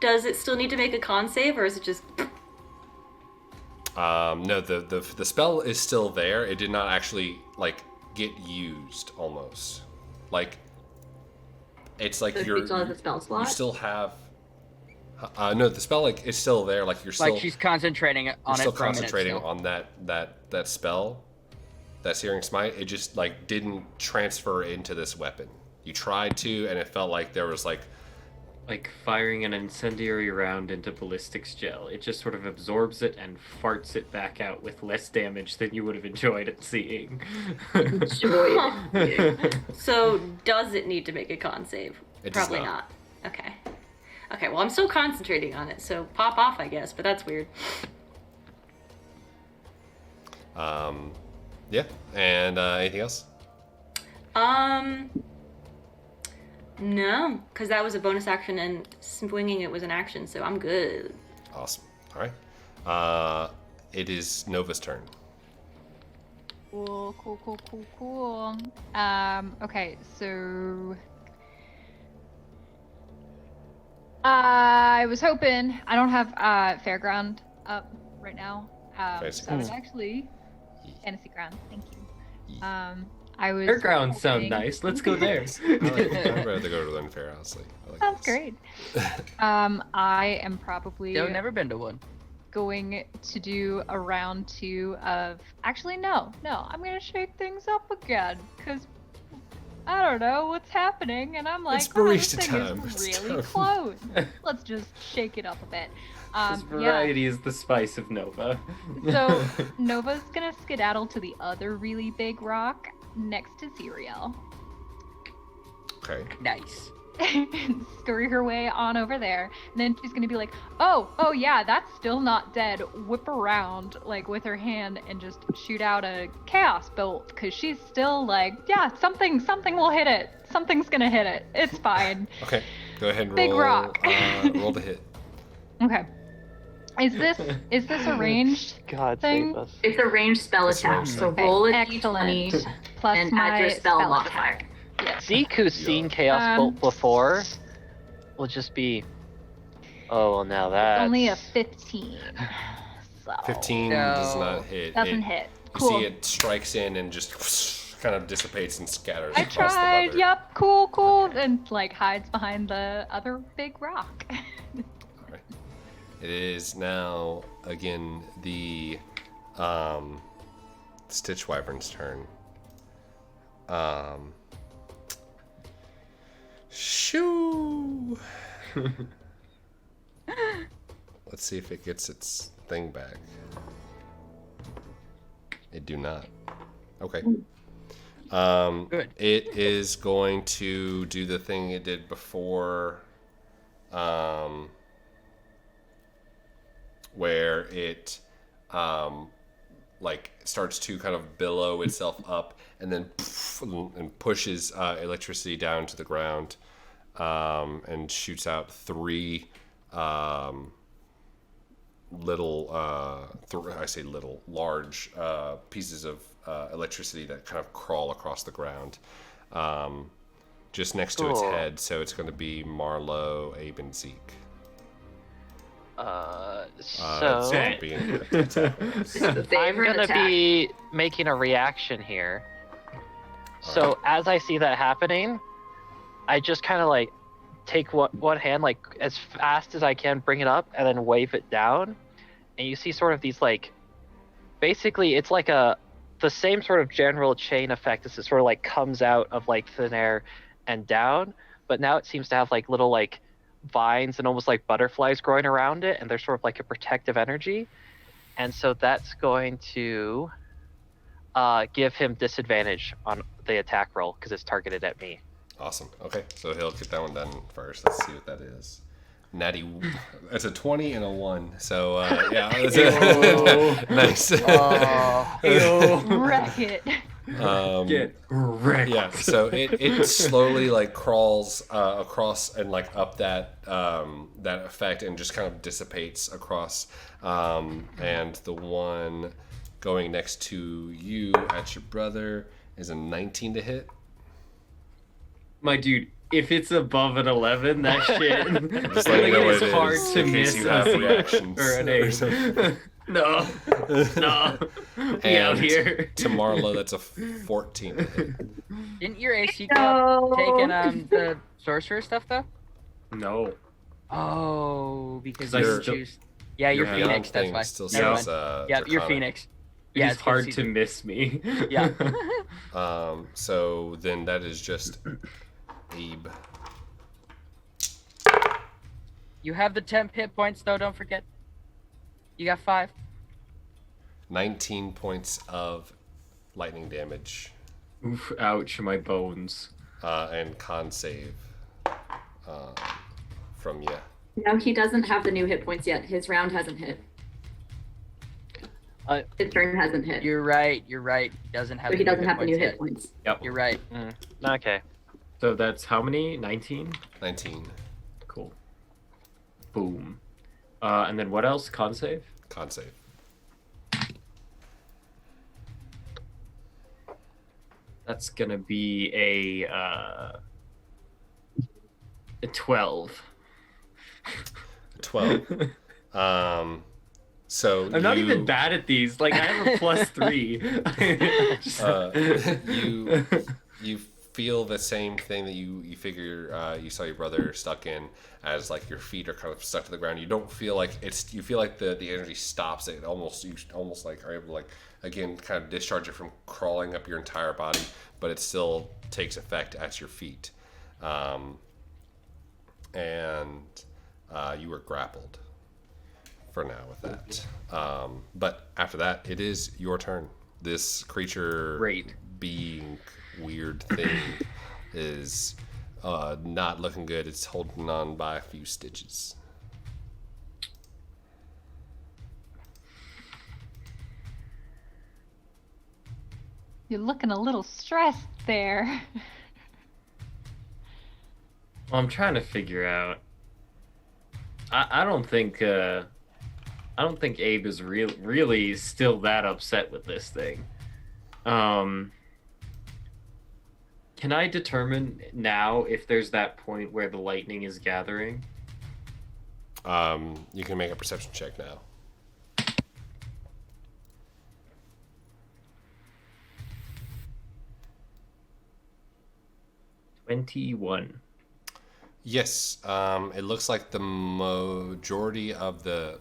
Does it still need to make a con save, or is it just... No, the spell is still there. It did not actually like get used almost. Like it's like So you're she still has a spell you slot? still have no, the spell like is still there. Like you're still Like she's concentrating on you're it still for a minute concentrating still. on that spell, that Searing Smite. It just like didn't transfer into this weapon. You tried to, and it felt like there was like firing an incendiary round into ballistics gel. It just sort of absorbs it and farts it back out with less damage than you would have enjoyed it seeing. So, does it need to make a con save? It does Probably not. not. Okay. Okay, well, I'm still concentrating on it, so pop off, I guess, but that's weird. Yeah. And anything else? No, because that was a bonus action and swinging it was an action, so I'm good. Awesome. All right. It is Nova's turn. Cool. Okay, so I was hoping I don't have Fairground up right now. Fantasy So I was Grounds. actually Fantasy Ground. Thank you. I was Fairgrounds sound hoping- nice. Let's go there. I'd rather go to the Unfair, honestly. I like Sounds this. great. I am probably I've never been to one. going to do a round 2 of. Actually, no. I'm gonna shake things up again because I don't know what's happening, and I'm like, It's oh, this barista thing time. is It's really time. close. Let's just shake it up a bit. This variety is the spice of Nova. So Nova's gonna skedaddle to the other really big rock next to Xyriel. Okay. Nice. Scurry her way on over there, and then she's gonna be like, oh yeah, that's still not dead. Whip around like with her hand and just shoot out a chaos bolt because she's still like, yeah, something will hit it. Something's gonna hit it. It's fine. Okay. Go ahead and Big roll. rock. Roll the hit. Okay. Is this a ranged God thing? save us. It's a ranged spell It's a attack, ranged so Okay, roll a excellent. d20 Plus and my add your spell modifier. attack. Yes. Zeke, who's seen Chaos Bolt before, will just be. Oh, well, now that's Only a 15. So 15 No. does not hit. doesn't It- hit. You Cool. see it strikes in and just kind of dissipates and scatters I across tried. the leather. Yep. Cool. And like hides behind the other big rock. Alright. It is now again the Stitch Wyvern's turn. Shoo! Let's see if it gets its thing back. It do not. Okay. Good. It is going to do the thing it did before, where it like starts to kind of billow itself up and then and pushes electricity down to the ground, and shoots out 3 large pieces of electricity that kind of crawl across the ground, just next to its Cool. head. So it's going to be Marlow, Abe, and Zeke. It's So gonna be an attack. It's the I'm favorite gonna attack. be making a reaction here. So as I see that happening, I just kind of like take one hand like as fast as I can, bring it up, and then wave it down. And you see sort of these like, basically it's like the same sort of general chain effect as it sort of like comes out of like thin air and down, but now it seems to have like little like vines and almost like butterflies growing around it, and there's sort of like a protective energy. And so that's going to give him disadvantage on the attack roll because it's targeted at me. Awesome. Okay, so he'll get that one done first. Let's see what that is. Natty, it's a 20 and a 1. So yeah, that's a nice. Wreck it. Get wrecked. Yeah, so it slowly like crawls across and like up that that effect and just kind of dissipates across. And the one going next to you at your brother is a 19 to hit. My dude, if it's above an 11, that shit. Just let me know what it's it hard is to in case miss you have a reactions or an or 8. something. No. Be out And here. to Marlow, that's a 14 to hit. Didn't your AC go up taking the sorcerer stuff though? No. Oh, because 'Cause I you still- choose. Yeah, you're Your Phoenix. beyond That's thing why. still Never says mind. Yeah, you're Draconic. Phoenix. It Yeah, is it's hard good to season. miss me. Yeah. So then that is just Abe. You have the temp hit points though. Don't forget. You got 5. 19 points of lightning damage Oof, ouch, my bones. and con save from you. No, he doesn't have the new hit points yet. His round hasn't hit. His turn hasn't hit. You're right. He doesn't have. So he doesn't have the new yet. hit points. Yep. You're right. Okay. So that's how many? 19? 19. Cool. Boom. And then what else? Con save? Con save. That's gonna be a 12. 12. So I'm not even bad at these. Like I have a +3. You feel the same thing that you figure you saw your brother stuck in, as like your feet are kind of stuck to the ground. You don't feel like it's. You feel like the energy stops. It almost like are able to like again kind of discharge it from crawling up your entire body, but it still takes effect at your feet, and you were grappled for now with that. But after that, it is your turn. This creature, Great. being weird thing, is not looking good. It's holding on by a few stitches. You're looking a little stressed there. Well, I'm trying to figure out. I don't think Abe is really still that upset with this thing. Can I determine now if there's that point where the lightning is gathering? You can make a perception check now. $21. Yes, it looks like the majority of the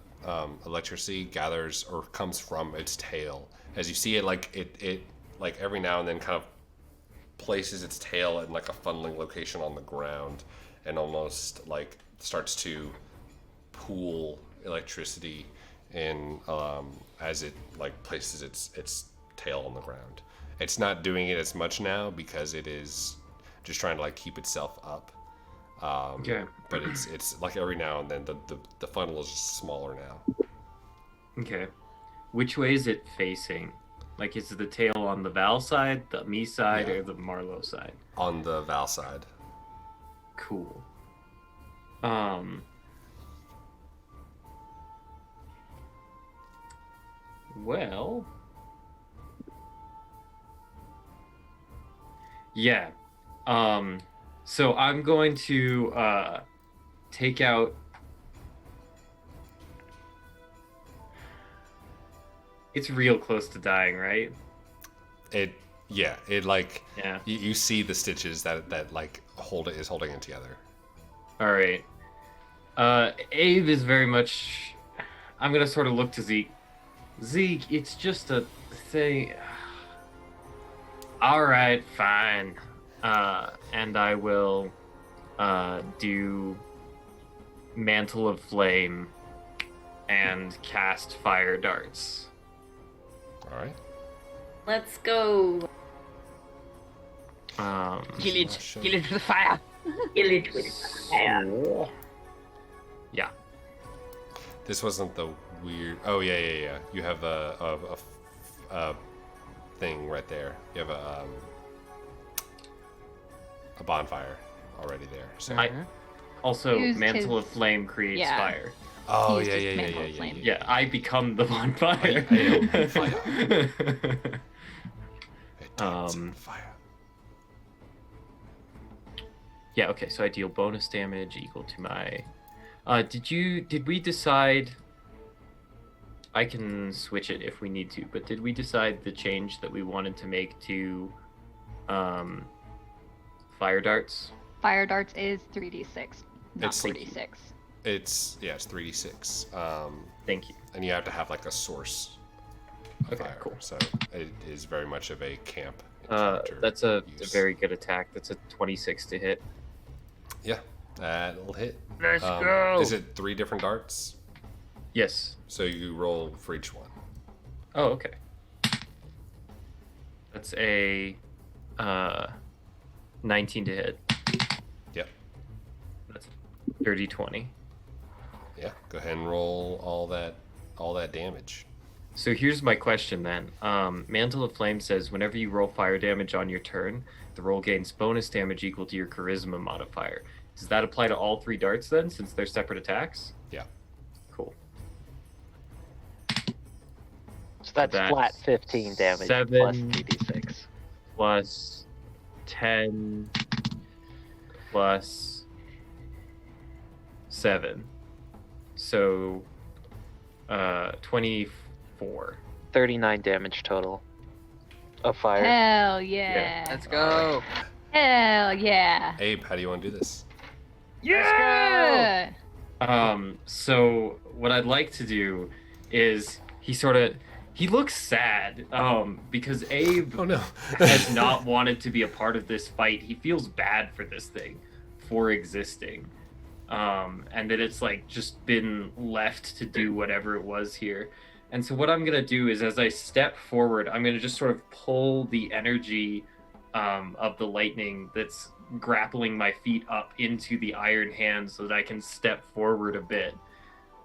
electricity gathers or comes from its tail. As you see it, like it like every now and then kind of places its tail in like a funneling location on the ground, and almost like starts to pool electricity in as it like places its tail on the ground. It's not doing it as much now because it is just trying to like keep itself up. Okay. But it's like every now and then the funnel is just smaller now. Okay. Which way is it facing? Like, is the tail on the Val side, the me side, Yeah. or the Marlow side? On the Val side. Cool. Well. Yeah. So I'm going to take out. It's real close to dying, right? It like Yeah. you see the stitches that like is holding it together. All right. Abe is very much. I'm gonna sort of look to Zeke. Zeke, it's just a thing. All right, fine. And I will do Mantle of Flame and cast Fire Darts. All right. Let's go. Kill it with the fire. Kill it with fire. Yeah. This wasn't the weird. Oh yeah. You have a thing right there. You have a bonfire already there. So. Also, Used Mantle his- of Flame creates yeah. fire. Oh He used yeah. his Mantle of Flame. Yeah, I become the bonfire. I am fire. Fire. Yeah, okay, so I deal bonus damage equal to my... Did we decide... I can switch it if we need to, but did we decide the change that we wanted to make to Fire Darts? Fire darts is 3d6, not It's- 4d6. It's 3d6. Thank you. And you have to have like a source of Okay, fire. cool. So it is very much of a camp encounter That's a use. very good attack. That's a 26 to hit. Yeah, that'll hit. Let's go. Is it 3 different darts? Yes. So you roll for each one. Oh, okay. That's a 19 to hit. Yep. That's 30-20. Yeah, go ahead and roll all that damage. So here's my question then. Mantle of Flame says whenever you roll fire damage on your turn, the roll gains bonus damage equal to your charisma modifier. Does that apply to all 3 darts then, since they're separate attacks? Yeah. Cool. So that's flat 15 damage 7 plus 3d6. Plus 10 plus 7. So 24. 39 damage total of fire. Hell yeah. Let's go. Hell yeah. Abe, how do you want to do this? Yeah. So what I'd like to do is he looks sad because Abe Oh no. has not wanted to be a part of this fight. He feels bad for this thing for existing. And that it's like just been left to do whatever it was here. And so what I'm gonna do is, as I step forward, I'm gonna just sort of pull the energy of the lightning that's grappling my feet up into the iron hand so that I can step forward a bit.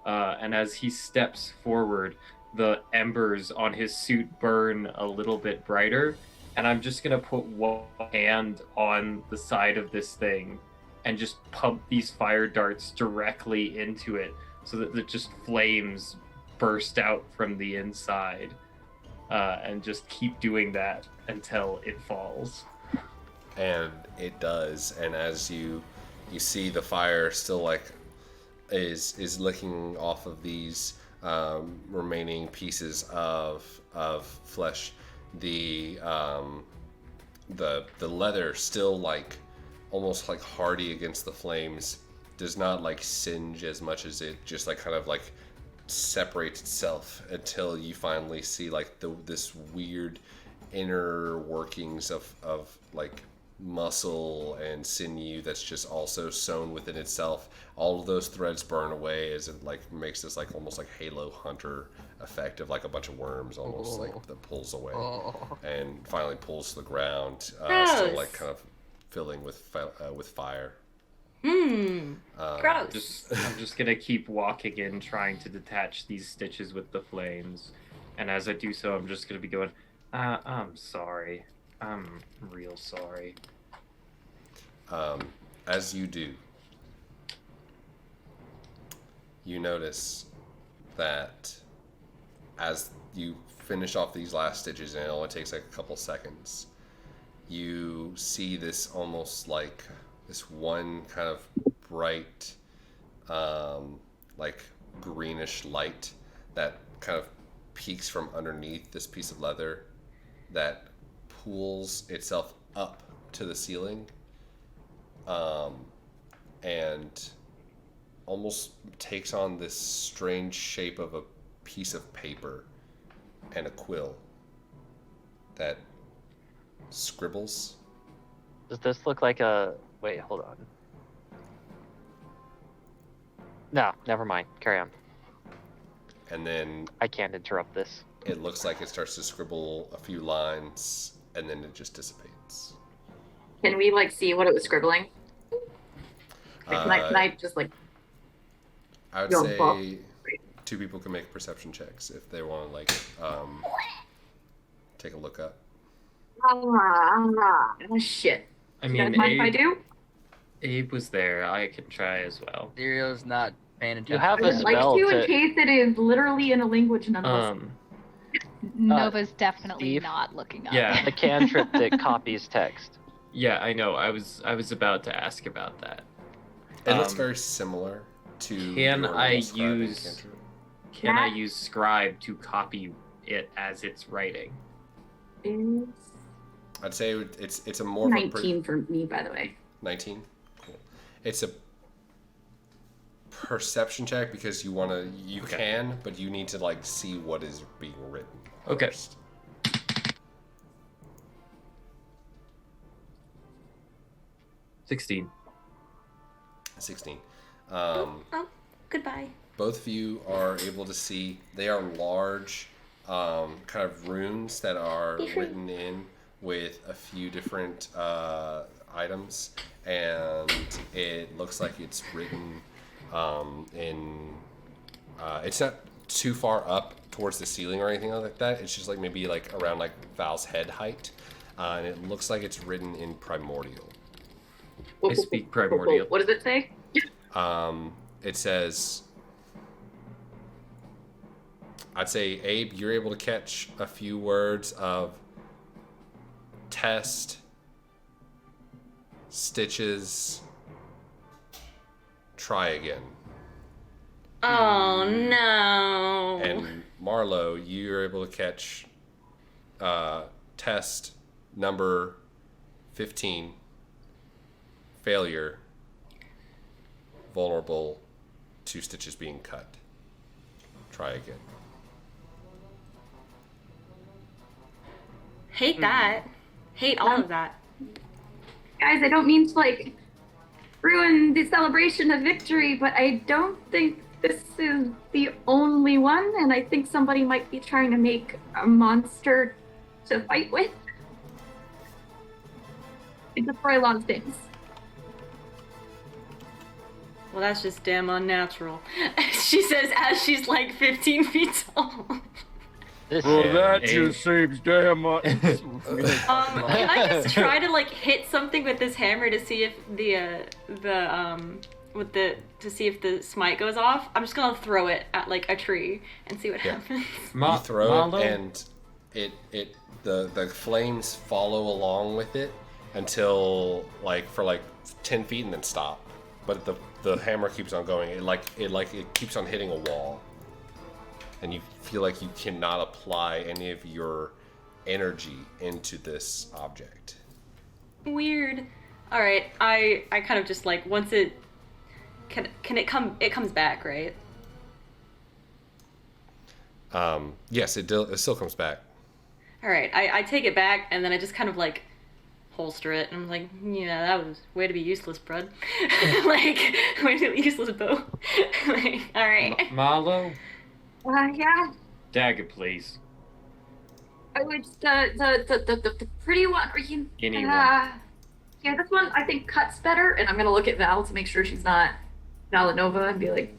And as he steps forward, the embers on his suit burn a little bit brighter. And I'm just gonna put one hand on the side of this thing and just pump these fire darts directly into it so that just flames burst out from the inside, and just keep doing that until it falls. And it does. And as you see the fire still like is licking off of these remaining pieces of flesh, the leather still like almost like hardy against the flames, does not like singe as much as it just like kind of like separates itself until you finally see like this weird inner workings of like muscle and sinew that's just also sewn within itself. All of those threads burn away as it like makes this like almost like Halo Hunter effect of like a bunch of worms almost like that pulls away and finally pulls to the ground, still like kind of filling with fire. Gross. I'm just gonna keep walking in, trying to detach these stitches with the flames, and as I do so, I'm just gonna be going, I'm sorry. I'm real sorry. As you do, you notice that as you finish off these last stitches, and it only takes like a couple seconds, you see this almost like this one kind of bright, like greenish light that kind of peeks from underneath this piece of leather that pulls itself up to the ceiling, and almost takes on this strange shape of a piece of paper and a quill that scribbles. Does this look like a... Wait, hold on. No, never mind. Carry on. And then I can't interrupt this. it looks like it starts to scribble a few lines, and then it just dissipates. Can we like see what it was scribbling? Like, can I just like? I would Your say book. 2 people can make perception checks if they want to like take a look up. Shit. I You guys mean, mind if I do? Abe was there. I can try as well. Xyriel's not paying attention. You have I a would like spell to, in to... case it is literally in a language none of us. Nova's definitely Steve? not looking up. Yeah. The cantrip that copies text. Yeah, I know. I was about to ask about that. It looks very similar to. Can your I normal scribing use- cantrip. Can I use scribe to copy it as it's writing? Is I'd say it's a more of a 19 for me, by the way. 19. Cool. It's a perception check because you can, but you need to like see what is being written. Okay. First. 16. 16. Oh, goodbye. Both of you are able to see. They are large, kind of runes that are written in with a few different items, and it looks like it's written It's not too far up towards the ceiling or anything like that. It's just like maybe like around like Val's head height, and it looks like it's written in Primordial. I speak Primordial. What does it say? It says, I'd say, Abe, you're able to catch a few words of test, stitches, try again. Oh no. And Marlow, you're able to catch test number 15, failure, vulnerable to stitches being cut. Try again. Hate that. Hate all of that. Guys, I don't mean to like ruin the celebration of victory, but I don't think this is the only one, and I think somebody might be trying to make a monster to fight with. It destroy a lot of things. Well, that's just damn unnatural. She says as she's like 15 feet tall. seems damn much. Can I just try to like hit something with this hammer to see if to see if the smite goes off? I'm just gonna throw it at like a tree and see what happens. You throw Marlow? it, and the flames follow along with it until like for like 10 feet and then stop. But the hammer keeps on going. It keeps on hitting a wall. And you feel like you cannot apply any of your energy into this object. Weird. All right, I kind of just like once it can it come, it comes back, right? Yes, it still comes back. All right, I take it back and then I just kind of like holster it and I'm like, yeah, that was way to be useless, bud. Like way to be useless, Bo. Like, all right. Marlow? Yeah. Dagger, please. Oh, it's the pretty one. Or you, Anyone. Yeah, this one I think cuts better, and I'm gonna look at Val to make sure she's not Valanova and be like,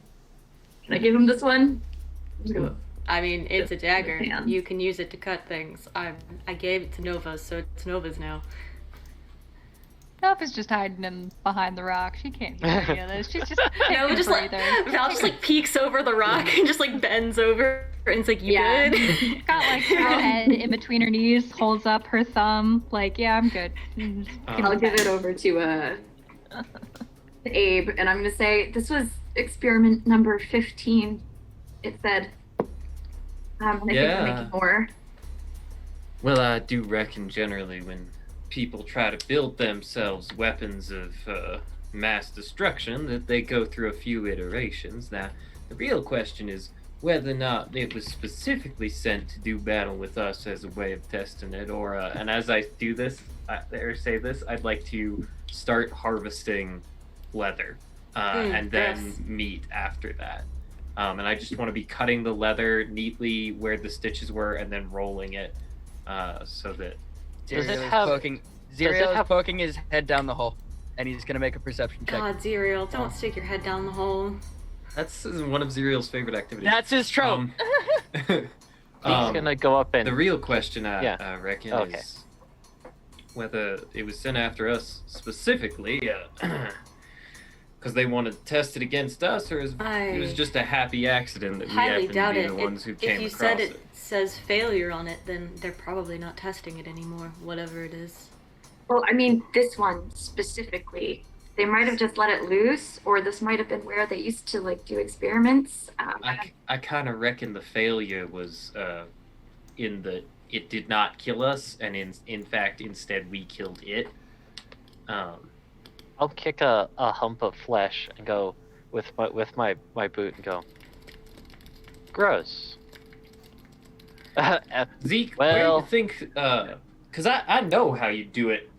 can I give him this one? I'm just gonna I mean, it's a dagger. Hands. You can use it to cut things. I gave it to Nova, so it's Nova's now. Nova's just hiding in behind the rock. She can't do any of this. She's just No, just like Val just like peeks over the rock and just like bends over and it's like, you good? got like her head in between her knees, holds up her thumb, like, yeah, I'm good. I'll give it over to Abe, and I'm gonna say this was experiment number 15. It said, and I think we're making more. Well, I do reckon generally when people try to build themselves weapons of mass destruction that they go through a few iterations. Now, the real question is whether or not it was specifically sent to do battle with us as a way of testing it, or and as I do this, say this, I'd like to start harvesting leather and then meat after that. And I just want to be cutting the leather neatly where the stitches were and then rolling it so that Xyriel is poking his head down the hole, and he's gonna make a perception check. God, Xyriel, don't stick your head down the hole. That's one of Xyriel's favorite activities. That's his trope. He's gonna go up and. The real question, I reckon, is whether it was sent after us specifically, because they wanted to test it against us, or it was just a happy accident that we happened to be the ones who came across it. If you said it says failure on it, then they're probably not testing it anymore, whatever it is. Well, I mean, this one specifically, they might have just let it loose, or this might have been where they used to like do experiments. I kind of reckon the failure was in the it did not kill us, and in fact, instead we killed it. I'll kick a hump of flesh and go with my boot and go. Gross. Zeke, well, where do you think? Because I know how you do it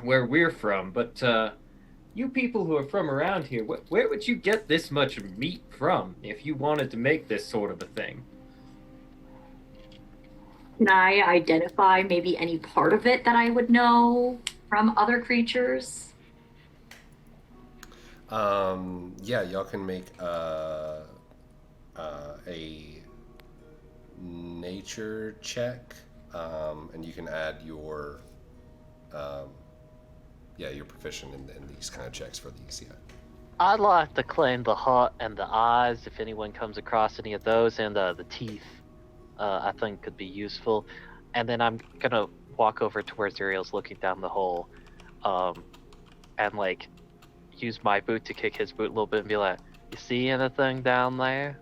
where we're from, but you people who are from around here, where would you get this much meat from if you wanted to make this sort of a thing? Can I identify maybe any part of it that I would know from other creatures? Yeah, y'all can make a nature check, and you can add your you're proficient in these kind of checks for these. Yeah. I'd like to claim the heart and the eyes if anyone comes across any of those, and the teeth. I think could be useful. And then I'm gonna walk over to where Xyriel's looking down the hole, and like use my boot to kick his boot a little bit and be like, "You see anything down there?"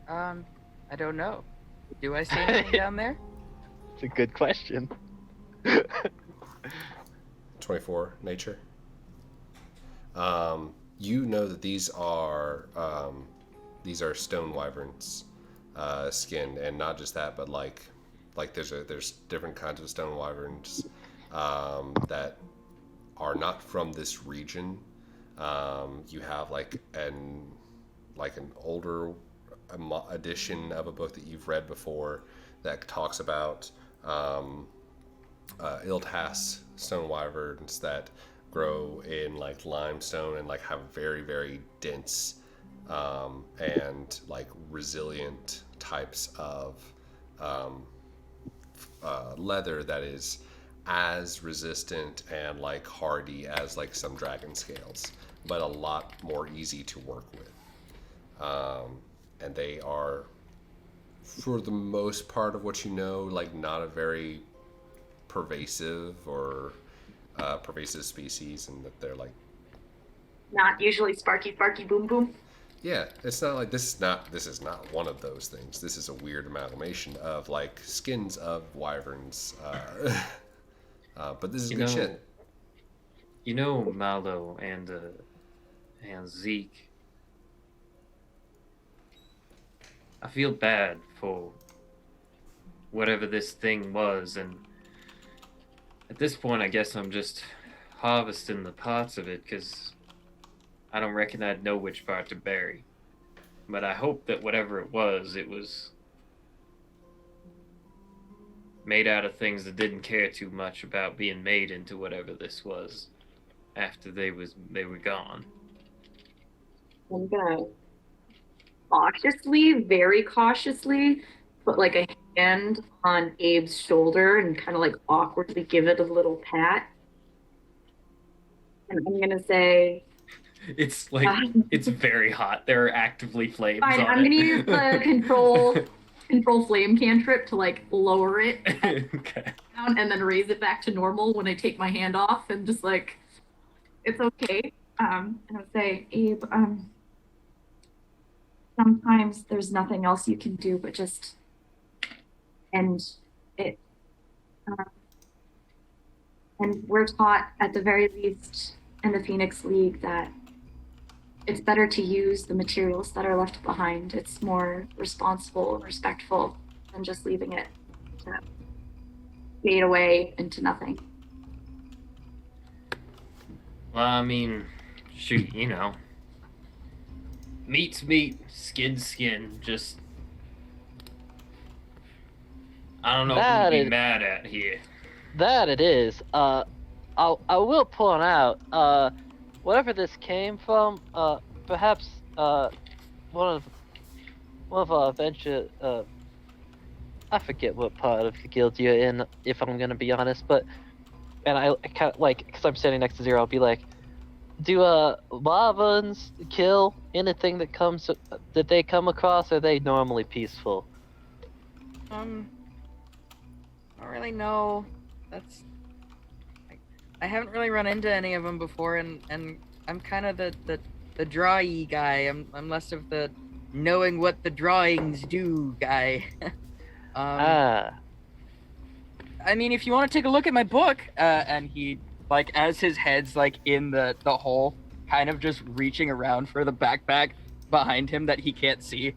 I don't know. Do I see anything down there? It's a good question. 24 nature. You know that these are stone wyverns, skinned, and not just that, but like there's different kinds of stone wyverns that are not from this region. You have like an older edition of a book that you've read before that talks about Ildhas stone wyverns that grow in like limestone and like have very, very dense and like resilient types of leather that is as resistant and like hardy as like some dragon scales, but a lot more easy to work with. And they are, for the most part of what you know, like not a very pervasive or pervasive species, and that they're like Not usually Sparky, boom, boom. yeah, it's not like this is not one of those things. This is a weird amalgamation of like skins of wyverns, but this is good shit. You know, Marlow and Zeke. I feel bad for whatever this thing was, and at this point, I guess I'm just harvesting the parts of it, because I don't reckon I'd know which part to bury. But I hope that whatever it was made out of things that didn't care too much about being made into whatever this was after they were gone. I'm gonna cautiously, very cautiously, put like a hand on Abe's shoulder and kind of like awkwardly give it a little pat. And I'm gonna say, It's like, it's very hot. There are actively flames fine, on I'm it. gonna use the control flame cantrip to like lower it Okay. down and then raise it back to normal when I take my hand off, and just like, it's okay. And I'll say, Abe, sometimes there's nothing else you can do but just end it. And we're taught, at the very least, in the Phoenix League, that it's better to use the materials that are left behind. It's more responsible and respectful than just leaving it to fade away into nothing. Well, I mean, shoot, you know. Meat's meat, skin's skin. Just, I don't know That who to is- be mad at here. That it is. I will point out, whatever this came from, perhaps one of our venture. I forget what part of the guild you're in, if I'm gonna be honest, but and I kind of like, because I'm standing next to Zero, I'll be like, do wyverns kill anything that they come across? Or are they normally peaceful? I don't really know. I haven't really run into any of them before, and I'm kind of the drawy guy. I'm less of the knowing what the drawings do guy. I mean, if you want to take a look at my book, and he, like, as his head's like in the hole, kind of just reaching around for the backpack behind him that he can't see.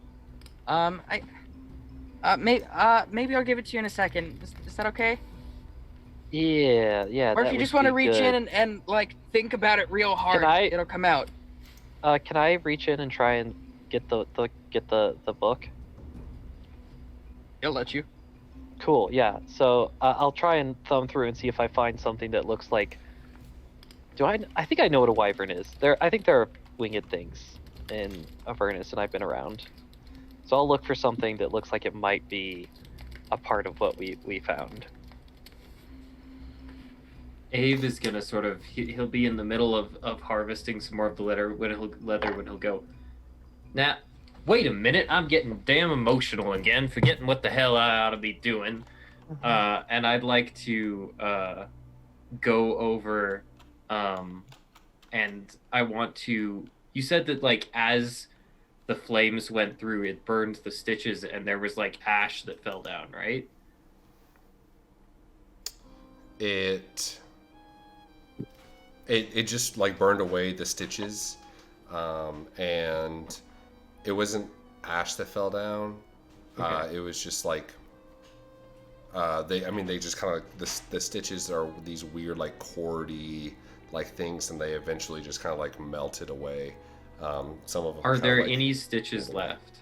Maybe I'll give it to you in a second. Is that okay? Yeah. Or if you just want to reach in and like think about it real hard, it'll come out. Can I reach in and try and get the book? He'll let you. Cool. Yeah. So I'll try and thumb through and see if I find something that looks like. I think I know what a wyvern is. I think there are winged things in Avernus, and I've been around. So I'll look for something that looks like it might be a part of what we found. Abe is gonna sort of he'll be in the middle of harvesting some more of the leather when he'll go. Now, wait a minute, I'm getting damn emotional again, forgetting what the hell I ought to be doing. And I'd like to go over and I want to. You said that like as the flames went through, it burned the stitches, and there was like ash that fell down, right? It just like burned away the stitches, and it wasn't ash that fell down. Okay. It was just like they just kind of the stitches are these weird like cordy like things, and they eventually just kind of like melted away. Some of them Are there like, any stitches left?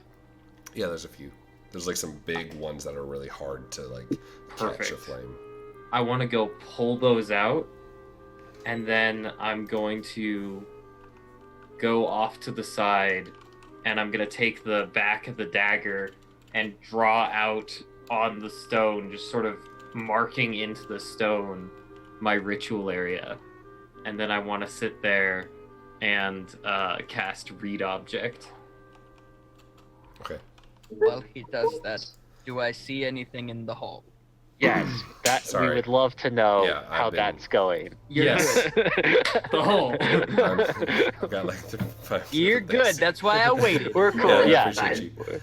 Yeah, there's a few. There's like some big ones that are really hard to like catch a Perfect. flame. I want to go pull those out, and then I'm going to go off to the side, and I'm going to take the back of the dagger and draw out on the stone, just sort of marking into the stone my ritual area. And then I want to sit there and cast Read Object. Okay. While he does that, do I see anything in the hole? Yes, that Sorry. we would love to know Yeah, how I've been- that's going. Yes. The hole. I've got like You're good. That's why I waited. We're cool. I Yeah. appreciate you.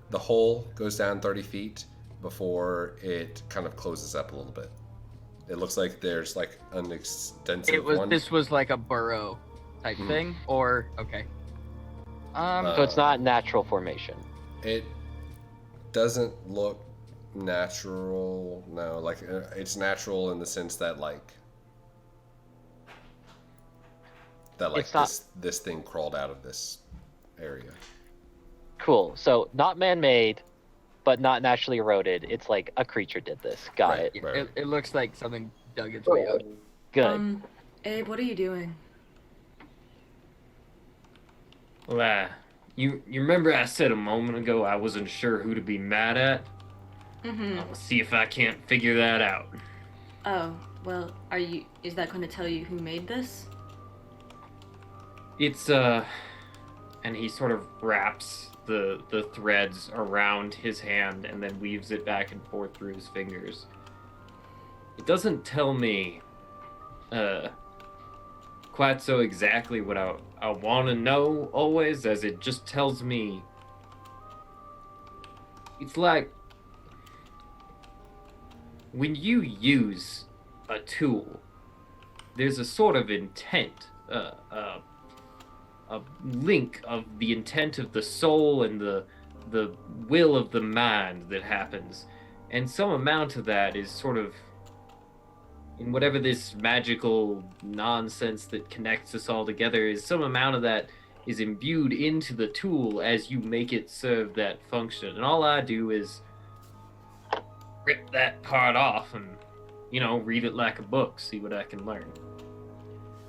The hole goes down 30 feet before it kind of closes up a little bit. It looks like there's like an extensive one. This was like a burrow type thing, or okay. So it's not natural formation. It doesn't look natural. No, like it's natural in the sense that It's not- this thing crawled out of this area. Cool. So not man-made, but not naturally eroded. It's like a creature did this. Got Right. it. It looks like something dug its way out. Good. Abe, what are you doing? Well, you remember I said a moment ago I wasn't sure who to be mad at? Mm-hmm. I'll see if I can't figure that out. Oh, well, is that going to tell you who made this? It's and he sort of wraps the threads around his hand and then weaves it back and forth through his fingers. It doesn't tell me quite so exactly what I want to know always, as it just tells me it's like when you use a tool, there's a sort of intent, a link of the intent of the soul and the will of the mind that happens, and some amount of that is sort of in whatever this magical nonsense that connects us all together is. Some amount of that is imbued into the tool as you make it serve that function, and all I do is rip that part off and read it like a book, see what I can learn.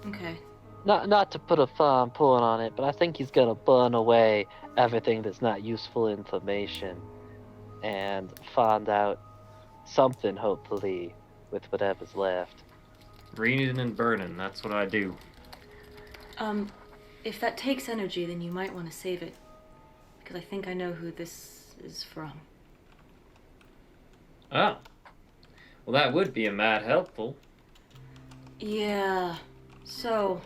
Okay. Not to put a fine point on it, but I think he's gonna burn away everything that's not useful information and find out something, hopefully, with whatever's left. Reading and burning, that's what I do. If that takes energy, then you might want to save it. Because I think I know who this is from. Oh. Well, that would be a mad helpful. Yeah. So,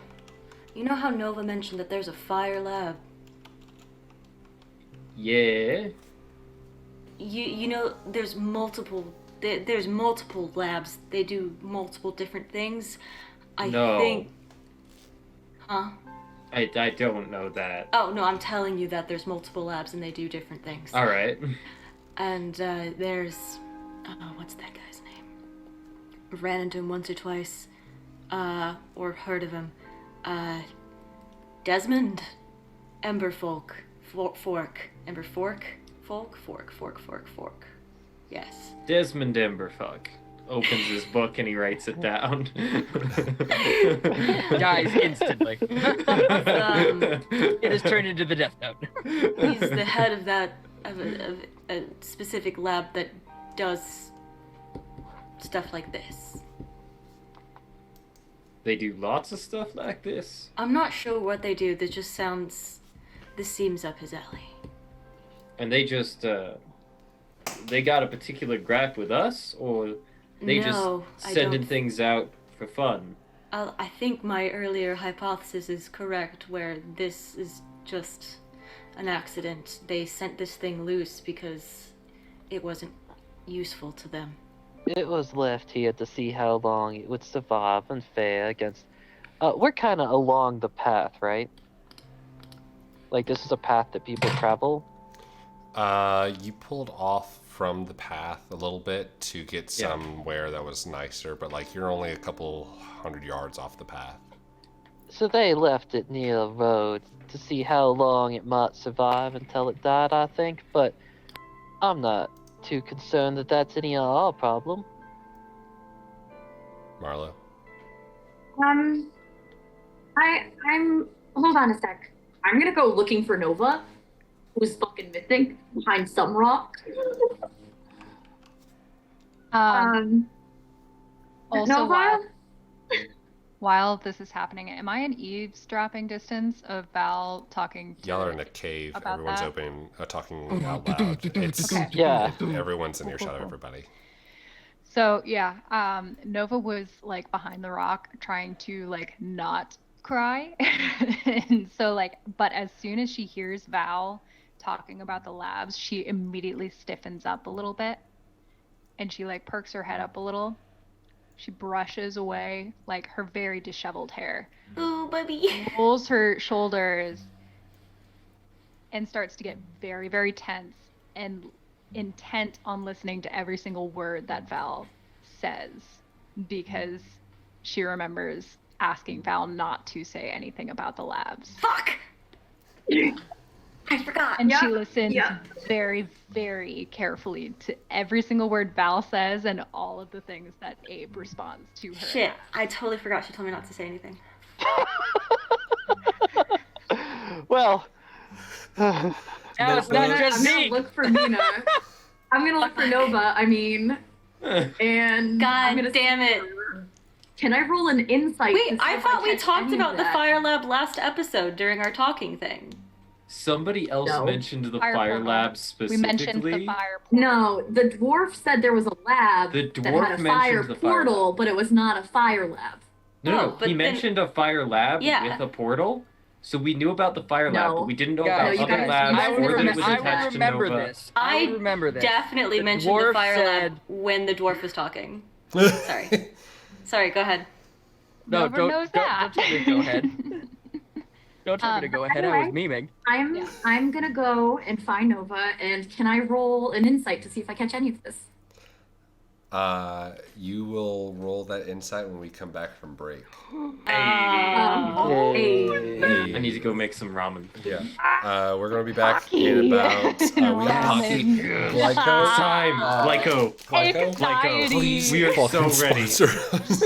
you know how Nova mentioned that there's a fire lab? Yeah. You know, there's multiple labs. They do multiple different things. I No. think... Huh? I don't know that. Oh, no, I'm telling you that there's multiple labs and they do different things. All right. And there's... what's that guy's name? Ran into him once or twice. Or heard of him. Desmond? Emberfolk. Fork. Emberfork? Fork? Fork. Yes. Desmond Emberfuck opens his book and he writes it down. Dies instantly. It is turned into the Death Note. He's the head of a specific lab that does stuff like this. They do lots of stuff like this. I'm not sure what they do. This seems up his alley. And they just, they got a particular gripe with us, or they No, just I sending don't- things out for fun? I think my earlier hypothesis is correct, where this is just an accident. They sent this thing loose because it wasn't useful to them. It was left here to see how long it would survive and fare against. We're kind of along the path, right? Like, this is a path that people travel. You pulled off from the path a little bit to get Yeah. somewhere that was nicer, but like you're only a couple 100 yards off the path. So they left it near a road to see how long it might survive until it died, I think. But I'm not too concerned that that's any of our problem. Marlow. I'm. Hold on a sec. I'm gonna go looking for Nova, who's fucking missing behind some rock. Also, Nova. while this is happening, am I in eavesdropping distance of Val talking to... Y'all are in a cave. about Everyone's that? open, talking out loud. It's Okay. Yeah. everyone's in earshot of everybody. So yeah, Nova was like behind the rock trying to like not cry. And so like, but as soon as she hears Val talking about the labs, she immediately stiffens up a little bit and she like perks her head up a little. She brushes away like her very disheveled hair, Ooh, baby. rolls her shoulders and starts to get very, very tense and intent on listening to every single word that Val says because she remembers asking Val not to say anything about the labs. Fuck! I forgot. And she Yeah, listens yeah. very, very carefully to every single word Val says and all of the things that Abe responds to her. Shit, I totally forgot she told me not to say anything. Well, Now it's Nova. not just I'm gonna me. look for Nina. I'm gonna look for Nova. I mean, and God I'm gonna damn see it. her. Can I roll an insight? Wait, to see I if thought we catch talked any of about the that? fire lab last episode during our talking thing. Somebody else No. mentioned the Fire fire portal. lab We specifically. mentioned the fire portal. No, the dwarf said there was a lab The that dwarf had a mentioned fire the fire portal, lab. but it was not a fire lab. No, Oh, no, but he then- mentioned a fire lab Yeah. with a portal. So we knew about the fire lab, No. but we didn't know Guys, about you other guys- labs you guys or that it didn't was I attached will to remember Nova. this. I will remember this. Definitely The mentioned the dwarf fire lab said- when the dwarf was talking. Sorry. Sorry, go ahead. No, Nova don't, knows don't, that. don't tell me to go ahead. Don't tell me to go ahead. I was Anyway. memeing. I'm gonna go and find Nova, and can I roll an insight to see if I catch any of this? You will roll that insight when we come back from break. Hey. I need to go make some ramen. Yeah. We're gonna be back in about. We have Pocky, Glyco, Time, Glyco. Glyco. Anxiety. Please, We are fucking so ready. sponsor us.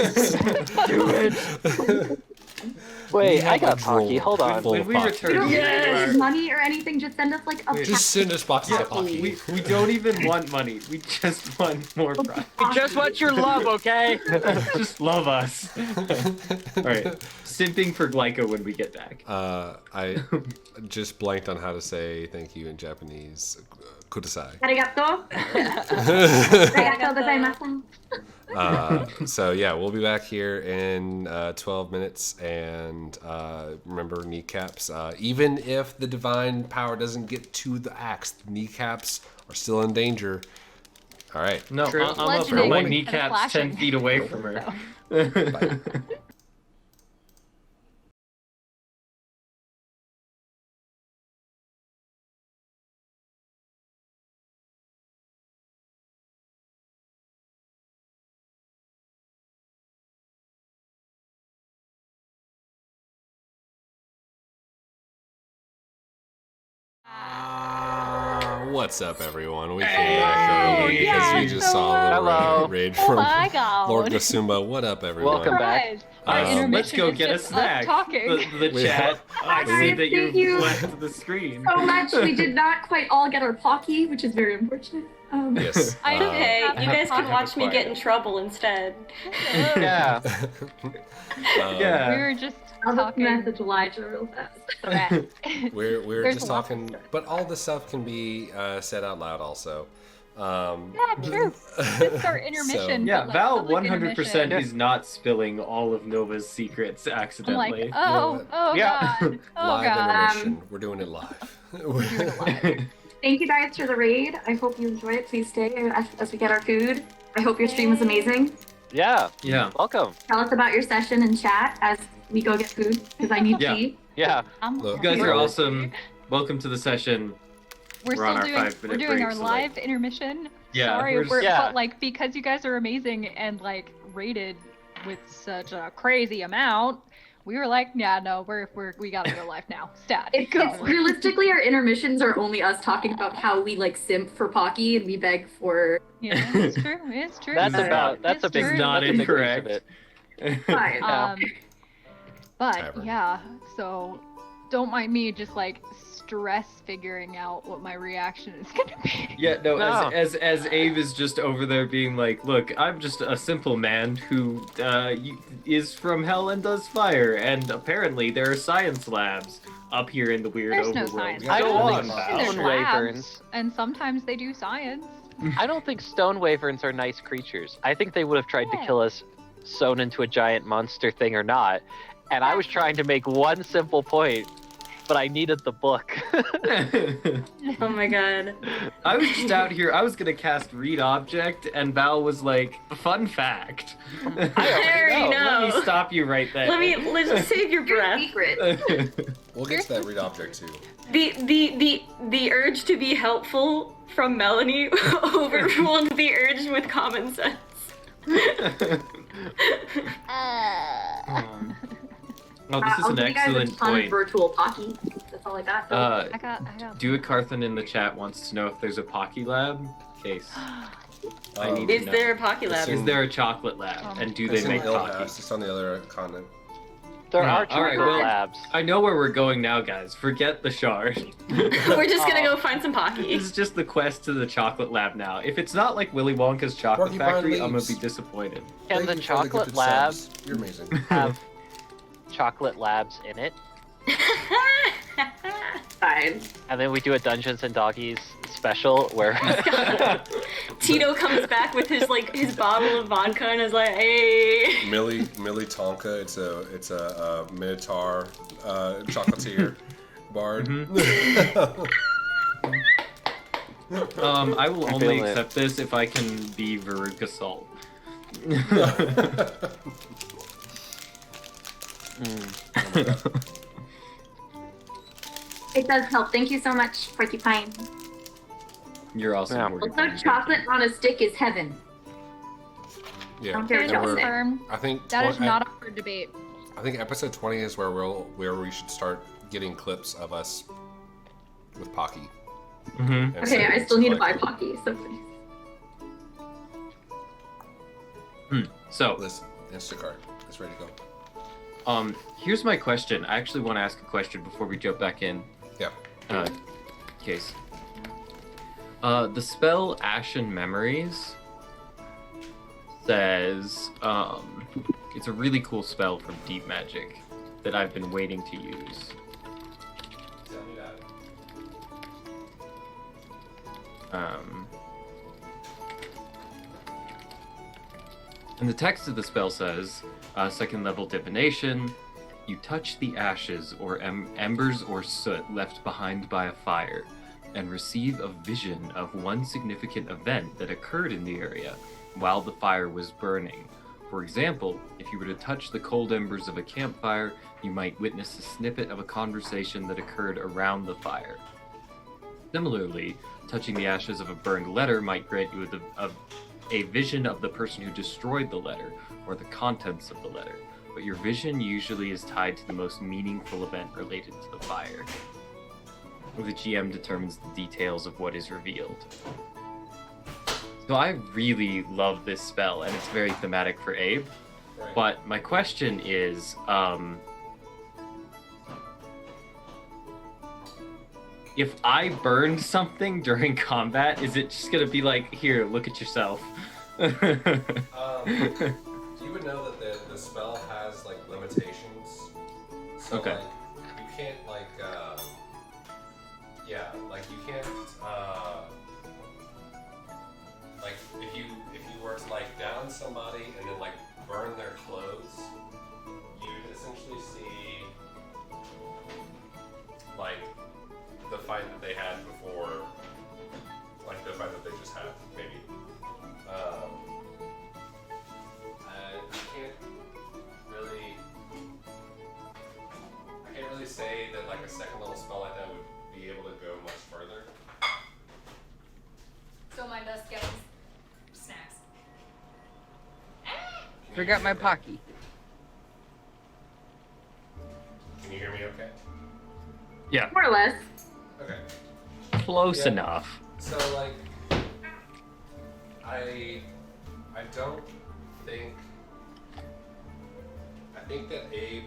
wait, I have got a Pocky. drawer Hold on. full When of we Pocky. return- You don't Yes! need money or anything. Just send us like a Just send us boxes of Yeah, Pocky. We don't even want money. We just want more pride. We just want your love, okay? Just love us. All right, simping for Glyco when we get back. I just blanked on how to say thank you in Japanese. Kudasai. Arigato. Arigato gozaimasu. So yeah, we'll be back here in 12 minutes, and remember kneecaps. Even if the divine power doesn't get to the axe, the kneecaps are still in danger. All right. No, True. I'm up for Bludgeoning my and kneecaps slashing. 10 feet away from her. What's up, everyone? We came back early because yeah, we just saw a Hello. little raid Oh from my god. Lord Gasumba. What up, everyone? Welcome back. Our intermission Let's go is get a just us snack. talking. The chat. I see Guys, that thank you you left the screen. so much. We did not quite all get our Pocky, which is very unfortunate. Yes. I It's okay. have You guys can have watch me get in trouble instead. Yeah. Yeah. We were just I'll just talking. message Elijah real fast. We're There's just lots of talking, stuff. but all this stuff can be said out loud also. Yeah, true. It's our intermission. Yeah, but, like, Val public 100% intermission. is not spilling all of Nova's secrets I'm accidentally. like, oh Yeah. god, oh Live god. intermission. We're doing it live. We're doing it live. Thank you guys for the raid. I hope you enjoy it. Please stay as we get our food. I hope your stream was amazing. Yeah. Yeah. Welcome. Tell us about your session in chat as we go get food, because I need Yeah. tea. Yeah. You guys are awesome. Welcome to the session. We're We're on still our doing 5-minute we're doing our break, so, live intermission. Yeah, Sorry, we're just- Yeah. but like because you guys are amazing and like rated with such a crazy amount, we were like, yeah, no, we gotta go live now. Stat. It's realistically, our intermissions are only us talking about how we like simp for Pocky and we beg for. Yeah, it's true. It's true. That's It's about. That's a it's big. true. not that's a big piece of incorrect. it. Fine. Yeah. But Tavern. yeah, so don't mind me just like stress figuring out what my reaction is gonna be. Yeah, no, No. As Abe is just over there being like, look, I'm just a simple man who is from hell and does fire, and apparently there are science labs up here in the weird There's no overworld. science. I Go don't on, think Val. There's Stone labs, wyverns. and sometimes they do science. I don't think stone wyverns are nice creatures. I think they would have tried to Yeah. kill us, sewn into a giant monster thing or not. And I was trying to make one simple point, but I needed the book. Oh my god. I was just out here. I was gonna cast Read Object, and Val was like, "Fun fact." I already Let me know. stop you right there. Let's save your Your breath. secret. We'll get to that read object too. The urge to be helpful from Melanie overruled the urge with common sense. Oh, this is I'll an give you guys a excellent ton of point. virtual Pocky. That's all I got. I got. Do it. Carthan in the chat wants to know if there's a Pocky lab. Case. I need Is to know. there a Pocky Lab? Is there a chocolate lab? And do they It's in make Illhouse. Pocky? It's on the other continent. There Yeah, are all chocolate right, well- labs. I know where we're going now, guys. Forget the shard. We're just gonna go find some Pocky. This is just the quest to the chocolate lab now. If it's not like Willy Wonka's chocolate Porcupine factory, I'm gonna leaves. be disappointed. Can the Thank you for chocolate gifted lab subs. You're amazing. have chocolate labs in it? Fine. And then we do a Dungeons and Doggies special where Tito comes back with his bottle of vodka and is like, hey. Millie Tonka. It's a Minotaur chocolatier bard. I will I'm only feeling it. accept this if I can be Veruca Salt. It does help. Thank you so much, Porcupine. You're also Yeah. Also, chocolate on a stick is heaven. Yeah. I'm very and Can we're- jealous. confirm I think that is twen- not up for debate. I think episode 20 is where we should start getting clips of us with Pocky. Mm-hmm. and Okay, sending I it still to need to buy Mike. Pocky, so please. So, Listen, Instacart. It's ready to go. here's my question. I actually want to ask a question before we jump back in. Yeah. Case. The spell Ashen Memories says, it's a really cool spell from Deep Magic that I've been waiting to use. And the text of the spell says, second level divination, you touch the ashes or embers or soot left behind by a fire and receive a vision of one significant event that occurred in the area while the fire was burning. For example, if you were to touch the cold embers of a campfire, you might witness a snippet of a conversation that occurred around the fire. Similarly, touching the ashes of a burned letter might grant you a vision of the person who destroyed the letter or the contents of the letter, but your vision usually is tied to the most meaningful event related to the fire. the GM determines the details of what is revealed. So I really love this spell, and it's very thematic for Abe. Right. But my question is, if I burn something during combat, is it just gonna be like, here, look at yourself? You would know that the spell has like limitations. So Okay. like you can't like you can't like if you were to like down somebody and then like burn their clothes, you'd essentially see like the fight that they had before, like the fight that they just had, maybe. I can't really say that like a second level spell like that would be able to go much further. So my best guess is snacks. Forgot my Pocky. Can you hear me okay? Yeah, More or less. Okay. close Yeah. enough. So like I don't think I think that Abe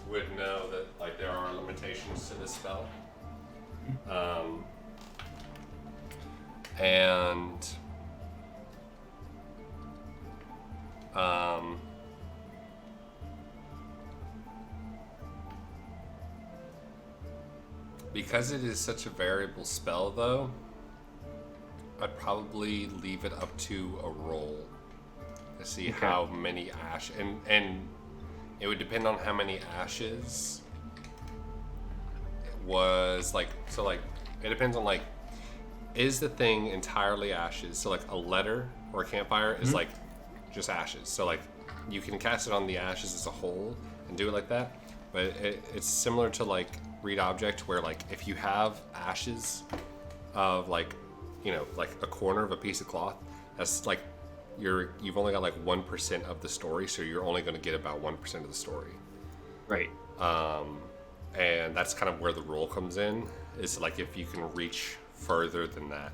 would know that like there are limitations to this spell. And because it is such a variable spell though, I'd probably leave it up to a roll to see Okay. how many ash and it would depend on how many ashes it was like. So like it depends on like, is the thing entirely ashes? So like a letter or a campfire is like just ashes. So like you can cast it on the ashes as a whole and do it like that. But it's similar to like read object, where like if you have ashes of like, you know, like a corner of a piece of cloth, that's like you've only got like 1% of the story, so you're only going to get about 1% of the story. Right. And that's kind of where the roll comes in, is like if you can reach further than that.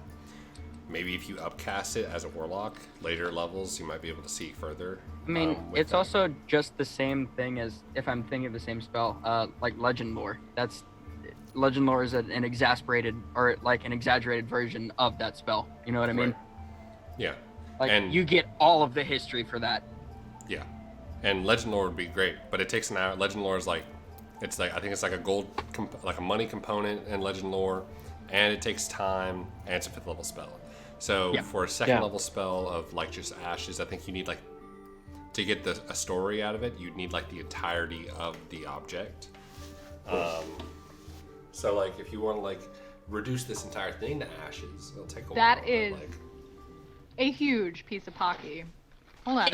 Maybe if you upcast it as a warlock, later levels, you might be able to see further. I mean, with it's that. also just the same thing as, if I'm thinking of the same spell, like Legend Lore. Legend Lore is an exasperated, or like an exaggerated version of that spell. You know what I mean? Right. Yeah. Like, And- you get all of the history for that. Yeah, and Legend Lore would be great, but it takes an hour. Legend Lore is like, it's like, I think it's like a gold, like a money component in Legend Lore, and it takes time, and it's a 5th level spell. So Yeah. for a 2nd level spell of like just ashes, I think you need like, to get a story out of it, you'd need like the entirety of the object. So like if you want to like reduce this entire thing to ashes, it'll take a while. That but, is like, a huge piece of Pocky. Hold on.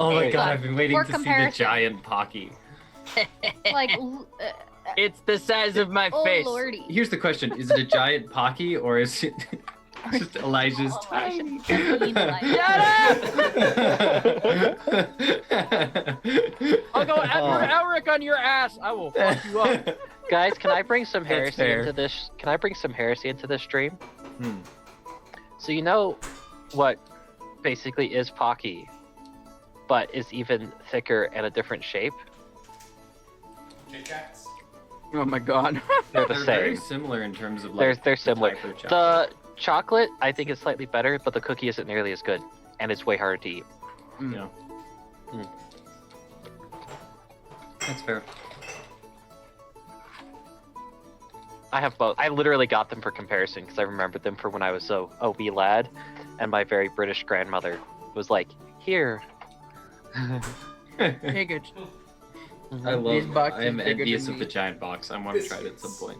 Oh my god, I've been waiting For to see the comparison. giant Pocky. Like, It's the size of my oh face. lordy. Here's the question: is it a giant Pocky, or is it just Elijah's Oh, tiny? I'll go Elric on your ass. I will fuck you up. Guys, can I bring some That's heresy fair. into this? Can I bring some heresy into this stream? Hmm. So you know what basically is Pocky, but is even thicker and a different shape? Kit Kats. Oh my god. They're the They're very same. similar in terms of like. They're the similar. type of chocolate. The chocolate I think is slightly better, but the cookie isn't nearly as good, and it's way harder to eat. Yeah. Mm. That's fair. I have both. I literally got them for comparison because I remembered them from when I was a wee lad, and my very British grandmother was like, "Here." Take it. I These love. boxes I am bigger envious than of the me. giant box. I want to try it at some point.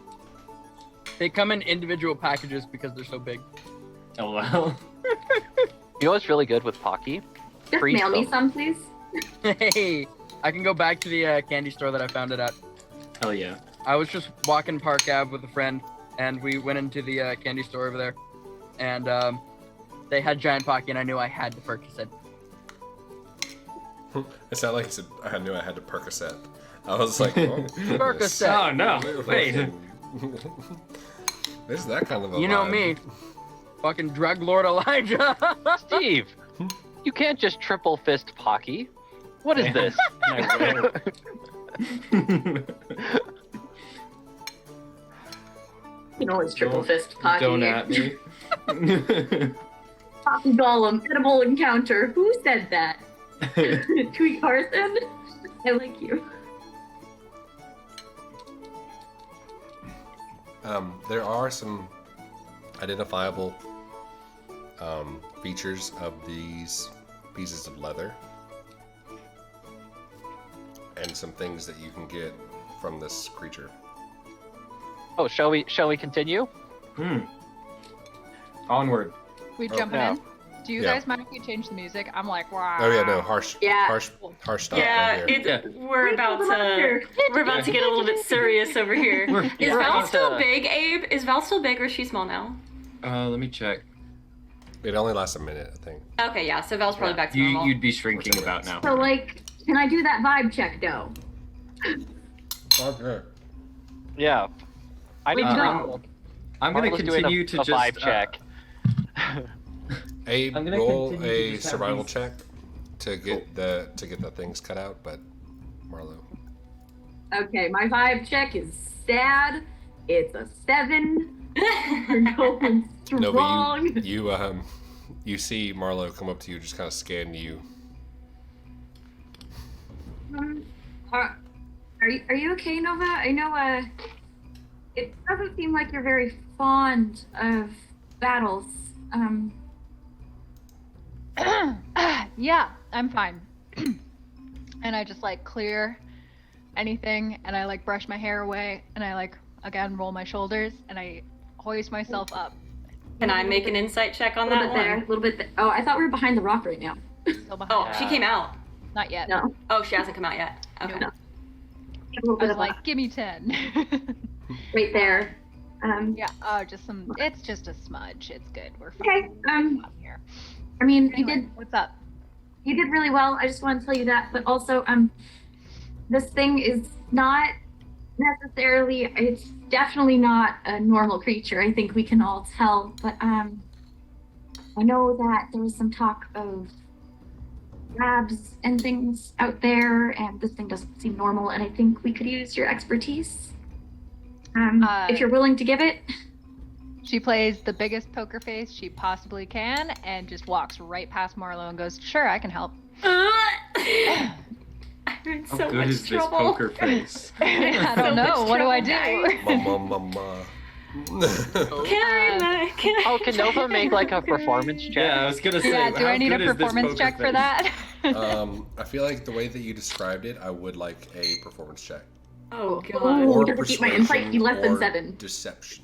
They come in individual packages because they're so big. Oh wow. You know what's really good with Pocky? Just Freeze mail me them. some, please. Hey, I can go back to the candy store that I found it at. Hell yeah. I was just walking Park Ave with a friend, and we went into the candy store over there, and they had giant Pocky, and I knew I had to purchase it. It sounded like he said, I knew I had to Percocet. I was like, oh, Percocet. Oh no. Wait. This is that kind of a You know vibe. me. Fucking drug lord Elijah. Steve, you can't just triple fist Pocky. What is this? You know, it's triple fist Pocky. Don't at me. Poppy Golem, edible encounter. Who said that? Tweet Carson? I like you. There are some identifiable features of these pieces of leather and some things that you can get from this creature. Oh, shall we continue? Onward. We Oh, jumping yeah. in? Do you Yeah. guys mind if we change the music? I'm like, wow. Oh yeah, no, harsh stop Yeah, right here. we're about to get a little bit serious over here. Is we're Val about still to- big, Abe? Is Val still big or is she small now? Let me check. It only lasts a minute, I think. Okay, yeah, so Val's probably back to normal. You'd be shrinking about now. So, like, can I do that vibe check, though? Okay. Yeah. I need Wait, to. no. I'm gonna Marlo's doing continue a to just vibe check. Abe, I'm gonna roll continue to a just have survival these- check to get the things cut out, but Marlow. Okay, my vibe check is sad. It's a 7. We're going No, strong. but you see Marlow come up to you, just kind of scan you. Are you okay, Nova? I know, it doesn't seem like you're very fond of battles. Yeah, I'm fine. And I just like clear anything and I like brush my hair away and I like again roll my shoulders and I hoist myself up. Can I make an insight check on A little that bit there, one? a little bit there. Oh, I thought we were behind the rock right now. Still behind. Oh, she came out. Not yet. No. Oh, she hasn't come out yet. Okay. No. I was like, give me 10. right there. Yeah, just some. It's just a smudge. It's good. We're Okay. fine. Here. I mean, Anyway, what's up? you did really well. I just want to tell you that. But also, this thing is not necessarily. It's definitely not a normal creature. I think we can all tell. But I know that there was some talk of labs and things out there, and this thing doesn't seem normal. And I think we could use your expertise. If you're willing to give it. She plays the biggest poker face she possibly can and just walks right past Marlow and goes, "Sure, I can help." I'm in How so good much is this trouble. poker face? I So don't know. much What do I trouble, do? Mama. Can I? Can Nova make like a performance check? Yeah, I was gonna say. Yeah, do how I need a good is this performance poker check for face? that? I feel like the way that you described it, I would like a performance check. Oh Oh, god. does it keep my insight be less than or 7? Deception.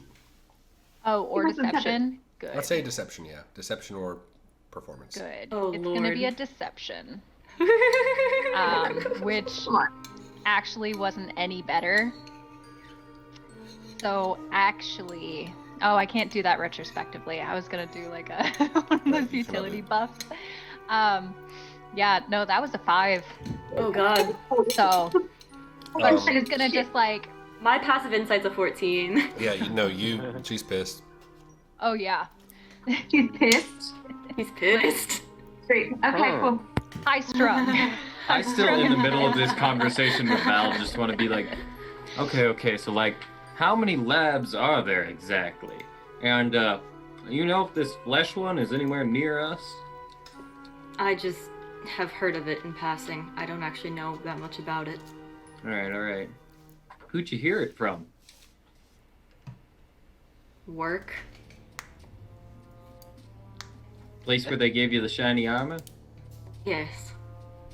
Oh, or Less than deception? Good. I'd say deception, yeah. Deception or performance. Good. Oh, It's gonna be a Lord. deception. Which Come on. actually wasn't any better. So actually, oh, I can't do that retrospectively. I was gonna do like a one of those utility buffs. Yeah, no, that was a 5. Oh god. So Um, she's gonna just like, My passive insight's a 14. Yeah, she's pissed. oh yeah, She's pissed. He's pissed. Great. Okay, Oh. cool. high strung. I still, in the middle of this conversation with Val, just want to be like, okay, so like, how many labs are there exactly? And, you know if this flesh one is anywhere near us? I just have heard of it in passing. I don't actually know that much about it. Alright. Who'd you hear it from? Work? Place where they gave you the shiny armor? Yes.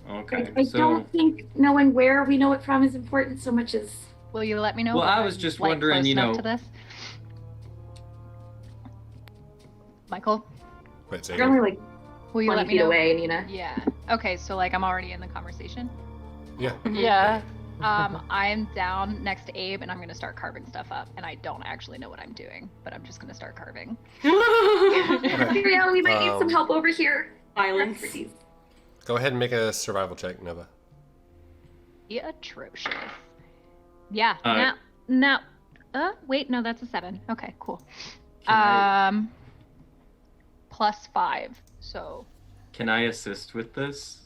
Okay, I so... don't think knowing where we know it from is important so much as Will you let me know? Well, if I I'm, was just like, wondering, close you enough know- to this? Michael, Wait, say you're only again. like will you 20 let me feet know? away, Nina. Yeah. Okay, so like I'm already in the conversation. Yeah. Yeah. I'm down next to Abe and I'm gonna start carving stuff up. And I don't actually know what I'm doing, but I'm just gonna start carving. Xyriel, we might need some Um, help over here. Violence. Expertise. Go ahead and make a survival check, Nova. Be atrocious. Yeah. Uh, No. Wait, no, that's a 7. Okay, cool. Can Plus 5, so. Can I assist with this?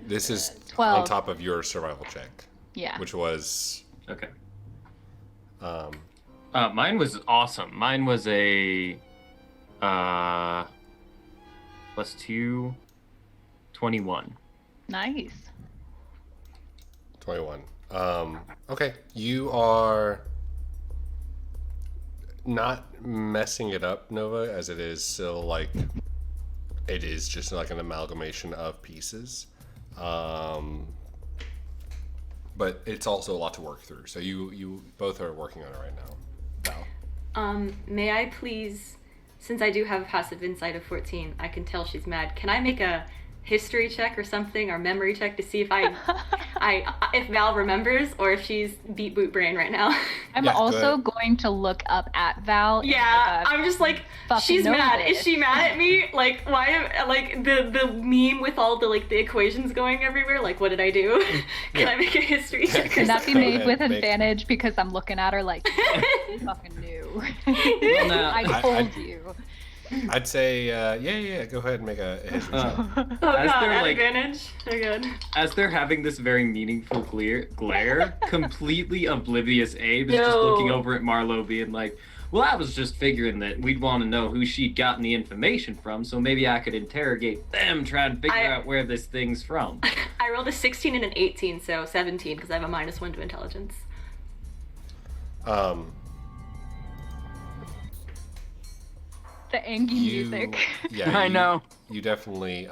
This is 12. on top of your survival check. Yeah. Which was... Okay. Mine was awesome. Mine was a +2, 21. Nice. 21. Okay. You are not messing it up, Nova, as it is still like... It is just like an amalgamation of pieces. But it's also a lot to work through. So you both are working on it right now. Val. May I please, since I do have a passive insight of 14, I can tell she's mad. Can I make a history check or something, or memory check to see if if Val remembers or if she's beat boot brain right now? I'm also going to look up at Val. Yeah, I'm just like, she's mad. Is she mad at me? Like, why am like the meme with all the like the equations going everywhere? Like, what did I do? Can I make a history check? Can that be made with advantage because I'm looking at her like, you fucking knew. Well, no, I told you. I'd say, yeah, go ahead and make a history check. Oh god, advantage? Oh god. As they're having this very meaningful glare, completely oblivious Abe is just looking over at Marlow being like, well, I was just figuring that we'd want to know who she'd gotten the information from, so maybe I could interrogate them, try and figure out where this thing's from. I rolled a 16 and an 18, so 17, because I have a -1 to intelligence. The Angie music. Yeah, I know. You definitely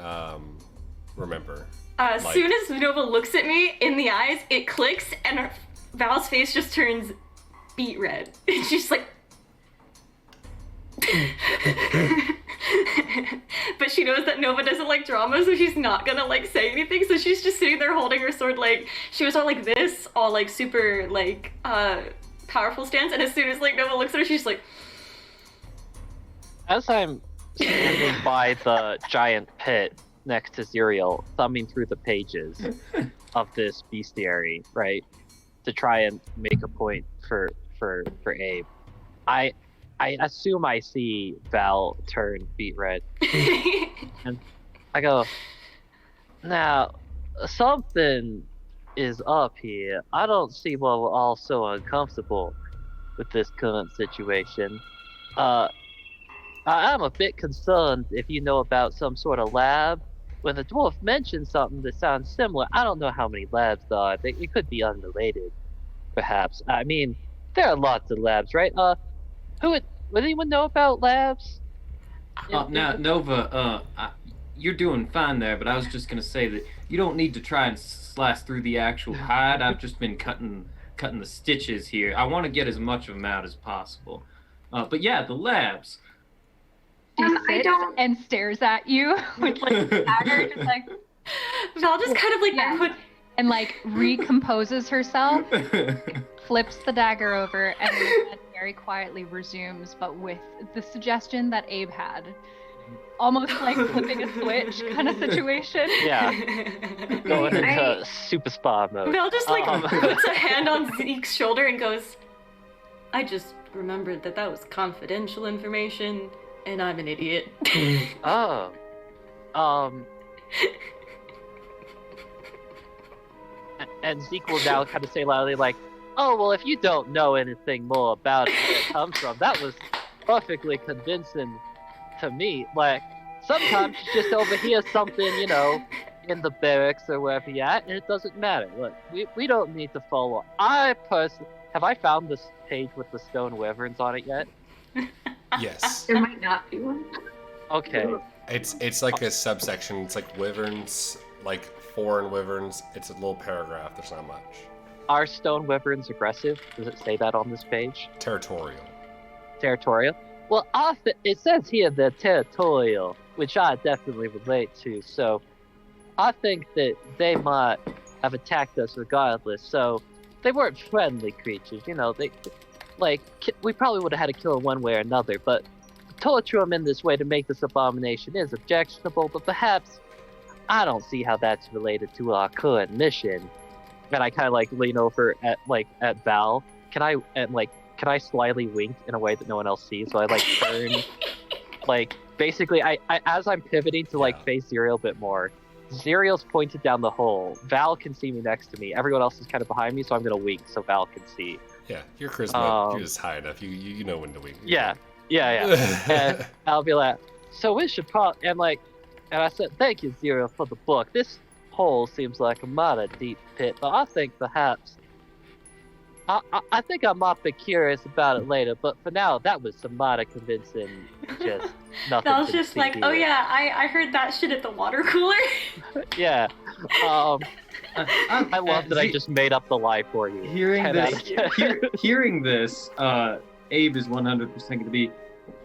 remember. As soon as Nova looks at me in the eyes, it clicks, and Val's face just turns beet red. And she's like... But she knows that Nova doesn't like drama, so she's not gonna like say anything, so she's just sitting there holding her sword like... She was all like this, all like super like powerful stance, and as soon as like Nova looks at her, she's like... As I'm standing by the giant pit next to Xyriel, thumbing through the pages of this bestiary, right, to try and make a point for Abe, I assume I see Val turn beet red, and I go, now something is up here. I don't see why we're all so uncomfortable with this current situation. I'm a bit concerned if you know about some sort of lab. When the dwarf mentioned something that sounds similar, I don't know how many labs there are. It could be unrelated, perhaps. I mean, there are lots of labs, right? Would anyone know about labs? Now, Nova, you're doing fine there, but I was just gonna say that you don't need to try and slice through the actual hide. I've just been cutting the stitches here. I want to get as much of them out as possible. But yeah, the labs. She sits and stares at you with like a dagger, just like... Val just kind of like and like recomposes herself, flips the dagger over, and then very quietly resumes, but with the suggestion that Abe had. Almost like flipping a switch kind of situation. Yeah. Going into super spa mode. Val just like puts a hand on Zeke's shoulder and goes, I just remembered that was confidential information. And I'm an idiot. Oh. And Zeke will now kind of say loudly like, oh, well, if you don't know anything more about it, where it comes from, that was perfectly convincing to me. Like, sometimes you just overhear something, you know, in the barracks or wherever you're at, and it doesn't matter. Look, we don't need to follow. Have I found this page with the stone wyverns on it yet? Yes. There might not be one. Okay. It's like a subsection. It's like wyverns, like foreign wyverns. It's a little paragraph. There's not much. Are stone wyverns aggressive? Does it say that on this page? Territorial. Territorial? Well, it says here they're territorial, which I definitely relate to. So I think that they might have attacked us regardless. So they weren't friendly creatures, you know. We probably would have had to kill them one way or another, but to torture them in this way to make this abomination is objectionable, but perhaps I don't see how that's related to our current mission. and I kind of like lean over at Val. Can I slyly wink in a way that no one else sees? So I like turn, like basically I as I'm pivoting to like face Xyriel a bit more. Xyriel's pointed down the hole. Val can see me next to me. Everyone else is kind of behind me, so I'm gonna wink so Val can see. Yeah, your charisma you're just high enough. You know when to wink. Yeah. And I'll be like, so we should probably, and I said, thank you, Xyriel, for the book. This hole seems like a mighty deep pit, but I think perhaps, I think I might be curious about it later, but for now, that was some mighty convincing, just nothing. That was just like, oh yeah, I heard that shit at the water cooler. Yeah. I love that I just made up the lie for you. Hearing this, Abe is 100%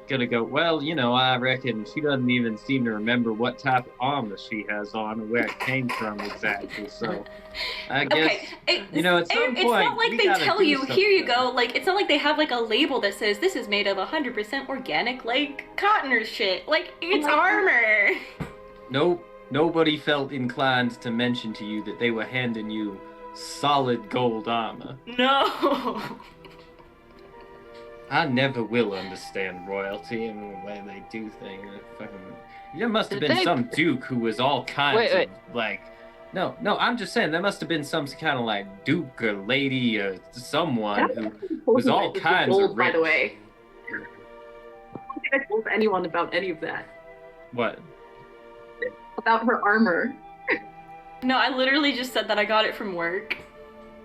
gonna go, well, I reckon she doesn't even seem to remember what type of armor she has on or where it came from exactly, so I guess, at some point, it's not like they tell you, something. here you go, like, it's not like they have, like, a label that says this is made of 100% organic, like, cotton or shit. Like, it's armor! Nope, nobody felt inclined to mention to you that they were handing you solid gold armor. No! I never will understand royalty and the way they do things. There must have been some duke who was all kinds of like. No, I'm just saying there must have been some kind of like duke or lady or someone who was all kinds of rich. By the way, I don't think I told anyone about any of that. What? About her armor. No, I literally just said that I got it from work.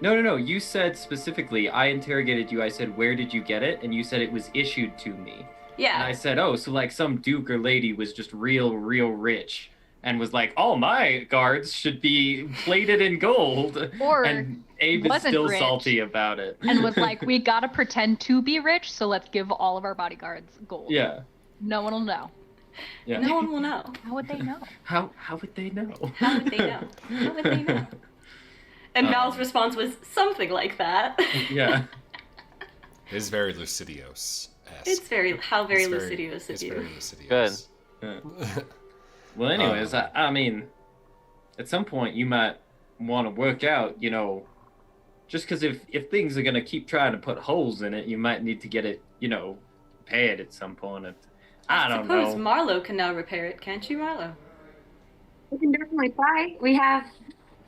No. You said specifically, I interrogated you. I said, where did you get it? And you said it was issued to me. Yeah. And I said, oh, so like some duke or lady was just real rich and was like, all my guards should be plated in gold. Or and Abe is wasn't still rich salty about it. and was like, we gotta pretend to be rich, so let's give all of our bodyguards gold. Yeah. No one will know. Yeah. No one will know. How would they know? How would they know? How would they know? How would they know? And Val's response was something like that. Yeah. It is very Lucidios. It's very Lucidios of you. Very Lucidios. Good. Well, anyways, I mean, at some point you might want to work out, just because if things are going to keep trying to put holes in it, you might need to get it, repaired at some point. I don't know. Suppose Marlow can now repair it, can't you, Marlow? We can definitely try. We have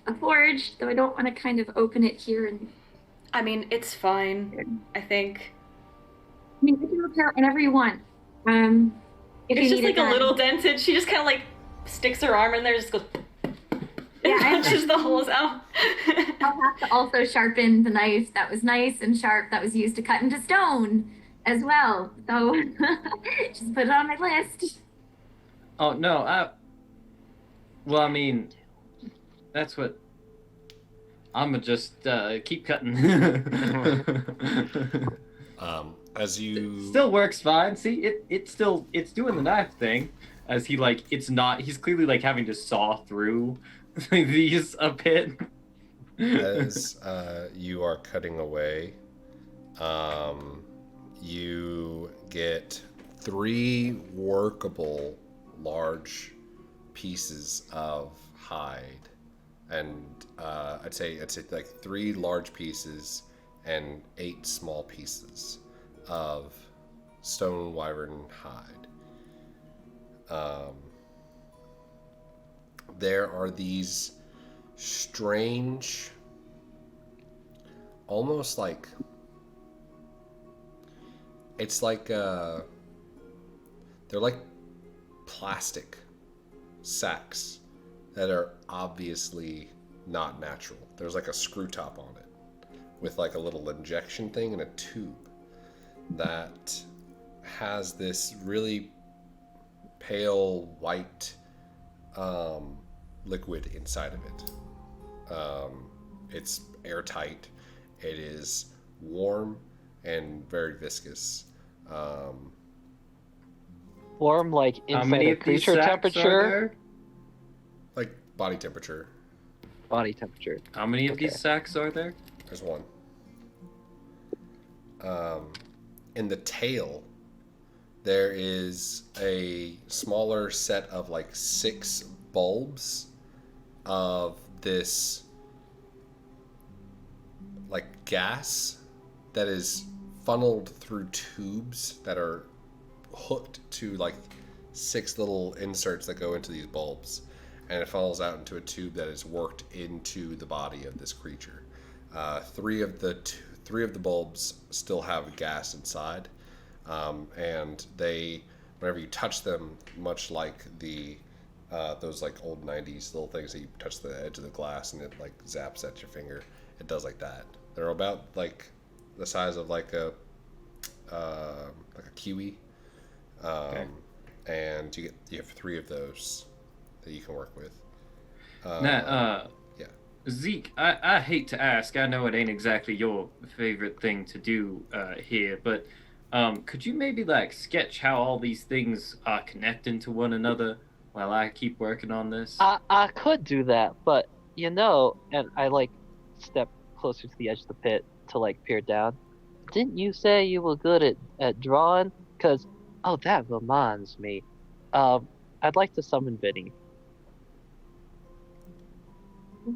a forge, though I don't want to kind of open it here and. I mean, it's fine. I think. I mean, you can repair it whenever you want. If it's you just need like it a done. little dented. She just kind of like sticks her arm in there, just goes. Yeah, and punches the holes out. I'll have to also sharpen the knife that was nice and sharp that was used to cut into stone as well. So just put it on my list. Oh no, well, I mean, that's what. I'ma just keep cutting. As you It still works fine. See, it's doing the knife thing. As he's clearly like having to saw through these a bit. as you are cutting away, you get 3 workable large pieces of hide, and I'd say like 3 large pieces and 8 small pieces of stone wyvern hide. There are these strange, almost like, it's like they're like plastic sacks that are obviously not natural. There's like a screw top on it with like a little injection thing and a tube that has this really pale white liquid inside of it. It's airtight. It is warm and very viscous. Warm like How inside many a of these creature sacks are temperature? Like body temperature. Body temperature. How many of Okay. these sacks are there? There's one. In the tail, there is a smaller set of like 6 bulbs of this gas that is funneled through tubes that are hooked to like 6 little inserts that go into these bulbs, and it funnels out into a tube that is worked into the body of this creature. Three of the bulbs still have gas inside, and they, whenever you touch them, much like the those like old 90s little things that you touch the edge of the glass and it like zaps at your finger, it does like that. They're about like the size of like a kiwi, and you have 3 of those that you can work with. Now, yeah. Zeke, I hate to ask. I know it ain't exactly your favorite thing to do here, but could you maybe like sketch how all these things are connecting to one another while I keep working on this? I could do that, but and I like step closer to the edge of the pit to like peer down. Didn't you say you were good at drawing? Cause that reminds me. I'd like to summon Vinny.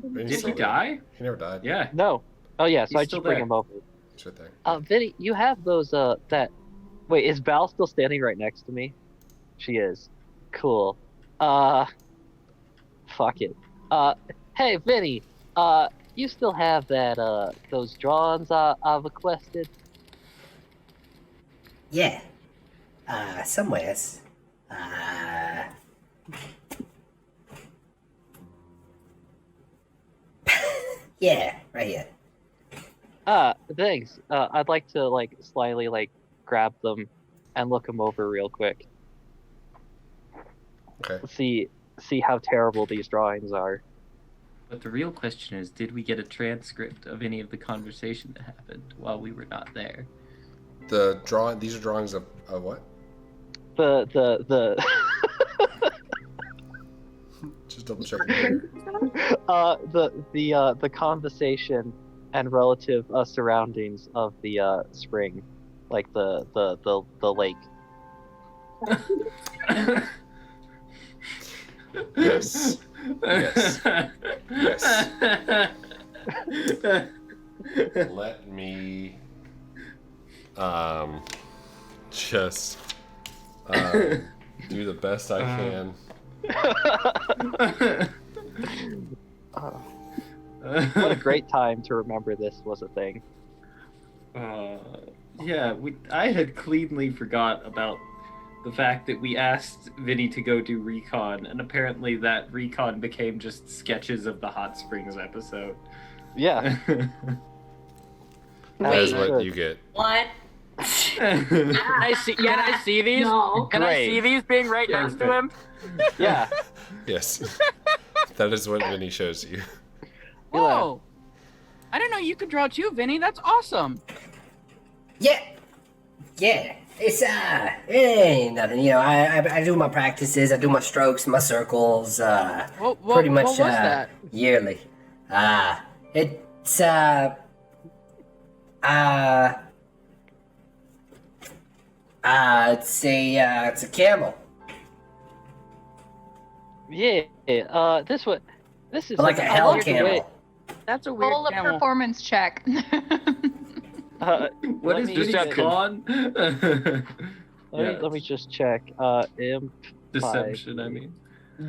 Vinny's Did he die? He never died. Yeah. No. Oh yeah, so He's I still just bring there. him over. He's right there. Vinny, you have those Wait, is Val still standing right next to me? She is. Cool. Fuck it. Hey Vinny, you still have that those drawings I requested? Yeah. Somewheres. Yeah, right here. Thanks. I'd like to like slyly like grab them and look them over real quick. Okay. See how terrible these drawings are. But the real question is, did we get a transcript of any of the conversation that happened while we were not there? These are drawings of what? The Just double checking. the conversation and relative surroundings of the spring, like the lake. Yes. Yes. Yes. Let me just do the best I can. What a great time to remember this was a thing. Yeah, I had cleanly forgot about the fact that we asked Vinny to go do recon, and apparently that recon became just sketches of the Hot Springs episode. Yeah. That is Wait. what you get. What? Can I see these? No. Can I Great. see these being right next to him? Yeah. Yes. That is what Vinny shows you. Whoa! I didn't know you could draw too, Vinny. That's awesome. Yeah. It's it ain't nothing. You know, I do my practices. I do my strokes, my circles. Pretty much what was that? yearly. It's it's a camel. Yeah. This is Like a I hell like the way- camel. That's a weird Roll a camel. performance check. What let is me Vinny's check. con? Let me just check. Imp. Deception, I mean.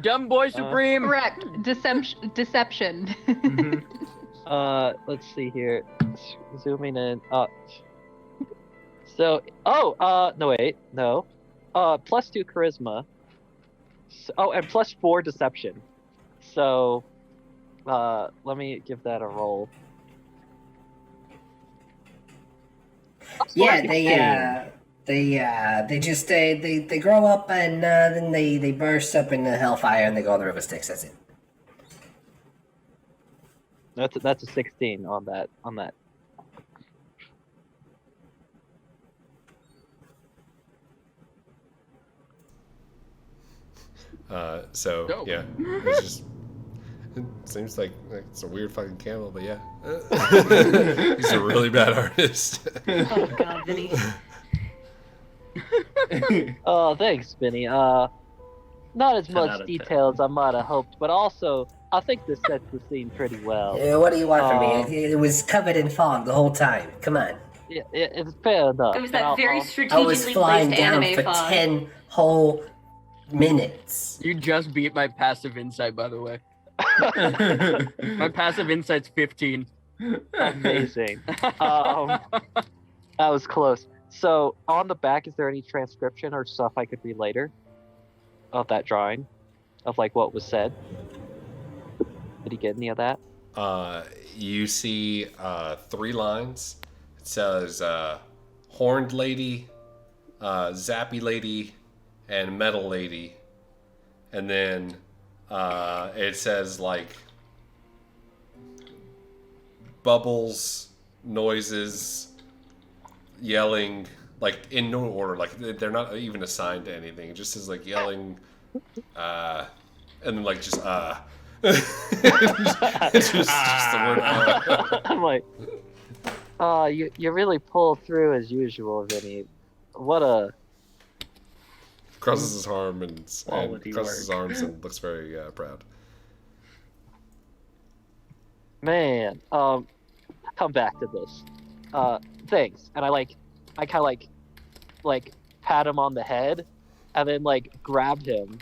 Dumb boy supreme. Correct. Deception. Mhm. Let's see here. Zooming in. No wait, no. +2 charisma. And +4 deception. So, let me give that a roll. Yeah, they grow up and then they burst up into hellfire and they go on the river Styx. That's it. That's a 16 on that. So Dope. yeah, it's just. It seems like it's a weird fucking camel, but yeah. He's a really bad artist. Oh god, Vinny. Oh, thanks, Vinny. Not as 10 out much of 10. detail as I might have hoped, but also I think this sets the scene pretty well. What do you want from me? It was covered in fog the whole time. Come on. Yeah, it's fair enough. It was that very I strategically was flying placed down anime for fog. 10 whole minutes. You just beat my passive insight, by the way. My passive insight's 15. Amazing. That was close. So, on the back, is there any transcription or stuff I could read later of that drawing? Of, like, what was said? Did he get any of that? You see 3 lines. It says, Horned Lady, Zappy Lady, and Metal Lady. And then it says, like, bubbles, noises, yelling, like in no order, like they're not even assigned to anything. It just says like yelling, and then like just it's just the word. I'm like, you really pull through as usual, Vinny. What a crosses his arm and Quality crosses his work. arms and looks very proud. man. Come back to this. Thanks. And I kind of like pat him on the head, and then like grab him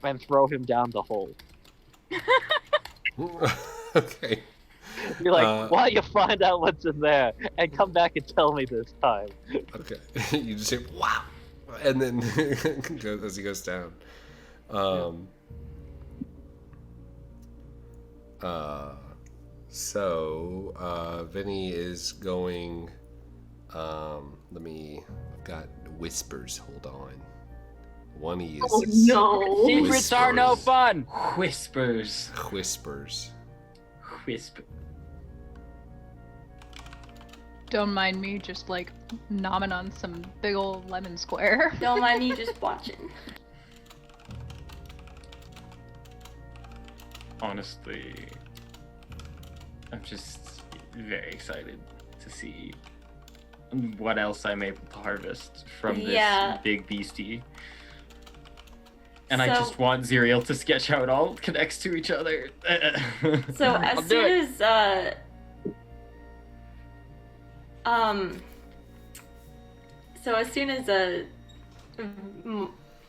and throw him down the hole. Okay. You're like, why don't you find out what's in there and come back and tell me this time? Okay. You just say wow, and then as he goes down. So Vinny is going. I've got whispers. Hold on. One is. Oh no! Secrets are no fun. Whispers. Whispers. Whisper. Don't mind me just like nomming on some big old lemon square. Don't mind me just watching. Honestly, I'm just very excited to see what else I'm able to harvest from this big beastie. And I just want Xyriel to sketch how it all connects to each other. So as soon as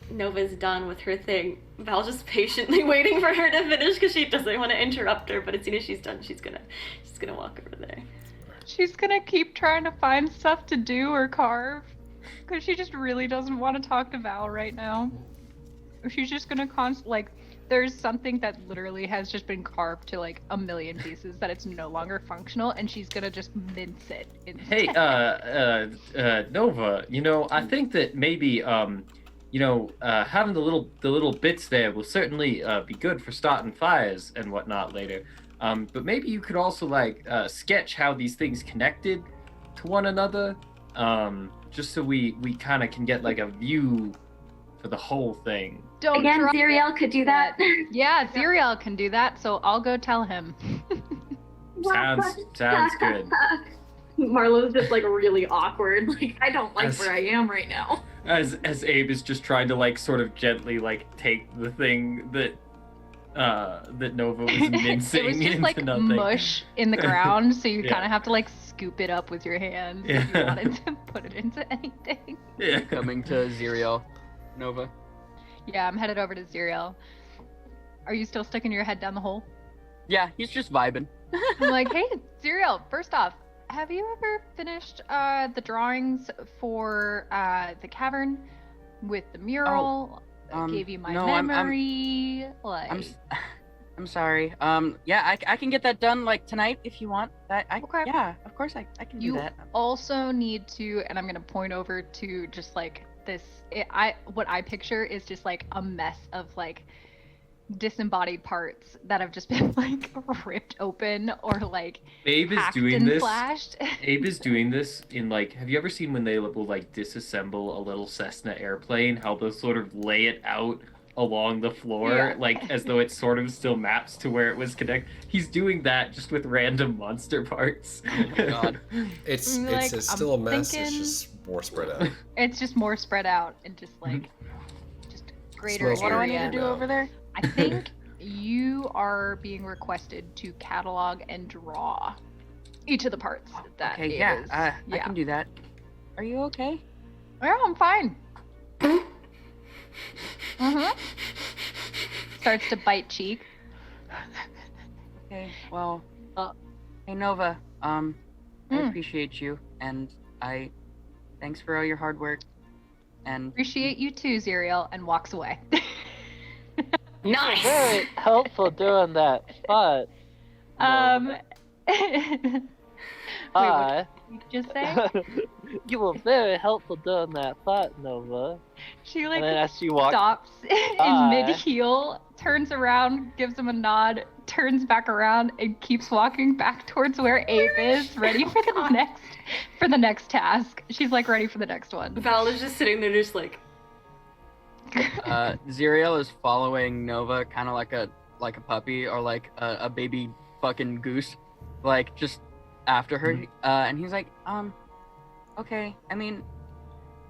Nova's done with her thing, Val's just patiently waiting for her to finish because she doesn't want to interrupt her. But as soon as she's done, she's gonna walk over there. She's gonna keep trying to find stuff to do or carve, because she just really doesn't want to talk to Val right now. She's just gonna there's something that literally has just been carved to like a million pieces that it's no longer functional, and she's gonna just mince it instead. Hey, Nova, I think that maybe, having the little bits there will certainly be good for starting fires and whatnot later. But maybe you could also sketch how these things connected to one another, just so we kind of can get like a view for the whole thing. Xyriel could do that. Yeah, Xyriel can do that, so I'll go tell him. Sounds good. Marlow's just like really awkward. Like, I don't like where I am right now. As Abe is just trying to sort of gently take the thing that Nova was mincing it was just into like nothing. mush in the ground, so you Yeah. kind of have to scoop it up with your hands if you wanted to put it into anything. Yeah. Coming to Xyriel, Nova. Yeah, I'm headed over to Xyriel. Are you still sticking your head down the hole? Yeah, he's just vibing. I'm like, hey, Xyriel, first off, have you ever finished the drawings for the cavern with the mural? I gave you my memory. I'm sorry. Yeah, I can get that done like tonight if you want. Okay. Yeah, of course I can do that. You also need to, and I'm gonna point over to just this. What I picture is just a mess of disembodied parts that have just been ripped open or Abe is hacked doing and this. flashed. Abe is doing this in have you ever seen when they will disassemble a little Cessna airplane? How they'll sort of lay it out along the floor, as though it sort of still maps to where it was connected. He's doing that just with random monster parts. Oh my god. It's still a mess. It's just more spread out. It's just more spread out and just just greater Smells area. What do I need to do over there? I think You are being requested to catalog and draw each of the parts that Okay, it yeah, is. I can do that. Are you okay? Yeah, I'm fine. Starts to bite cheek. Okay, well, hey Nova, I appreciate you, and thanks for all your hard work, and Appreciate you too, Xyriel, and walks away. Nice. Very helpful doing that, but Wait, what did you just say? you were very helpful doing that fight, Nova. She And then as she walks stops in by- mid-heel, turns around, gives him a nod, turns back around, and keeps walking back towards where Ape is, ready for the next task. She's like ready for the next one. Val is just sitting there, just like. Xyriel is following Nova kind of like a puppy or like a baby fucking goose, like just after her. And he's like, okay. I mean,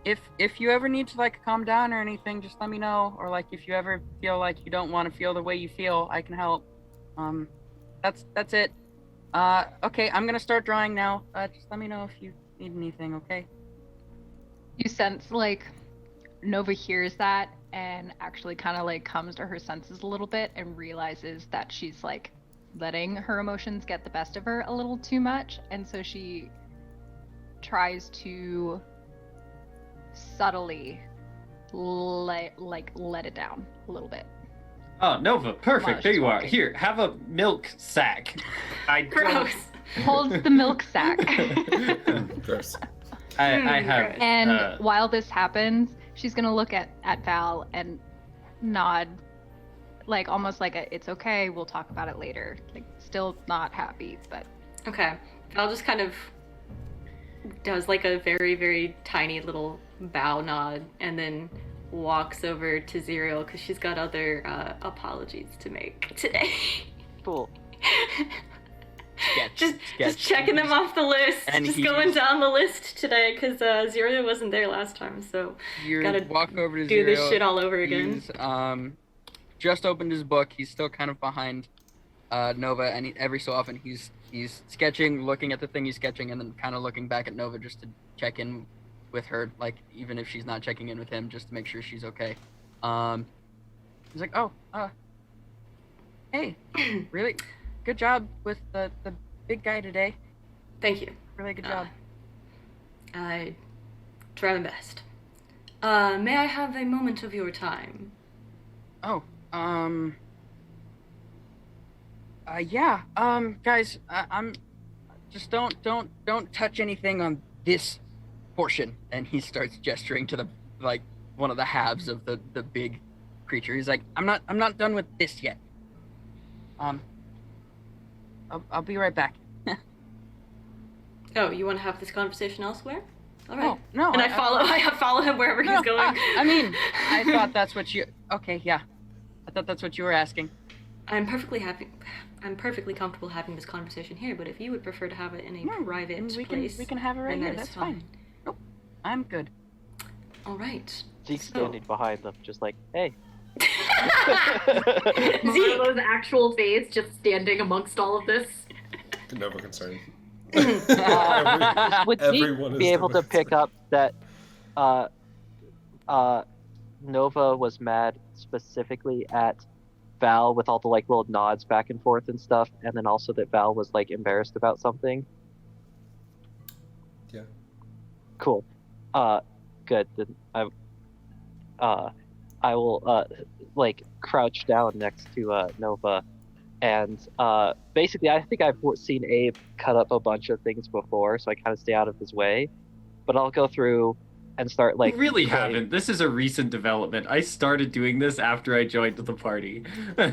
if you ever need to like calm down or anything, just let me know. Or like if you ever feel like you don't want to feel the way you feel, I can help. That's it. Okay, I'm gonna start drawing now. Just let me know if you need anything, okay? You sense like Nova hears that and actually kind of like comes to her senses a little bit and realizes that she's like letting her emotions get the best of her a little too much, and so she tries to subtly let it down a little bit. Oh, Nova, perfect. Wow, There you are. she's Here, have a milk sack. Gross. Holds the milk sack. Gross. I have. And while this happens, she's gonna look at Val and nod, like almost like it's okay, we'll talk about it later. Like still not happy, but Okay. Val just kind of does like a very, very tiny little bow nod and then walks over to Xyriel because she's got other apologies to make today. Cool. Just checking them off the list. And just going down the list today because Xyriel wasn't there last time, so gotta walk over to do this Xyriel. shit all over again. He's just opened his book. He's still kind of behind Nova, and every so often he's sketching, looking at the thing he's sketching, and then kind of looking back at Nova just to check in with her, like even if she's not checking in with him, just to make sure she's okay. He's like, hey, really good job with the big guy today. Thank you. Really good job. I try my best. May I have a moment of your time? Yeah. Guys, I'm just don't touch anything on this portion. And he starts gesturing to the like one of the halves of the big creature. He's like, I'm not done with this yet. I'll be right back. Oh, you want to have this conversation elsewhere? All right. Oh, no. And I follow him wherever he's going. I mean, I thought that's what you. Okay, yeah. I thought that's what you were asking. I'm perfectly comfortable having this conversation here, but if you would prefer to have it in a private place, we can have it right then here. that is That's fine. Nope, I'm good. All right. Zeke's standing behind them, just like, hey. Marlow's actual face just standing amongst all of this. Never concerned. Would Everyone Zeke be is able to pick up that Nova was mad specifically at Val with all the like little nods back and forth and stuff, and then also that Val was like embarrassed about something? Yeah. Cool. Good. Then I will like crouch down next to Nova, and basically I think I've seen Abe cut up a bunch of things before, so I kind of stay out of his way. But I'll go through and start like. You really playing. haven't. This is a recent development. I started doing this after I joined the party. We'll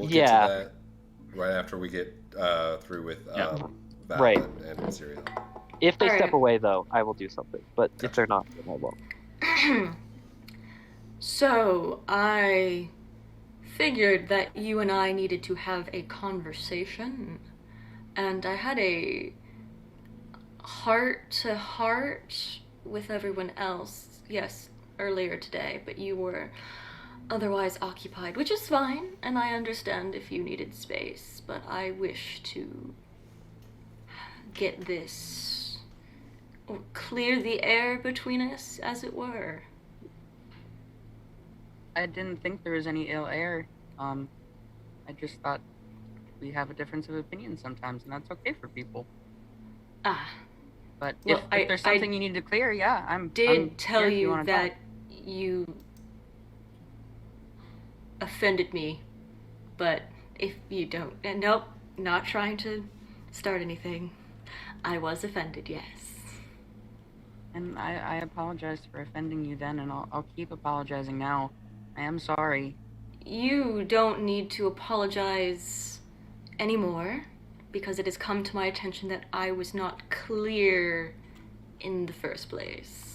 get to that right after we get through with Val Right. and Xyriel. If they All step right. away, though, I will do something. But if they're not, then I won't. So, I figured that you and I needed to have a conversation, and I had a heart-to-heart with everyone else, yes, earlier today, but you were otherwise occupied, which is fine, and I understand if you needed space, but I wish to get this, or clear the air between us, as it were. I didn't think there was any ill air. I just thought we have a difference of opinion sometimes, and that's okay for people. But Well, if there's something you need to clear, yeah, I'm tell here if you wanna that talk. you offended me, but if you don't, and nope, not trying to start anything. I was offended, yes. And I apologized for offending you then, and I'll keep apologizing now. I am sorry. You don't need to apologize anymore, because it has come to my attention that I was not clear in the first place.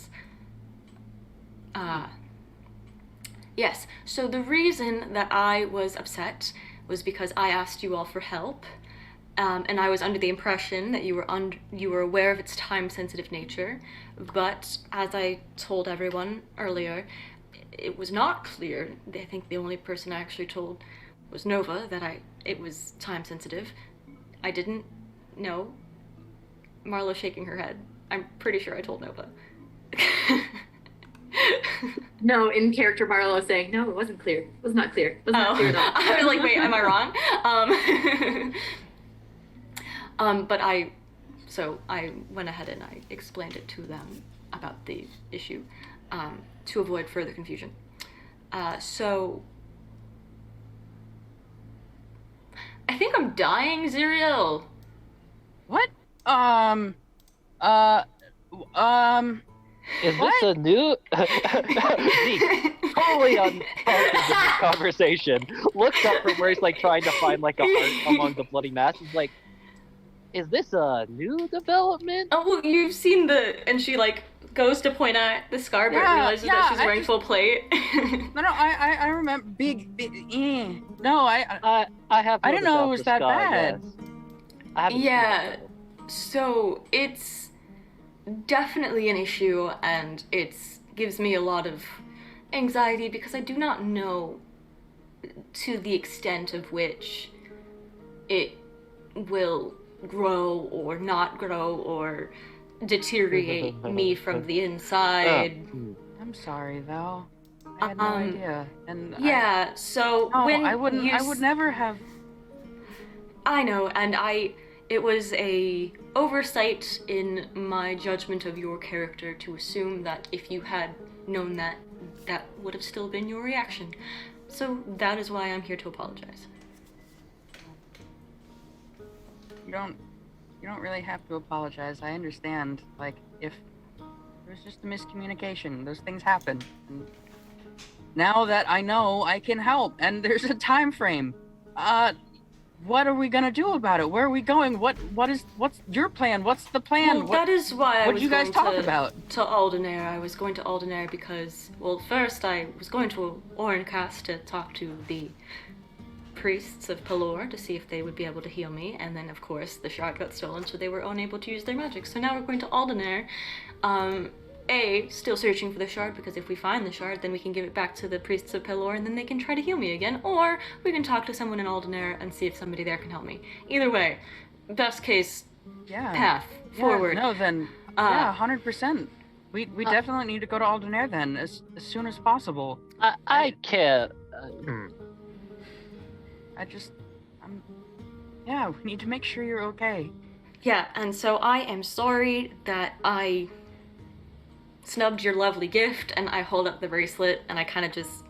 Yes, so the reason that I was upset was because I asked you all for help, and I was under the impression that you were aware of its time-sensitive nature, but as I told everyone earlier, it was not clear. I think the only person I actually told was Nova that it was time-sensitive. I didn't know. Marlow shaking her head. I'm pretty sure I told Nova. No, in character, Marlow saying, no, it wasn't clear. It was not clear. It was not clear at all. I was like, wait, am I wrong? But I went ahead and I explained it to them about the issue to avoid further confusion. So I think I'm dying, Xyriel. What? Is this a new Zeke, totally unparted in this conversation, looks up from where he's like trying to find like a heart among the bloody mass. He's like, is this a new development? Oh, well, you've seen and she like goes to point at the scar, but realizes that she's wearing full plate. No, I remember big. No, I have. I didn't know it was that bad. Yeah, so it's definitely an issue, and it gives me a lot of anxiety because I do not know to the extent of which it will grow or not grow or deteriorate me from the inside. I'm sorry, though. I had no idea. And yeah, so when I would never have. I know, and it was a oversight in my judgment of your character to assume that if you had known that, that would have still been your reaction. So that is why I'm here to apologize. You don't really have to apologize. I understand. Like, if there was just a miscommunication, those things happen. And now that I know, I can help, and there's a time frame. What are we gonna do about it? Where are we going? What's your plan? What's the plan? Well, that is why what did you guys talk about? To Aldenair. I was going to Aldenair because, well, first I was going to Orencast to talk to the priests of Pelor to see if they would be able to heal me, and then of course the shard got stolen, so they were unable to use their magic. So now we're going to Aldenair. Still searching for the shard, because if we find the shard, then we can give it back to the priests of Pelor, and then they can try to heal me again, or we can talk to someone in Aldenair and see if somebody there can help me. Either way, best case path forward. No, then 100%. We definitely need to go to Aldenair then as soon as possible. I can't. We need to make sure you're okay. Yeah, and so I am sorry that I snubbed your lovely gift, and I hold up the bracelet and I kind of just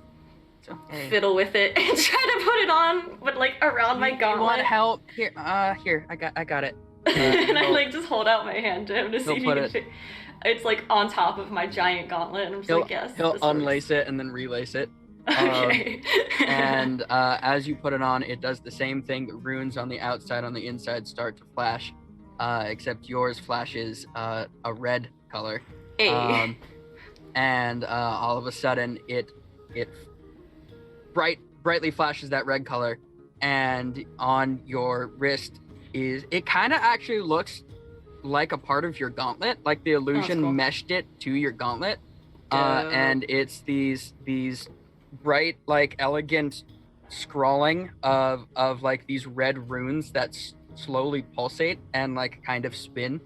fiddle with it and try to put it on, but like around my gauntlet. You want help? Here, I got it. And I like just hold out my hand to him to see if he can fit. It's like on top of my giant gauntlet, and I'm just like, yes. He'll unlace it and then relace it. Okay. And as you put it on, it does the same thing. The runes on the outside, on the inside start to flash, except yours flashes a red color. And all of a sudden, it brightly flashes that red color, and on your wrist it kind of actually looks like a part of your gauntlet, like the illusion meshed it to your gauntlet. And it's these bright, like elegant scrawling of like these red runes that slowly pulsate and like kind of spin,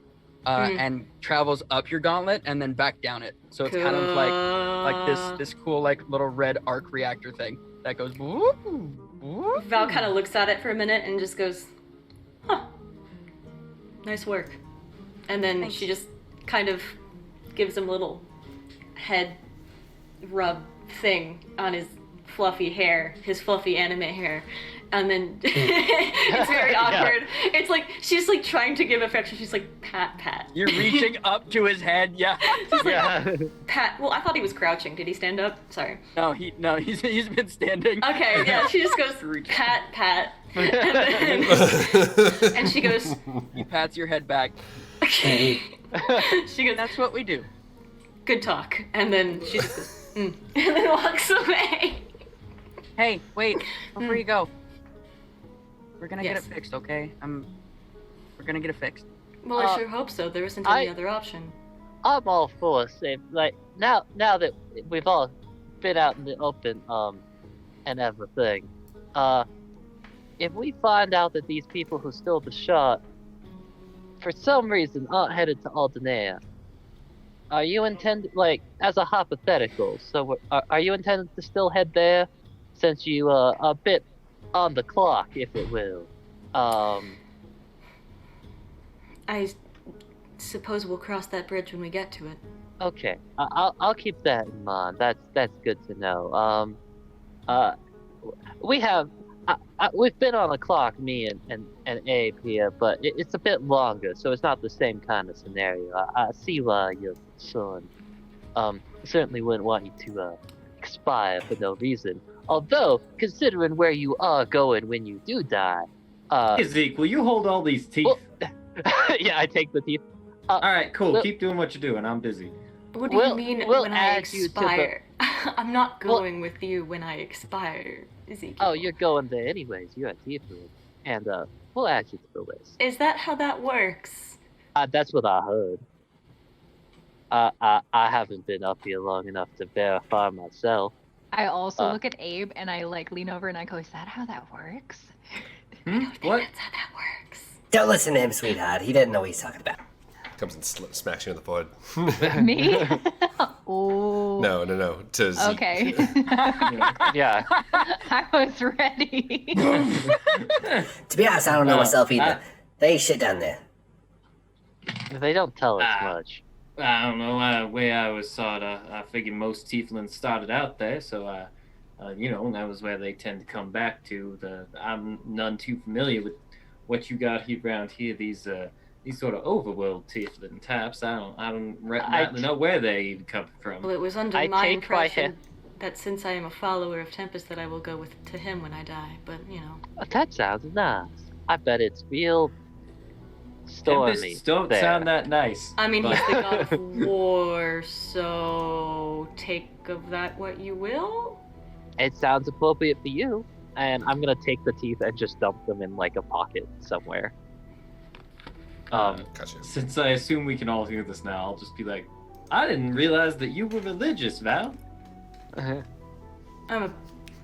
and travels up your gauntlet and then back down it. So it's kind of like this cool like little red arc reactor thing that goes. Whoop, whoop. Val kind of looks at it for a minute and just goes, "Huh, nice work." And then she just kind of gives him a little head rub thing on his fluffy hair, his fluffy anime hair, and then it's very awkward. It's like she's like trying to give affection. She's like pat. You're reaching up to his head, yeah. Pat. Well, I thought he was crouching. Did he stand up? Sorry. No, he's been standing. Okay, yeah. She just goes pat, and, then, and she goes. He pats your head back. She goes. That's what we do. Good talk. And then she just goes, and then walks away. Hey, wait, before you go. We're gonna get it fixed, okay? We're gonna get it fixed. Well, I sure hope so. There isn't any other option. I'm all for safe. Like now that we've all been out in the open, and everything, if we find out that these people who stole the shot, for some reason, aren't headed to Alderney, are you intended, like, as a hypothetical? So, are you intended to still head there, since you are a bit on the clock, if it will? I suppose we'll cross that bridge when we get to it. Okay, I'll keep that in mind. That's good to know. We've been on the clock, me and Abe here, but it's a bit longer, so it's not the same kind of scenario. I see why your son certainly wouldn't want you to expire for no reason. Although, considering where you are going when you do die, Ezekiel, will you hold all these teeth? Well, yeah, I take the teeth. All right, cool. Keep doing what you're doing. I'm busy. What do you mean when I expire? I'm not going with you when I expire, Ezekiel. Oh, you're going there anyways. You're a tiefling, and we'll add you to the list. Is that how that works? That's what I heard. I haven't been up here long enough to verify myself. I also look at Abe and I like lean over and I go, "Is that how that works?" What? That's how that works. Don't listen to him, sweetheart. He doesn't know what he's talking about. Comes and smacks you in the forehead. Me? Oh. No. To Zeke. Okay. Yeah. I was ready. To be honest, I don't know myself either. They ain't shit down there. They don't tell us much. I don't know. Way I was taught, I figured most tieflings started out there, so that was where they tend to come back to. I'm none too familiar with what you got here around here. These sort of overworld tiefling types. I don't know where they even come from. Well, it was under my impression that since I am a follower of Tempest, that I will go to him when I die. But That sounds nice. I bet it's real stormy. Tempests don't sound that nice. I mean, he's the god of war, so take of that what you will. It sounds appropriate for you, and I'm gonna take the teeth and just dump them in like a pocket somewhere. Gotcha. Since I assume we can all hear this now, I'll just be like, I didn't realize that you were religious, Val. I'm a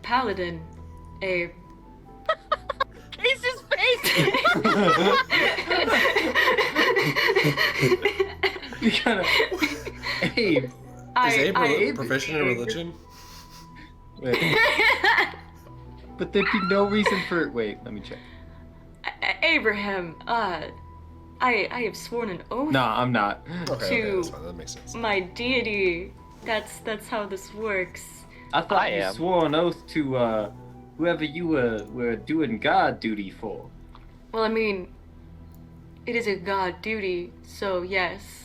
paladin. A Case's face! You gotta... Abe. Is Abe proficient in religion? Wait. But there'd be no reason for... Wait, let me check. Abraham, I have sworn an oath. No, I'm not. Okay, that's fine. That makes sense. My deity. That's how this works. I thought you swore an oath to whoever you were doing god duty for. Well, I mean, it is a god duty, so yes.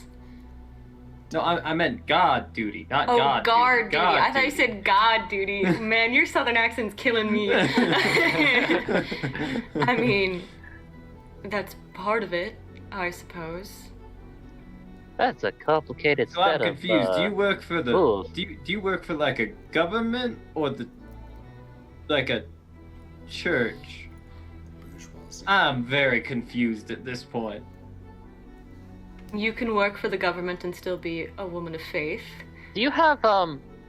No, I meant god duty, not oh, god guard duty. duty. I thought you said god duty. Man, your southern accent's killing me. I mean, that's part of it, I suppose. That's a complicated So set I'm confused. of, do you work for the? rules. Do you work for like a government or like a church? Bourgeoisie. I'm very confused at this point. You can work for the government and still be a woman of faith. Do you have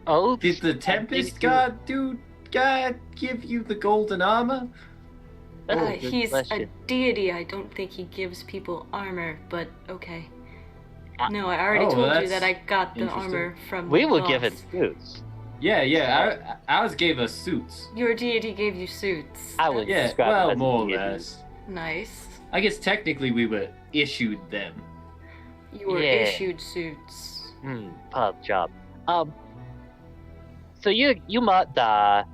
Oh, Did the Tempest God give you the golden armor? That's a good He's question. a deity. I don't think he gives people armor, but okay. Ah. No, I already Oh, told you that's that I got the interesting. armor from We the were boss. given suits. Yeah. Ours gave us suits. Your deity gave you suits. I would Yeah, describe well, it as more or deities. less. Nice. I guess technically we were issued them. You were Yeah. issued suits. Pub job. So you might die.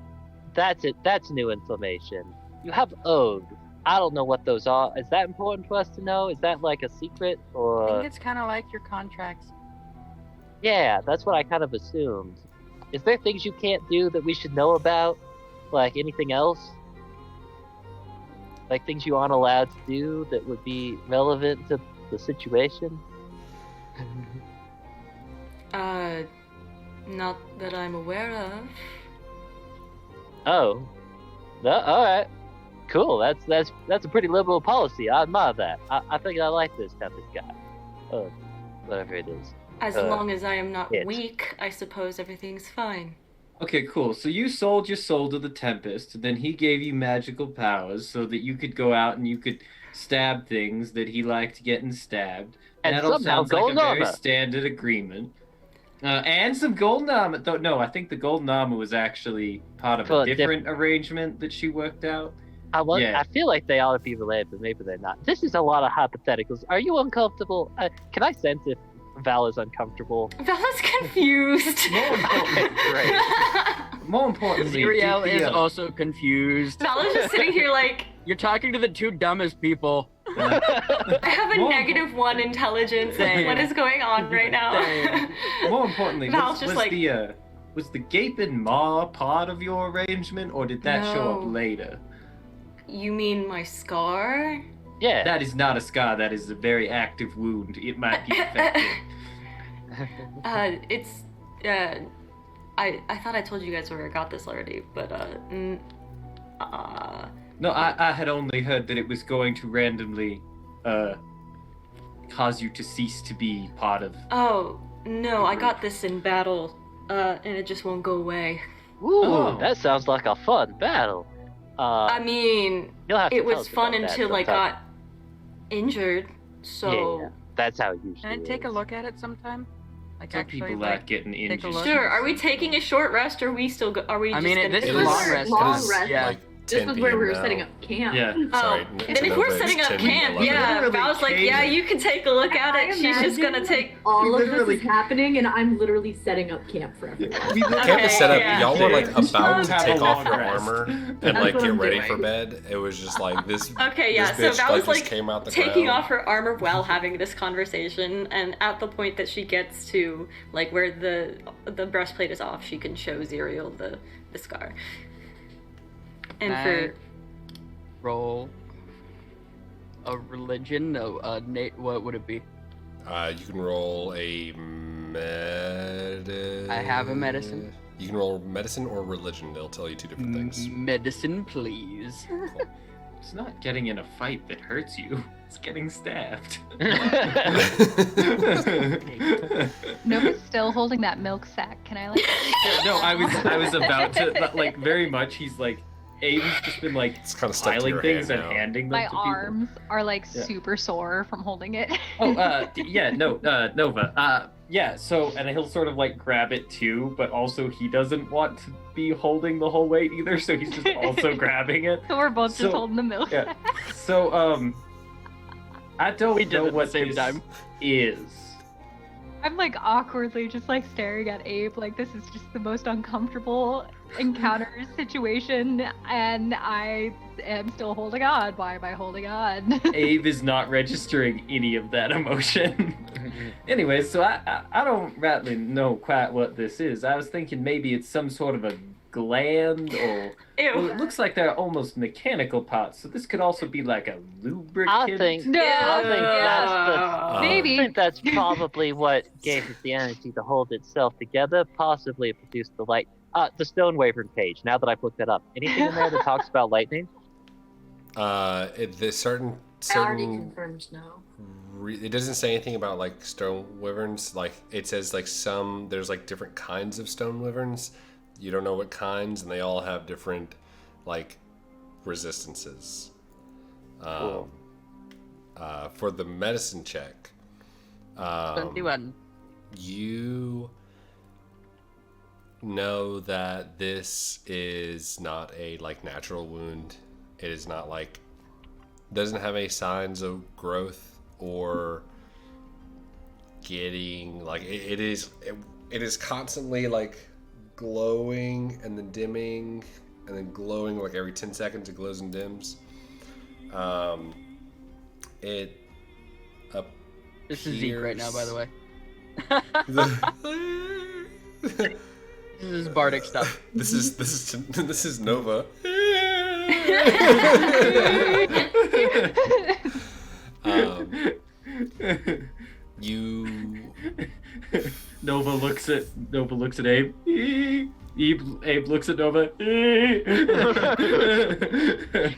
That's it. That's new information. You have oaths. I don't know what those are. Is that important for us to know? Is that like a secret I or? think it's kind of like your contracts. Yeah, that's what I kind of assumed. Is there things you can't do that we should know about? Like anything else? Like things you aren't allowed to do that would be relevant to the situation? Not that I'm aware of. Oh. No, alright. Cool, that's a pretty liberal policy. I admire that. I think I like this Tempest guy. Oh, whatever it is. As long as I am not it. weak, I suppose everything's fine. Okay, cool. So you sold your soul to the Tempest, and then he gave you magical powers so that you could go out and you could stab things that he liked getting stabbed. And that all somehow sounds like a golden very armor. standard agreement. And some golden armor. No, I think the golden armor was actually part of For a a different arrangement that she worked out. Yeah. I feel like they ought to be related, but maybe they're not. This is a lot of hypotheticals. Are you uncomfortable? Can I sense if Val is uncomfortable? Vala's confused. More importantly, Xyriel did is the, also confused. Vala's just sitting here like, You're talking to the two dumbest people. I have a More- -1 intelligence. Same. What is going on right now? Same. More importantly, Val's was just like- was the gaping maw part of your arrangement, or did that show up No. later? You mean my scar? Yeah. That is not a scar. That is a very active wound. It might be infected. It's I thought I told you guys where I got this already, but No, I had only heard that it was going to randomly cause you to cease to be part of. oh no, I got this in battle, and it just won't go away. Ooh, Oh. that sounds like a fun battle. I mean, You'll have to it tell was us fun about that until I sometime. got injured, so Yeah, that's how it usually Can I take a is. look at it sometime? Like Some actually, people like, like getting take a injured. look. sure. Are we taking a short rest, or are we still? Are we? I Just mean, gonna this It is was long rest. long It is rest. Yeah. like This 10 was where we were p.m. setting now. up camp. Yeah, Oh, sorry. and to if Nova, we're it's setting up 10, camp, 11. yeah, Literally Val's like, came yeah, in. you can take a look at it. She's just gonna take. All of literally- this is happening, and I'm literally setting up camp for everyone. We literally- Camp is set up. yeah. Y'all were like about to Have a take off long your rest. armor and That's like what get I'm ready doing. for bed. It was just like this. Okay, yeah. This So bitch Val was just like came out the taking ground. off her armor while having this conversation, and at the point that she gets to like where the breastplate is off, she can show Xyriel the scar. And for roll a religion. No, Nate. What would it be? You can roll a medicine. I have a medicine. You can roll medicine or religion. They'll tell you two different things. Medicine, please. It's not getting in a fight that hurts you. It's getting stabbed. Nova's still holding that milk sack. Can I like? No, I was about to like very much. He's like, Abe's just been like It's kind of stuck to filing your things hand and now. handing them My to people. arms are like Yeah. super sore from holding it. Oh, yeah, no, Nova. Yeah, so, and he'll sort of like grab it too, but also he doesn't want to be holding the whole weight either, so he's just also grabbing it. So we're both So- just holding the milk Yeah. sack. So, I don't We did know it at the what same this time. is. I'm like awkwardly just like staring at Abe like this is just the most uncomfortable encounter situation, and I am still holding on. Why am I holding on? Abe is not registering any of that emotion. Anyway, so I don't rightly know quite what this is. I was thinking maybe it's some sort of a gland or... Well, ew. it looks like they're almost mechanical parts, so this could also be like a lubricant. I think No. I think that's the I Maybe. think that's probably what gave it the energy to hold itself together, possibly produced the light. The Stone Wyvern page, now that I've looked that up. Anything in there that talks about lightning? There's certain I already certain. confirmed no. It doesn't say anything about like stone wyverns. Like it says like there's like different kinds of stone wyverns. You don't know what kinds, and they all have different like resistances. Cool. For the medicine check, 21. you know that this is not a like natural wound. It is not like doesn't have any signs of growth or getting like it is constantly like glowing and then dimming and then glowing like every 10 seconds. It glows and dims. It This is Zeke right now, by the way. This is Bardic stuff. This is Nova. You Nova looks at Abe. Abe looks at Nova.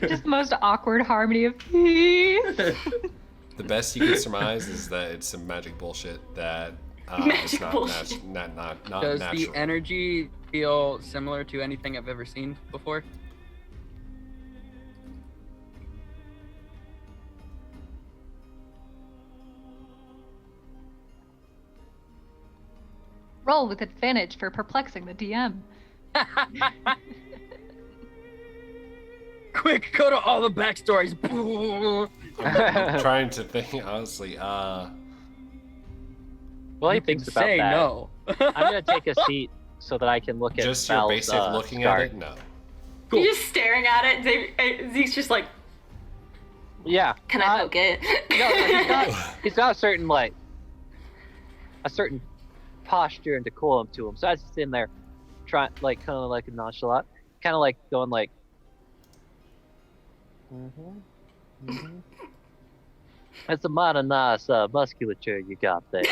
Just the most awkward harmony of. the best you can surmise is that it's some magic bullshit that it's not bullshit. not Does natural. the energy feel similar to anything I've ever seen before? Roll with advantage for perplexing the DM. Quick, go to all the backstories. I'm trying to think honestly. Well, he You thinks can about say that. no. I'm gonna take a seat so that I can look at Just your Val's, basic looking chart. at it. No. Cool. You're just staring at it. Zeke's just like, Yeah. can I poke it? No, he's got a certain posture and decorum to him. So I was just in there, trying like kind of like a nonchalant, kind of like going like. That's a lot of nice musculature you got there.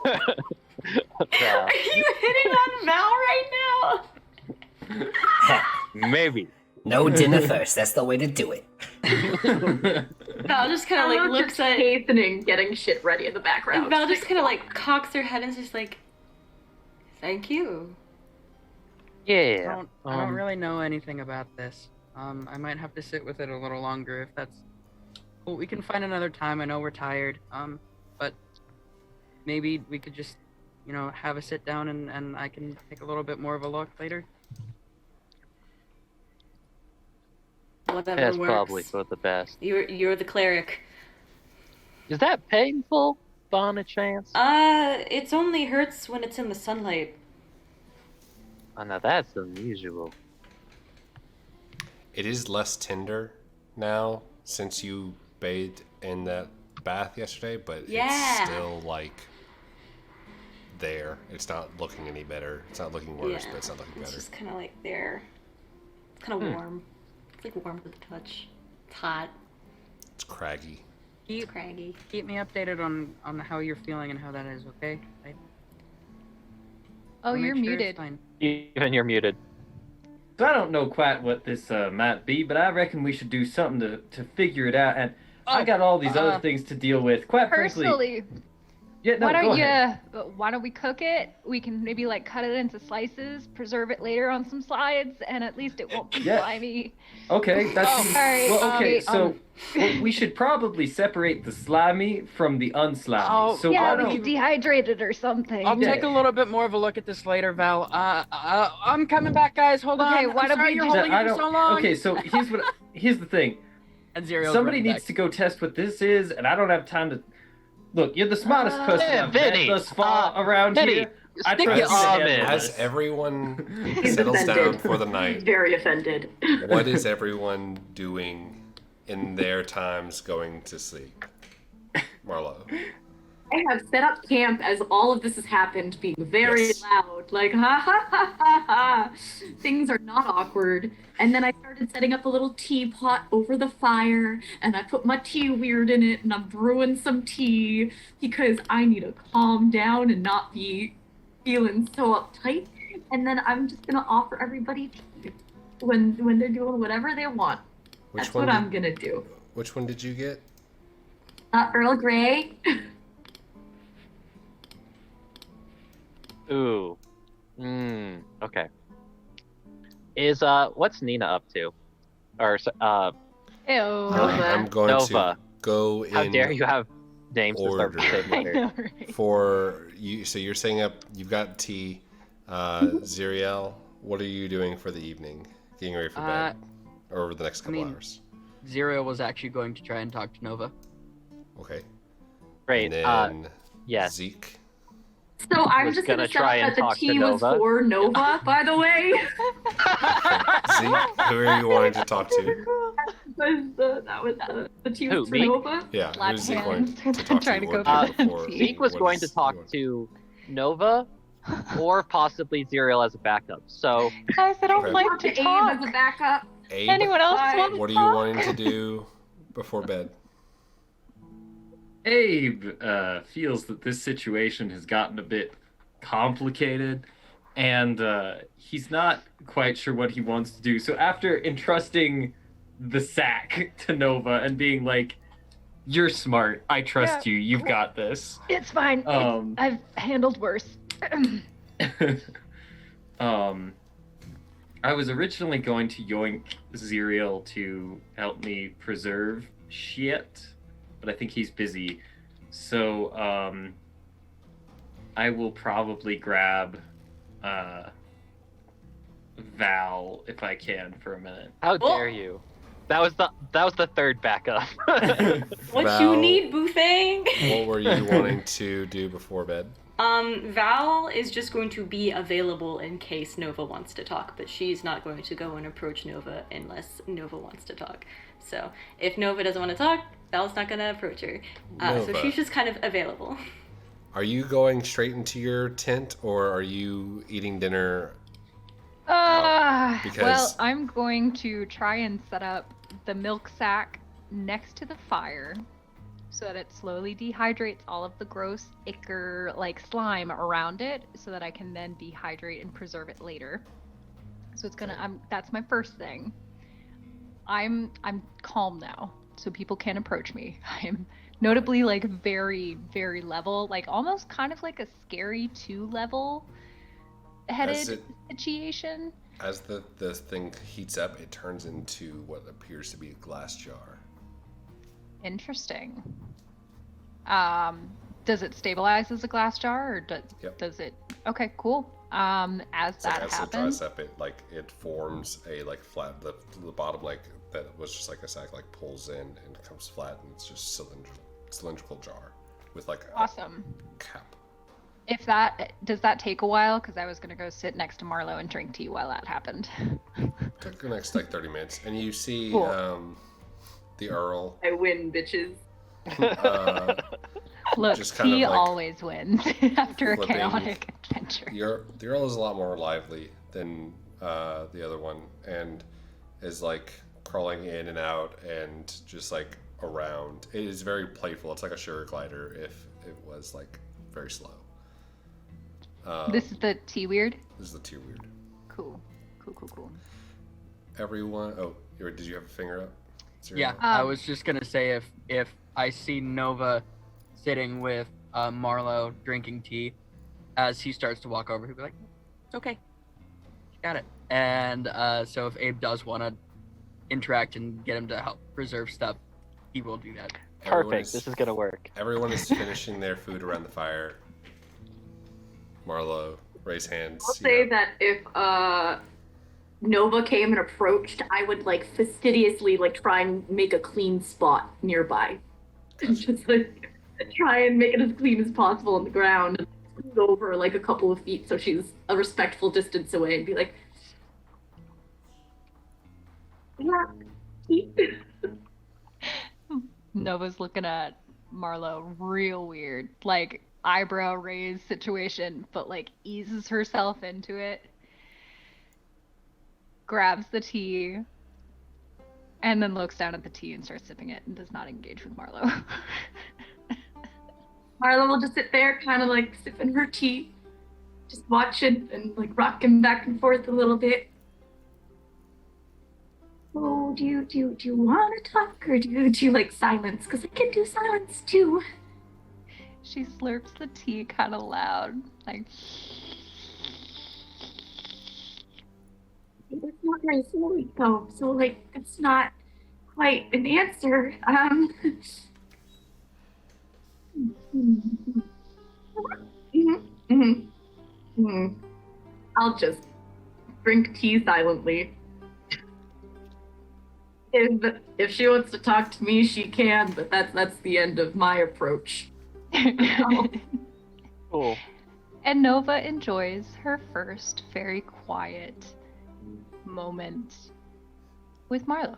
Are you hitting on Val right now? Maybe. No dinner first. That's the way to do it. Val just kind of like looks at. hastening, getting shit ready in the background. And Val just kind of like cocks her head and is just like, thank you. Yeah. I don't really know anything about this. I might have to sit with it a little longer if that's. Well, we can find another time. I know we're tired. But maybe we could just, have a sit down and I can take a little bit more of a look later. Whatever That's works. probably for the best. You're the cleric. Is that painful, by any chance? It's only hurts when it's in the sunlight. Oh, now that's unusual. It is less tender now since you bathed in that bath yesterday, but Yeah. it's still like there. It's not looking any better. It's not looking worse, Yeah. but it's not looking It's better. just kind of like there. It's kind of warm. It's like warm to the touch. It's hot. It's craggy. It's craggy. Keep me updated on how you're feeling and how that is, okay? Oh, I'll you're make sure it's muted. fine. Even you're muted. So I don't know quite what this might be, but I reckon we should do something to figure it out. And I got all these other things to deal with. Quite frankly, Personally, yeah, no, why go don't ahead. why don't we cook it? We can maybe like cut it into slices, preserve it later on some slides, and at least it won't be Yeah. slimy. Okay, that's alright, well. Okay, wait, so well, we should probably separate the slimy from the unslimy. Oh, so Yeah, why we don't could dehydrate it or something. I'll take a little bit more of a look at this later, Val. I'm coming back, guys. Hold Okay, on. why I'm don't sorry we you're just- holding I it for don't- so long. Okay, so here's the thing. And Xyriel's Somebody running needs back. to go test what this is, and I don't have time to. Look, you're the smartest person Yeah, I've met Vinny, thus far around Vinny, here. I stick trust your you to arm handle in. As this. everyone He's settles down offended. for the He's night, very offended. what is everyone doing in their times going to sleep? Marlow. I have set up camp as all of this has happened, being very Yes. loud, like ha ha ha ha ha. Things are not awkward. And then I started setting up a little teapot over the fire, and I put my tea weird in it, and I'm brewing some tea because I need to calm down and not be feeling so uptight. And then I'm just gonna offer everybody tea when they're doing whatever they want. Which That's one what did- I'm gonna do. Which one did you get? Earl Grey. Ooh. Okay. Is what's Nina up to? Or Ew. I'm going Nova. to go in. How dare you have names that start order. with the same I letter? know, right? For you, so you're saying up. You've got tea. Xyriel, what are you doing for the evening? Getting ready for bed, or over the next couple hours? Xyriel was actually going to try and talk to Nova. Okay. Great. And then yes. Zeke. So I'm Was just gonna gonna set try up and that the talk to tea was Nova. for Nova, by the way. Zeke, who are you wanting to talk to? That was the tea was Who, for me? Nova. Yeah, Slap who's Zeke wanting hands. to talk Trying to? to go or for do before tea. Zeke was what going is to talk you want- to Nova, or possibly Xyriel as a backup. So Guys, I don't Okay. like Talk to to Abe talk. as a backup. Abe, Anyone else Bye. want to what are talk? you wanting to do before bed? Abe feels that this situation has gotten a bit complicated, and he's not quite sure what he wants to do. So after entrusting the sack to Nova and being like, "You're smart. I trust you. You've got this." It's fine. I've handled worse. I was originally going to yoink Xyriel to help me preserve shit, but I think he's busy. So, I will probably grab Val if I can for a minute. how dare you? That was the third backup. What Val, you need, Boothang? What were you wanting to do before bed? Val is just going to be available in case Nova wants to talk, but she's not going to go and approach Nova unless Nova wants to talk. So if Nova doesn't want to talk, Val's not going to approach her. So Nova. she's just kind of available. Are you going straight into your tent, or are you eating dinner? Because- Well, I'm going to try and set up the milk sack next to the fire so that it slowly dehydrates all of the gross ichor like slime around it so that I can then dehydrate and preserve it later. So it's gonna that's my first thing. I'm calm now, so people can't approach me. I'm notably like very, very level, like almost kind of like a scary 2 level headed situation. As the thing heats up, it turns into what appears to be a glass jar. Interesting. Does it stabilize as a glass jar, or does it? Okay, cool. As So that as happens, it dries up, it forms a like flat. The bottom like that was just like a sack like pulls in and comes flat, and it's just cylindrical jar with like awesome. a cap. If that does that take a while, because I was gonna go sit next to Marlow and drink tea while that happened. Took the next like 30 minutes, and you see Cool. The Earl. I win, bitches. Look, Just kind of, tea like, always wins after a flipping. chaotic adventure. The Earl is a lot more lively than the other one, and is like crawling in and out and just like around. It is very playful. It's like a sugar glider if it was like very slow. This is the tea weird. This is the Too Weird. Cool. Everyone. Oh, did you have a finger up? Yeah, I was just gonna say if I see Nova sitting with Marlow drinking tea, as he starts to walk over, he'll be like, "It's okay, you got it." And so if Abe does want to interact and get him to help preserve stuff, he will do that. Perfect. This is gonna work. Everyone is finishing their food around the fire. Marlow, raise hands. I'll say that if Nova came and approached, I would like fastidiously like try and make a clean spot nearby. Just like try and make it as clean as possible on the ground and scoot over like a couple of feet so she's a respectful distance away and be like, yeah. Nova's looking at Marlow real weird, like eyebrow raised situation, but like eases herself into it, grabs the tea, and then looks down at the tea and starts sipping it and does not engage with Marlow. Marlo will just sit there kind of like sipping her tea, just watching and like rocking back and forth a little bit. So do you want to talk or do you like silence? Because I can do silence too. She slurps the tea kind of loud, like. It's not very fluid though, so like it's not quite an answer. I'll just drink tea silently. If she wants to talk to me, she can, but that's the end of my approach. Cool. And Nova enjoys her first very quiet moment with Marlow.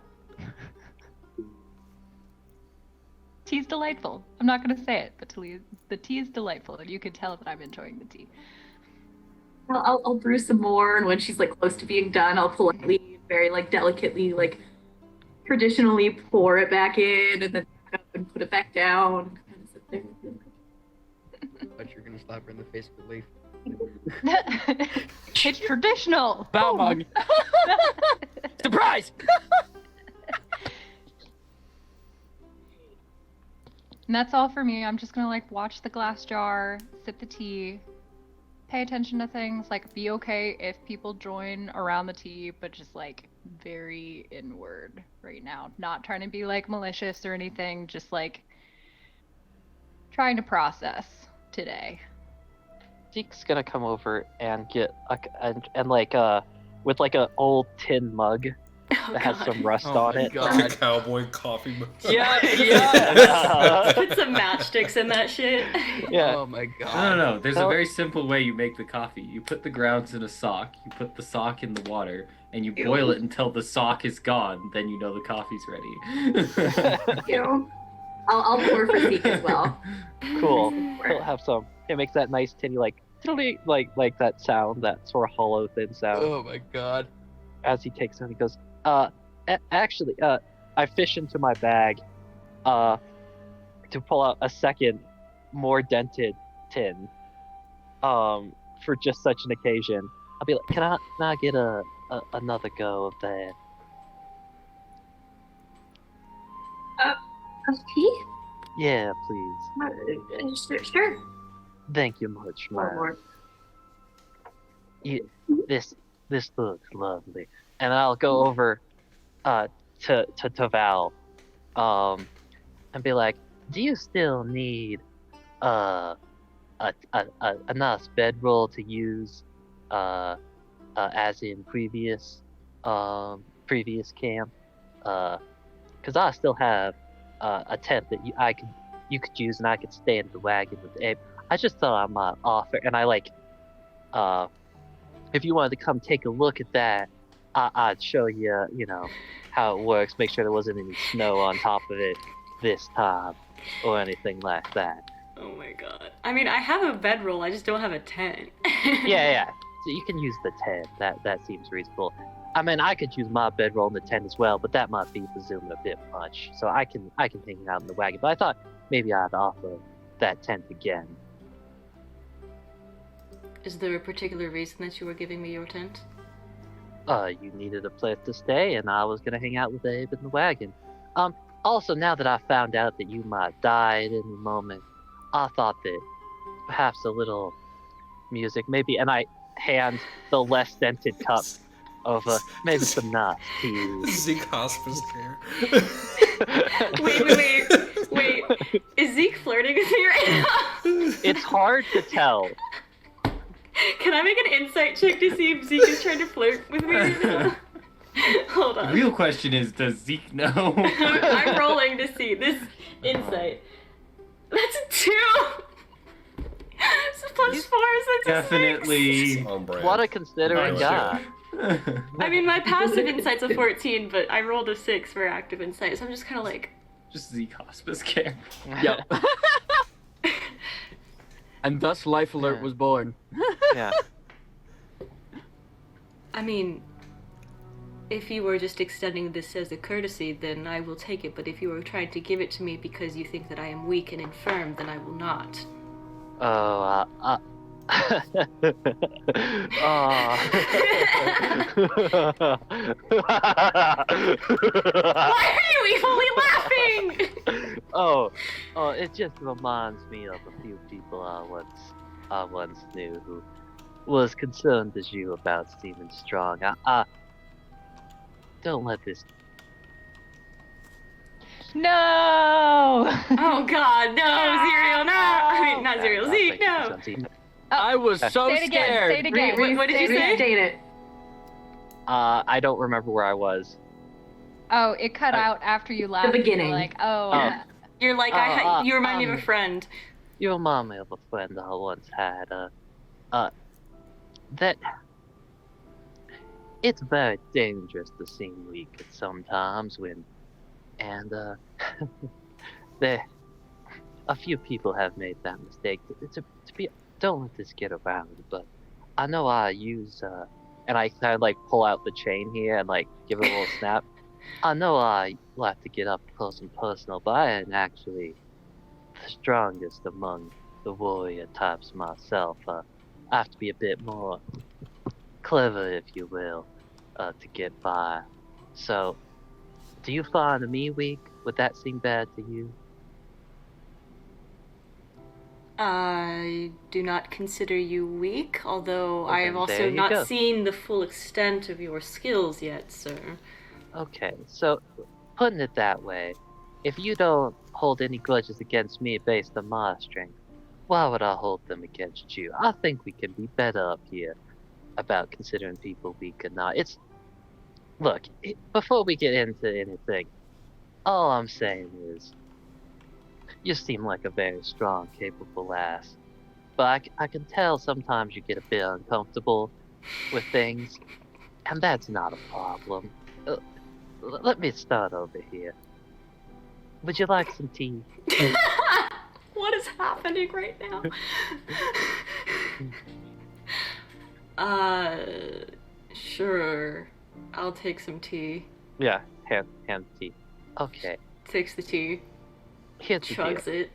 Tea's delightful. I'm not going to say it, but the tea is delightful, and you can tell that I'm enjoying the tea. I'll brew some more, and when she's like close to being done, I'll politely, very like delicately, like traditionally pour it back in, and then back up and put it back down. Kind of sit there. But you're gonna slap her in the face with a leaf. It's traditional. Bow mug. Surprise! And that's all for me. I'm just gonna like watch the glass jar, sip the tea, pay attention to things, like be okay if people join around the tea, but just like very inward right now. Not trying to be like malicious or anything, just like trying to process today. Zeke's gonna come over and get with like an old tin mug that has some rust on it. Like a cowboy coffee mug. Yeah. Put some matchsticks in that shit. Yeah. Oh my god. No. There's a very simple way you make the coffee. You put the grounds in a sock, you put the sock in the water, and you boil it until the sock is gone. Then you know the coffee's ready. You. I'll pour for Zeke as well. Cool. He'll have some. It makes that nice tinny like that sound, that sort of hollow thin sound. Oh my god. As he takes it, he goes, actually, I fish into my bag, to pull out a second, more dented tin, for just such an occasion. I'll be like, can I get another go of that? Of tea? Yeah, please. Sure. Thank you much, man. This looks lovely. And I'll go over to Val and be like, do you still need a nice bedroll to use as in previous camp? Because I still have a tent that you could use, and I could stay in the wagon with Abe. I just thought I might offer, and if you wanted to come take a look at that, I'd show you, how it works. Make sure there wasn't any snow on top of it this time, or anything like that. Oh my god. I mean, I have a bedroll, I just don't have a tent. Yeah. So you can use the tent. That seems reasonable. I mean, I could use my bedroll in the tent as well, but that might be presuming a bit much. So I can hang out in the wagon. But I thought maybe I'd offer that tent again. Is there a particular reason that you were giving me your tent? You needed a place to stay, and I was gonna hang out with Abe in the wagon. Also, now that I found out that you might die at any moment, I thought that perhaps a little music, maybe, and I hand the less dented cup over, maybe some nuts to you. Zeke hospice care. Wait. Is Zeke flirting with me right now? It's hard to tell. Can I make an insight check to see if Zeke is trying to flirt with me right now? Hold on. The real question is, does Zeke know? I'm rolling to see this insight. That's a 2! So plus 4 is Definitely. 6. On brand. What a considerate guy. I mean, my passive insight's a 14, but I rolled a 6 for active insight, so I'm just kind of like... Just Zeke hospice care. Yep. And thus Life Alert was born. Yeah. I mean, if you were just extending this as a courtesy, then I will take it, but if you were trying to give it to me because you think that I am weak and infirm, then I will not. Oh, Why are you fully laughing? Oh, it just reminds me of a few people I once knew who was concerned as you about seeming strong. Don't let this. No! Oh God, no, Xyriel, no! I mean, not Xyriel, Zeke, no! I was so Say it again. scared. Say it again. What did you say? Restate it. I don't remember where I was. Oh, it cut out after you laughed. You were beginning. like, oh. You're like, you remind me of a friend. You remind me of a friend I once had. That it's very dangerous to seem weak at sometimes and a few people have made that mistake. Don't let this get around, but I know I use and I kind of like pull out the chain here and like give it a little snap. I know I like to get up close and personal, but I ain't actually the strongest among the warrior types myself. I have to be a bit more clever, if you will, to get by. So, do you find me weak? Would that seem bad to you? I do not consider you weak, although I have Okay, there also you not go. seen the full extent of your skills yet, sir. Okay, so putting it that way, if you don't hold any grudges against me based on my strength, why would I hold them against you? I think we can be better up here about considering people weak or not. Before we get into anything, all I'm saying is, you seem like a very strong, capable lass. But I can tell sometimes you get a bit uncomfortable with things, and that's not a problem. Let me start over here. Would you like some tea? What is happening right now? Sure. I'll take some tea. Yeah, hand tea. Okay, Takes the tea, here's the deal. chugs it.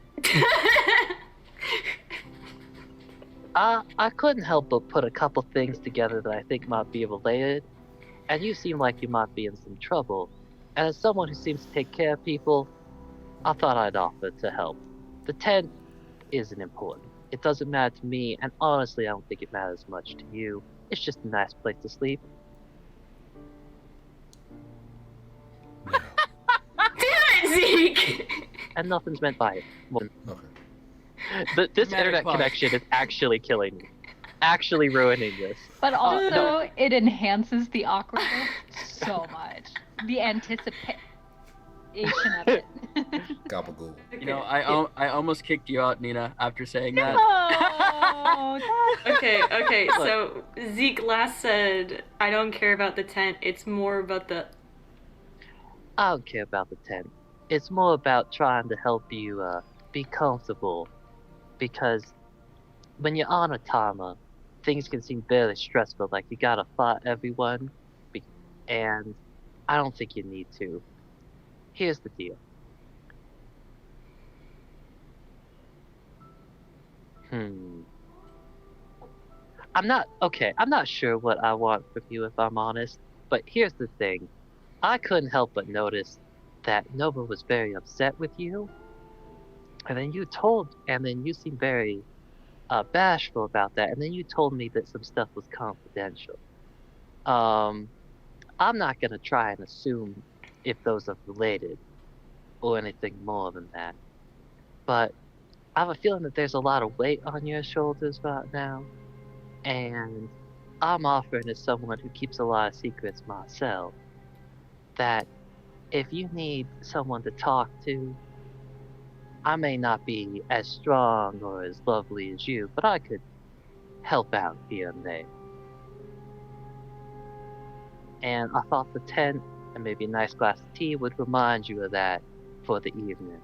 I couldn't help but put a couple things together that I think might be related, and you seem like you might be in some trouble. And as someone who seems to take care of people, I thought I'd offer to help. The tent isn't important. It doesn't matter to me, and honestly, I don't think it matters much to you. It's just a nice place to sleep. Damn it, Zeke! And nothing's meant by it. Well, Okay. this Dramatic internet pause. connection is actually killing me. Actually ruining this. But also, no. it enhances the awkwardness so much. The anticipation of it. Gabagool. You know, I almost kicked you out, Nina, after saying that. No, Okay, so Zeke last said, I don't care about the tent, it's more about the... I don't care about the tent. It's more about trying to help you be comfortable. Because when you're on a timer, things can seem very stressful, like you gotta fight everyone. And I don't think you need to. Here's the deal. I'm not sure what I want from you, if I'm honest. But here's the thing. I couldn't help but notice that Nova was very upset with you. And then you seemed very bashful about that. And then you told me that some stuff was confidential. I'm not gonna try and assume if those are related or anything more than that. But I have a feeling that there's a lot of weight on your shoulders right now. And I'm offering as someone who keeps a lot of secrets myself that if you need someone to talk to, I may not be as strong or as lovely as you, but I could help out here and there. And I thought the tent and maybe a nice glass of tea would remind you of that for the evening.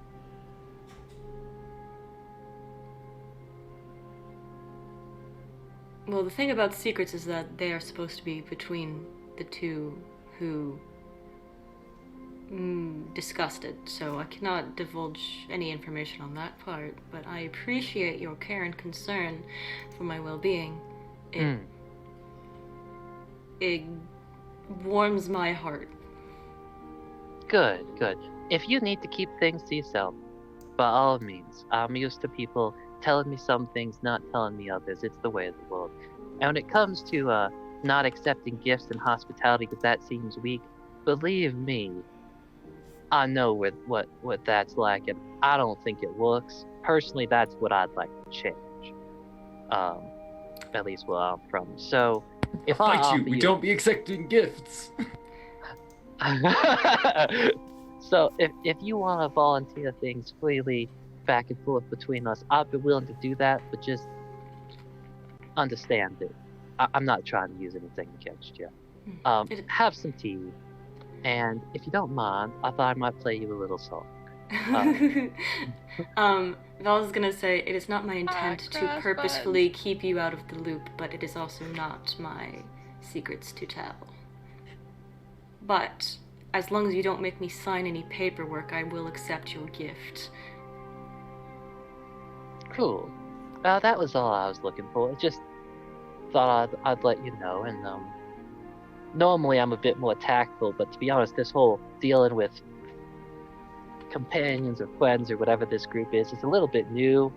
Well, the thing about secrets is that they are supposed to be between the two who disgusted, so I cannot divulge any information on that part, but I appreciate your care and concern for my well-being. It warms my heart. Good. If you need to keep things to yourself, by all means. I'm used to people telling me some things, not telling me others. It's the way of the world. And when it comes to not accepting gifts and hospitality because that seems weak, believe me, I know what that's like, and I don't think it works. Personally, that's what I'd like to change. At least where I'm from. So, if I fight you, offer we don't be accepting gifts. So, if you want to volunteer things freely back and forth between us, I'd be willing to do that, but just understand it. I'm not trying to use anything against you. Have some tea. And if you don't mind, I thought I might play you a little song. Val is gonna say, it is not my intent to purposefully keep you out of the loop, but it is also not my secrets to tell. But, as long as you don't make me sign any paperwork, I will accept your gift. Cool. That was all I was looking for. Just thought I'd let you know, and normally I'm a bit more tactful, but to be honest, this whole dealing with companions or friends or whatever this group is a little bit new.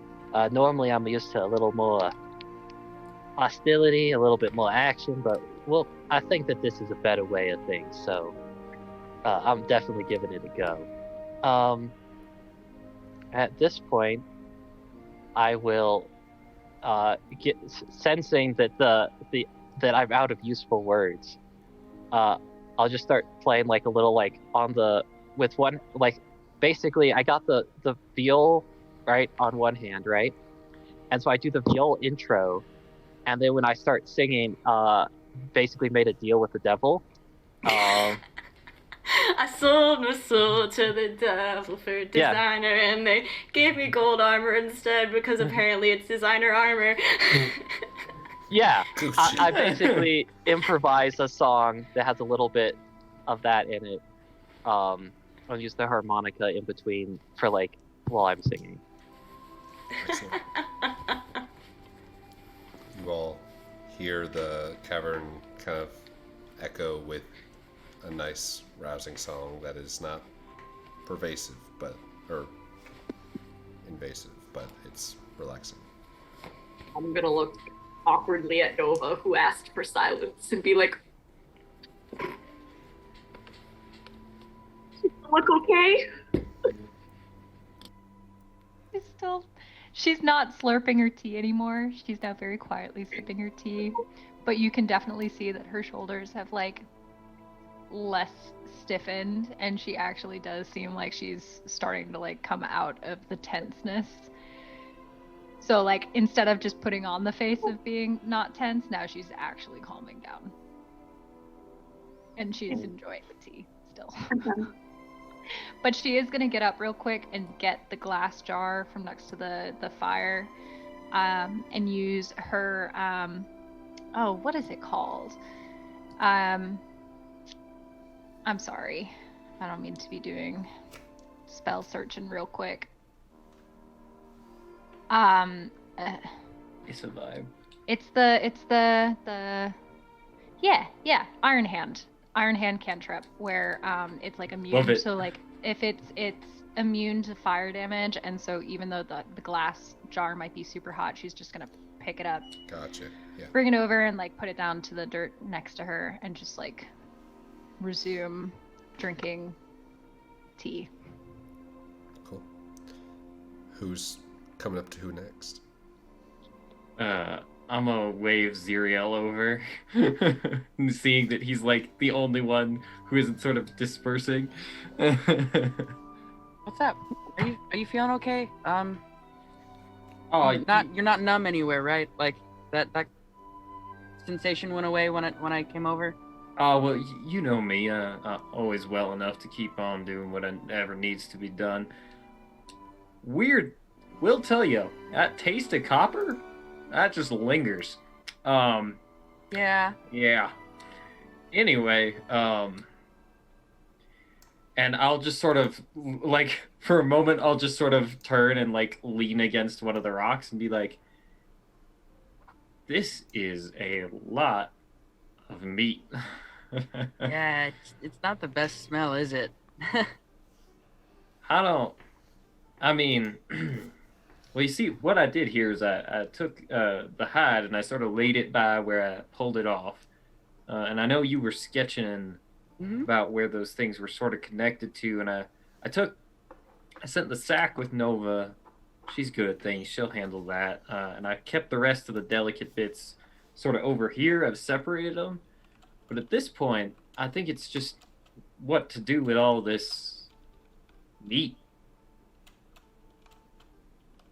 Normally I'm used to a little more hostility, a little bit more action, but well, I think that this is a better way of things, so I'm definitely giving it a go. At this point, I will sensing that that I'm out of useful words. I'll just start playing like a little like on the with one like basically I got the viol right on one hand, right, and so I do the viol intro, and then when I start singing, basically made a deal with the devil. I sold my soul to the devil for a designer, and they gave me gold armor instead because apparently it's designer armor. Yeah, I basically improvise a song that has a little bit of that in it. I'll use the harmonica in between for like while I'm singing. Excellent. You all hear the cavern kind of echo with a nice, rousing song that is not pervasive, or invasive, but it's relaxing. I'm gonna look awkwardly at Nova, who asked for silence, and be like, "Look okay?" She's not slurping her tea anymore. She's now very quietly sipping her tea, but you can definitely see that her shoulders have like less stiffened, and she actually does seem like she's starting to like come out of the tenseness. So like instead of just putting on the face of being not tense, now she's actually calming down. And she's enjoying the tea still. But she is gonna get up real quick and get the glass jar from next to the fire, and use her what is it called? I'm sorry. I don't mean to be doing spell searching real quick. It's a vibe. It's the Iron Hand. Iron Hand cantrip, where it's like immune. Love it. So like if it's immune to fire damage, and so even though the glass jar might be super hot, she's just gonna pick it up. Gotcha. Yeah. Bring it over and like put it down to the dirt next to her, and just like resume drinking tea. Cool. Who's coming up to who next? I'm gonna wave Xyriel over, seeing that he's like the only one who isn't sort of dispersing. What's up? Are you feeling okay? Oh, You're not numb anywhere, right? Like that sensation went away when I came over. Oh, well, you know me. Always well enough to keep on doing whatever needs to be done. Weird. Will tell you, that taste of copper, that just lingers. Yeah. Yeah. Anyway, And I'll just sort of, like, for a moment, I'll just sort of turn and, like, lean against one of the rocks and be like, this is a lot of meat. Yeah, it's not the best smell, is it? I mean, well, you see, what I did here is I took the hide and I sort of laid it by where I pulled it off. And I know you were sketching about where those things were sort of connected to, and I sent the sack with Nova. She's good at things. She'll handle that. And I kept the rest of the delicate bits sort of over here. I've separated them. But at this point, I think it's just what to do with all this meat.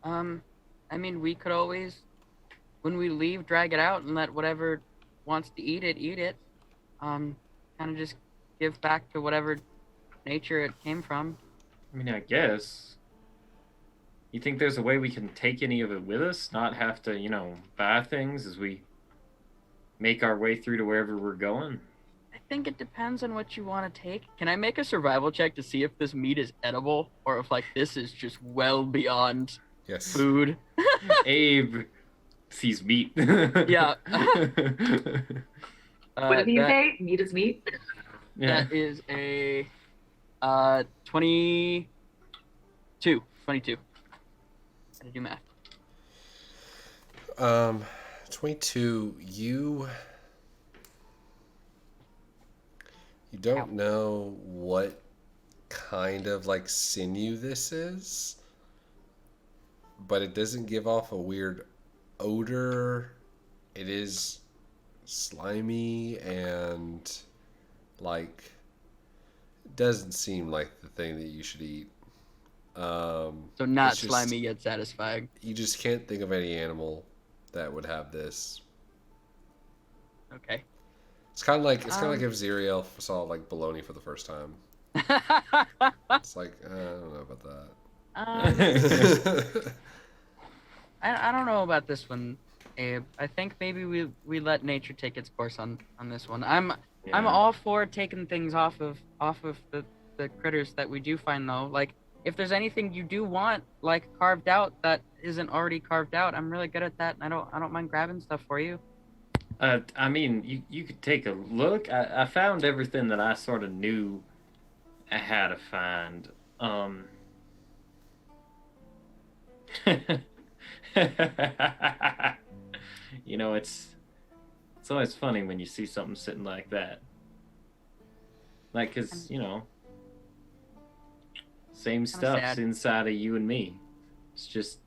I mean, we could always, when we leave, drag it out and let whatever wants to eat it. Kind of just give back to whatever nature it came from. I mean, I guess. You think there's a way we can take any of it with us, not have to, buy things as we make our way through to wherever we're going? I think it depends on what you want to take. Can I make a survival check to see if this meat is edible or if, like, this is just well beyond food? Abe sees meat. Yeah. What do you say? Meat is meat? Yeah. That is a 22. 22. How to do math. 22. You don't know what kind of like sinew this is, but it doesn't give off a weird odor. It is slimy and like doesn't seem like the thing that you should eat. So not slimy yet satisfying. You just can't think of any animal that would have this. Okay. It's kind of like if Xyriel saw like bologna for the first time. It's like I don't know about that. I don't know about this one, Abe. I think maybe we let nature take its course on this one. I'm all for taking things off of the critters that we do find though. Like if there's anything you do want like carved out that isn't already carved out, I'm really good at that. And I don't mind grabbing stuff for you. I mean, you could take a look. I found everything that I sort of knew I had to find. It's always funny when you see something sitting like that. Like, 'cause, same stuff's inside of you and me. It's just,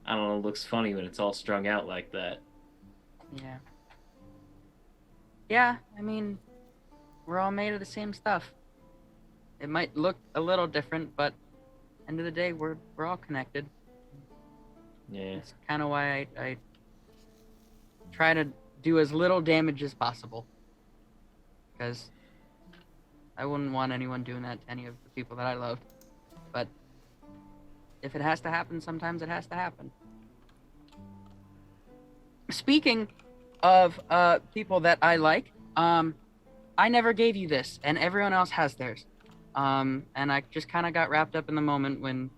I don't know, it looks funny when it's all strung out like that. Yeah. Yeah, I mean, we're all made of the same stuff. It might look a little different, but end of the day, we're all connected. Yeah. It's kind of why I try to do as little damage as possible. Because I wouldn't want anyone doing that to any of the people that I love. But if it has to happen, sometimes it has to happen. Speaking of people that I like, I never gave you this, and everyone else has theirs. And I just kind of got wrapped up in the moment when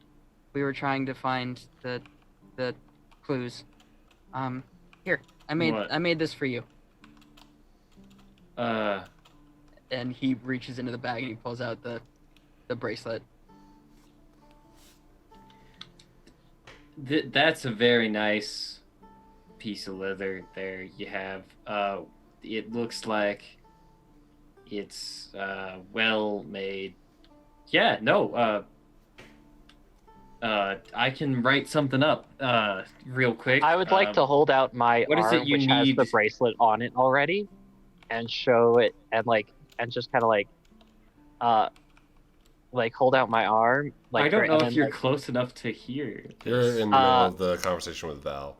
we were trying to find the clues. Here, I made this for you. And he reaches into the bag and he pulls out the bracelet. That's a very nice piece of leather there you have. It looks like it's well made. Yeah, no, I can write something up real quick. I would like to hold out my arm, which has the bracelet on it already, and show it, and just kind of hold out my arm. I don't know if you're close enough to hear. You're in the middle of the conversation with Val.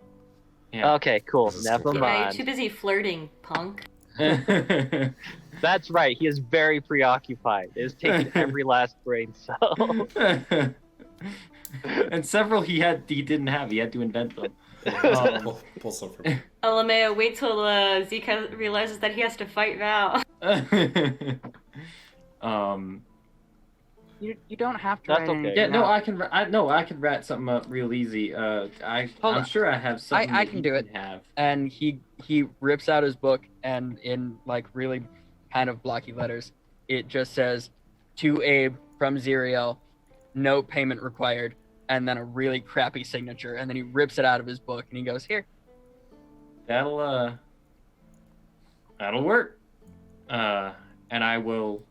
Yeah. Okay, cool. Never mind. Yeah, you're too busy flirting, punk. That's right. He is very preoccupied. It is taking every last brain cell. And several he didn't have. He had to invent them. Pull some from me. LMAO, wait till Zeke realizes that he has to fight Val. You don't have to That's write okay. anything Yeah, no, out. I can rat something up real easy. Hold I'm on. sure I have something I that can you do it. have. And he rips out his book, and in like really kind of blocky letters, it just says, "To Abe from Xyriel, no payment required," and then a really crappy signature, and then he rips it out of his book and he goes, "Here." That'll work. And I will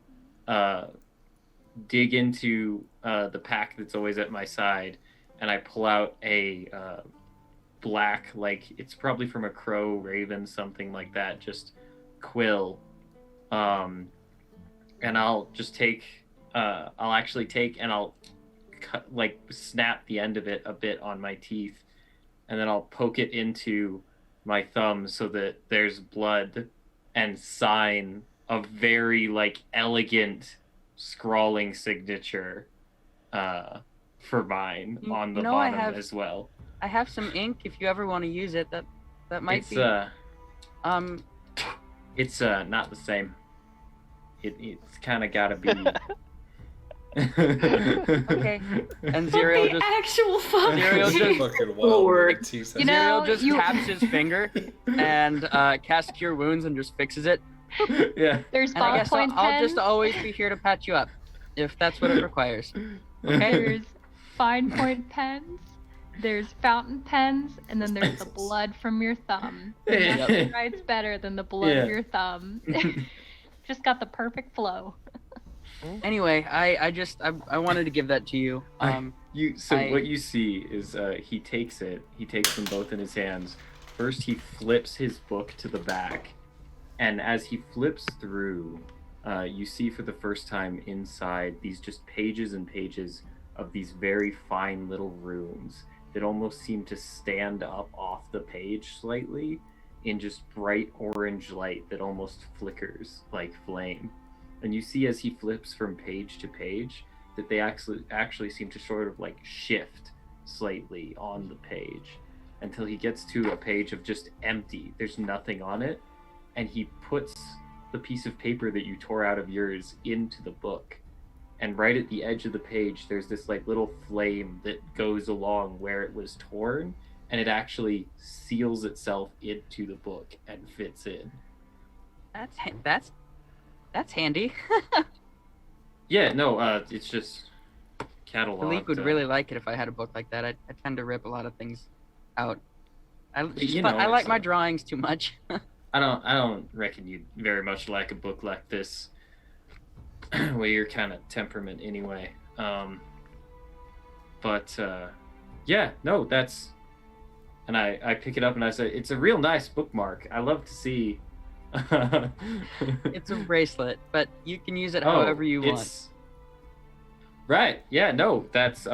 dig into the pack that's always at my side, and I pull out a black, like it's probably from a crow, raven, something like that, just quill. And I'll just take, I'll actually take and I'll cut, like snap the end of it a bit on my teeth, and then I'll poke it into my thumb so that there's blood and sign a very like elegant scrawling signature for mine on the bottom as well. I have some ink if you ever want to use it. That might It's be it's not the same. It's kind of got to be okay. And Xyriel just actual fuck. Xyriel just Fucking Lord. wild. Jesus. You know, Xyriel just taps his finger and casts Cure Wounds and just fixes it. yeah. There's And I guess ballpoint I'll just pens. always be here to patch you up, if that's what it requires. Okay. There's fine point pens. There's fountain pens, and then there's the blood from your thumb. And nothing writes better than the blood Yeah. of your thumb. Just got the perfect flow. Anyway, I wanted to give that to you. What you see is he takes them both in his hands. First he flips his book to the back, and as he flips through, you see for the first time inside these just pages and pages of these very fine little runes that almost seem to stand up off the page slightly in just bright orange light that almost flickers like flame. And you see as he flips from page to page that they actually seem to sort of like shift slightly on the page until he gets to a page of just empty. There's nothing on it, and he puts the piece of paper that you tore out of yours into the book. And right at the edge of the page, there's this like little flame that goes along where it was torn, and it actually seals itself into the book and fits in. That's handy. Yeah, no, it's just cataloged. Philippe would really like it if I had a book like that. I tend to rip a lot of things out. I like my drawings too much. I don't reckon you'd very much like a book like this. Well, your kind of temperament anyway. Yeah, no, that's. And I pick it up and I say, it's a real nice bookmark. I love to see. It's a bracelet, but you can use it however you want. Right. Yeah. No. That's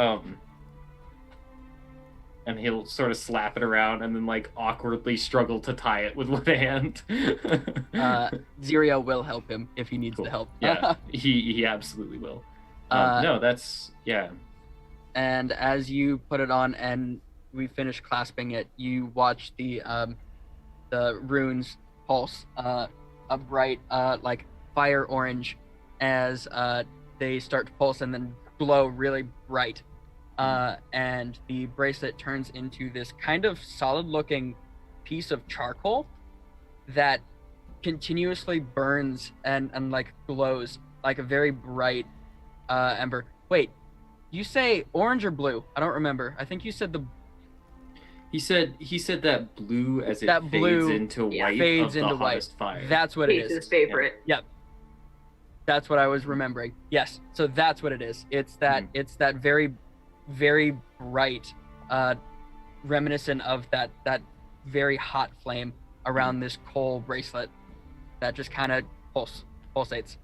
And he'll sort of slap it around and then like awkwardly struggle to tie it with one hand. Xyriel will help him if he needs the help. Yeah, he absolutely will. No, that's yeah. And as you put it on and we finish clasping it, you watch the runes pulse a bright like fire orange as they start to pulse and then glow really bright. And the bracelet turns into this kind of solid looking piece of charcoal that continuously burns and like glows like a very bright ember. Wait, you say orange or blue? I don't remember. I think you said He said that blue as it that blue fades into white fades of into the white. hottest fire. That's what it Page's is. favorite. Yep. That's what I was remembering. Yes. So that's what it is. It's that it's that very, very bright, reminiscent of that very hot flame around this coal bracelet that just kind of pulsates.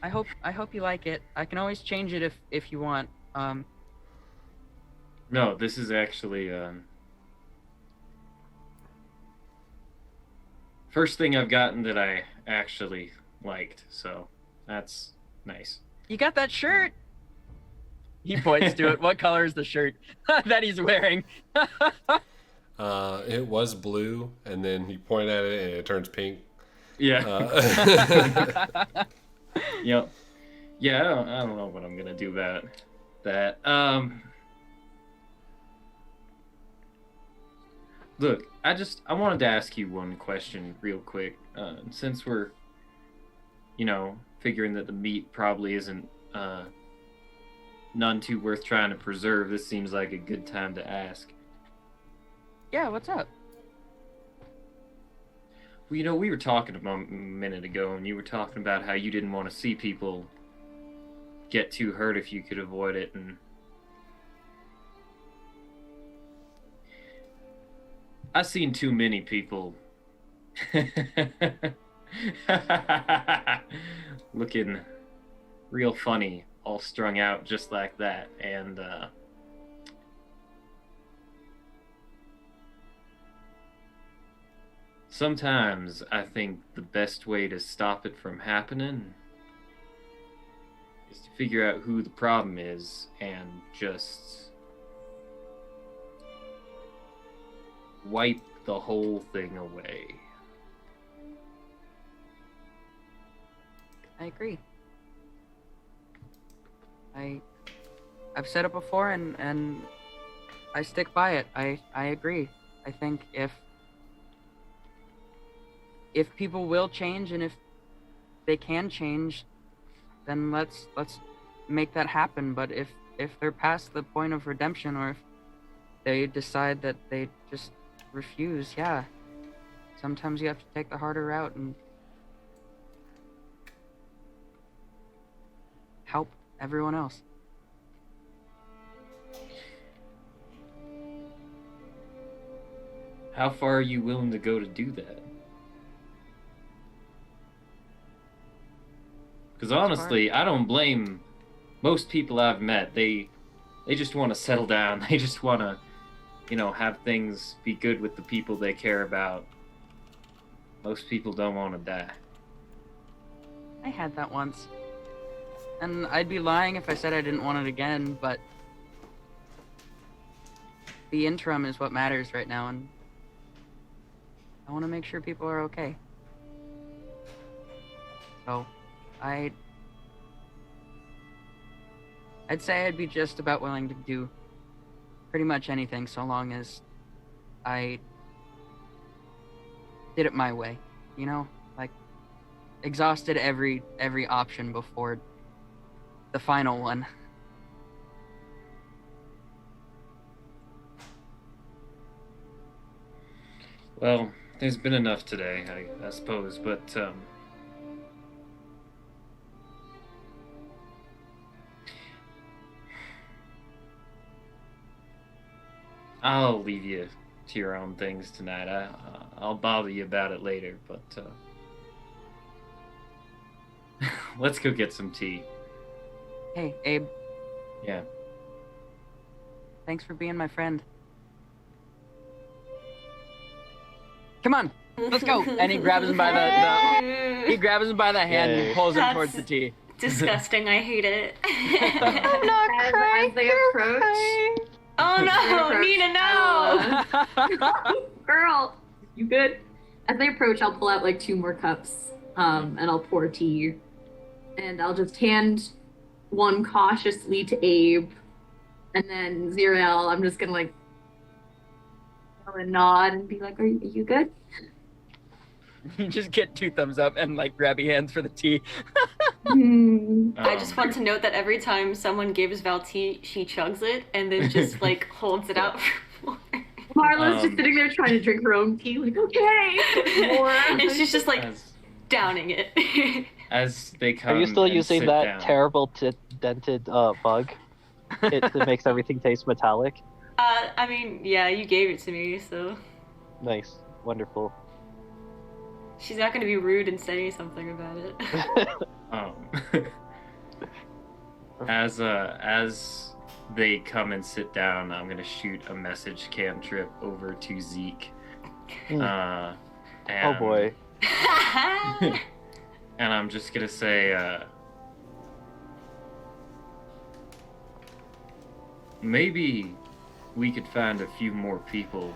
I hope you like it. I can always change it if you want. No, this is actually first thing I've gotten that I actually liked, so that's nice. You got that shirt? He points to it. What color is the shirt that he's wearing? It was blue, and then he pointed at it, and it turns pink. Yeah. Yep. Yeah, I don't know what I'm gonna do about that. Look, I wanted to ask you one question real quick. Since we're, figuring that the meat probably isn't none too worth trying to preserve, this seems like a good time to ask. Yeah, what's up? Well, we were talking a minute ago, and you were talking about how you didn't want to see people get too hurt if you could avoid it, and I've seen too many people looking real funny, all strung out just like that, and sometimes I think the best way to stop it from happening is to figure out who the problem is and just wipe the whole thing away. I agree. I've said it before, and I stick by it. I agree. I think if people will change, and if they can change, then let's make that happen. But if they're past the point of redemption, or if they decide that they just refuse, yeah, sometimes you have to take the harder route and help everyone else. How far are you willing to go to do that? Because honestly, I don't blame most people I've met. They just want to settle down. They just want to, have things be good with the people they care about. Most people don't want to die. I had that once. And I'd be lying if I said I didn't want it again, but the interim is what matters right now, and I want to make sure people are okay. So, I'd say I'd be just about willing to do pretty much anything, so long as I did it my way, like exhausted every option before the final one. Well, there's been enough today, I suppose, but I'll leave you to your own things tonight. I'll bother you about it later, but let's go get some tea. Hey, Abe. Yeah. Thanks for being my friend. Come on, let's go. And he grabs him by the hand and pulls him towards the tea. Disgusting. I hate it. I'm not crying. As they approach. Oh no, Nina, no! Girl, you good? As they approach, I'll pull out like 2 more cups, and I'll pour tea, and I'll just hand one cautiously to Abe, and then Xyriel, I'm just gonna like nod and be like, "Are you good?" You just get 2 thumbs up and like grabby hands for the tea. I just want to note that every time someone gives Val tea, she chugs it and then just like holds it out for more. Marlow's just sitting there trying to drink her own tea, like, okay, more. And she's just like downing it. As they come, Are you still and using sit that down. terrible dented bug? It makes everything taste metallic. I mean, yeah, you gave it to me, so Nice, wonderful. she's not gonna be rude and say something about it. As they come and sit down, I'm gonna shoot a message cantrip over to Zeke. Oh boy. And I'm just gonna say, maybe we could find a few more people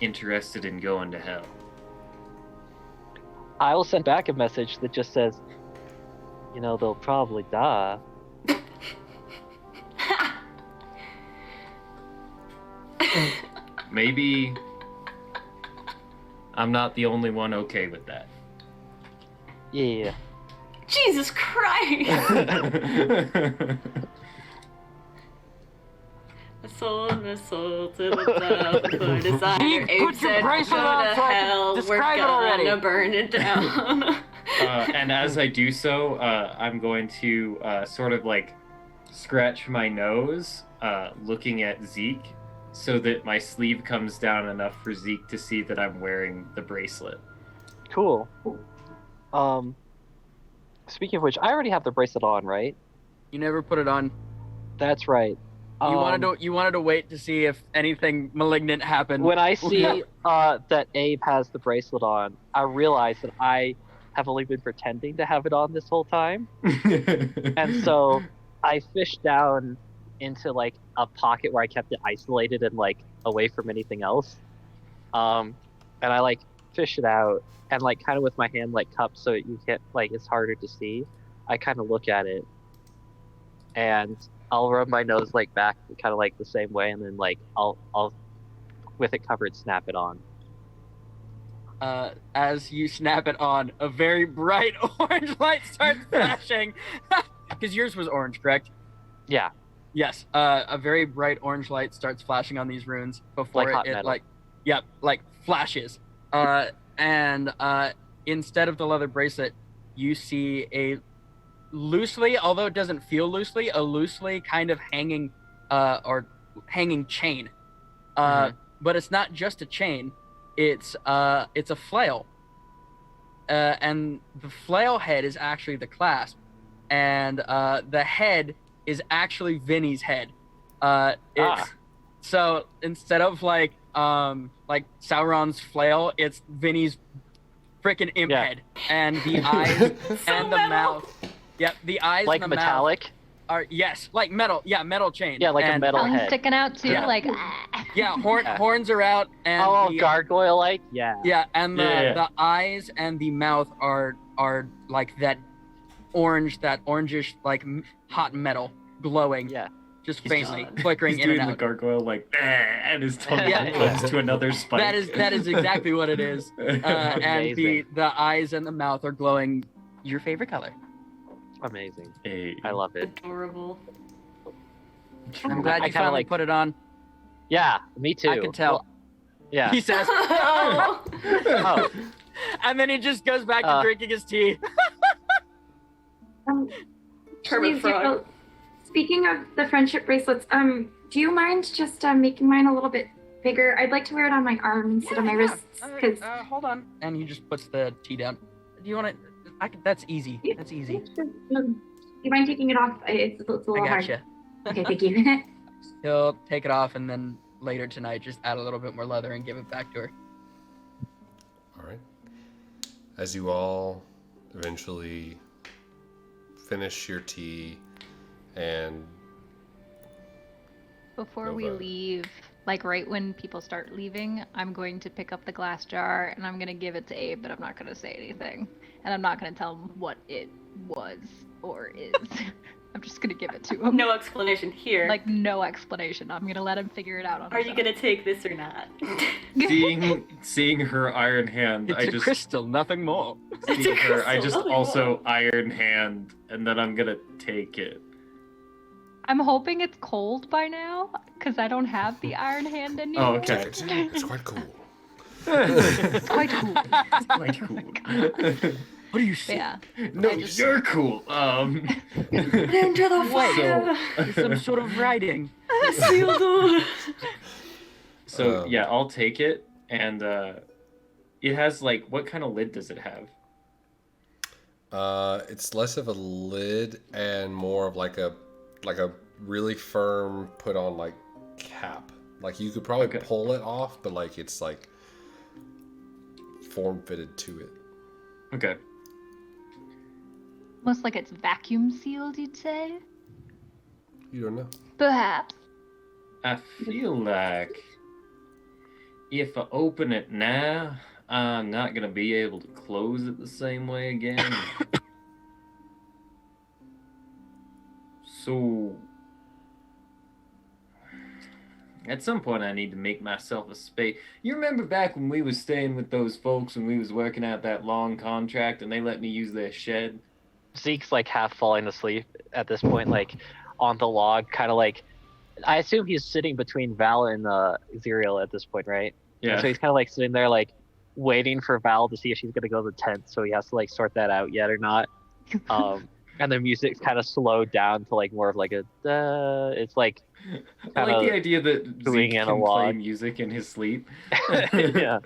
interested in going to hell. I will send back a message that just says, they'll probably die. Maybe I'm not the only one okay with that. Yeah. Jesus Christ! Missile to the top for designer. Abe said, go to hell, we're gonna burn it down. And as I do so, I'm going to sort of like scratch my nose, looking at Zeke, so that my sleeve comes down enough for Zeke to see that I'm wearing the bracelet. Cool. Speaking of which, I already have the bracelet on, right? You never put it on. That's right. You wanted to wait to see if anything malignant happened. When I see that Abe has the bracelet on, I realize that I have only been pretending to have it on this whole time. And so I fish down into like a pocket where I kept it isolated and like away from anything else. And I like fish it out and like kind of with my hand like cupped so you can't like it's harder to see. I kind of look at it and I'll rub my nose like back kind of like the same way and then like I'll with it covered snap it on. As you snap it on, a very bright orange light starts flashing. Because yours was orange, correct? Yeah. Yes. A very bright orange light starts flashing on these runes before Like hot it metal. like flashes. And instead of the leather bracelet, you see a loosely, although it doesn't feel loosely, a loosely kind of hanging chain. But it's not just a chain. It's a flail. And the flail head is actually the clasp. And the head is actually Vinny's head. So instead of like Sauron's flail, it's Vinny's freaking imp head. And the eyes and the mouth. Yep, the eyes like and the metallic? Mouth are like metal. Yeah, metal chain. Yeah, like and a metal Tongue head. sticking out too, like. Yeah, horns are out. And gargoyle like? Yeah. Yeah, and the eyes and the mouth are like that orangish like hot metal glowing. Yeah. Just faintly flickering he's in and doing out. the gargoyle like, and his tongue goes to another spike. That is exactly what it is. And the eyes and the mouth are glowing your favorite color. Amazing. Hey. I love it. Adorable. I'm glad you finally put it on. Yeah, me too. I can tell. Well, yeah. He says, oh. And then he just goes back to drinking his tea. Kermit Frog. Speaking of the friendship bracelets, do you mind just making mine a little bit bigger? I'd like to wear it on my arm instead of my wrists. Right, hold on. And he just puts the tea down. Do you want to? That's easy. Yeah. That's easy. Do you mind taking it off? It's a little I hard. gotcha. Okay, thank you. He'll take it off and then later tonight just add a little bit more leather and give it back to her. All right. As you all eventually finish your tea and Before we leave, like right when people start leaving, I'm going to pick up the glass jar and I'm going to give it to Abe, but I'm not going to say anything. And I'm not going to tell him what it was or is. I'm just going to give it to him. No explanation here. Like, no explanation. I'm going to let him figure it out on Are his you own. going to take this or not? Seeing her iron hand, It's a crystal, nothing more. Seeing her, I just nothing also more. iron hand, and then I'm gonna take it. I'm hoping it's cold by now, because I don't have the iron hand anymore. Oh, okay. it's quite cool. It's quite cool. It's quite cool. What do you say? Yeah. No, you're cool. Into the fire! Some sort of writing. So yeah, I'll take it, and it has like, what kind of lid does it have? It's less of a lid and more of like a really firm put on like cap. Like you could probably pull it off, but like it's like form fitted to it. Okay. Almost like it's vacuum sealed, you'd say? You don't know. Perhaps. I feel like if I open it now, I'm not gonna be able to close it the same way again. So, at some point, I need to make myself a space. You remember back when we was staying with those folks when we was working out that long contract and they let me use their shed? Zeke's like half falling asleep at this point, like on the log, kind of like. I assume he's sitting between Val and Xyriel at this point, right? Yeah. So he's kind of like sitting there, like waiting for Val to see if she's gonna go to the tent. So he has to like sort that out yet or not. And the music's kind of slowed down to like more of like a. It's like. I like the idea that Zeke can analog. play music in his sleep. Yeah.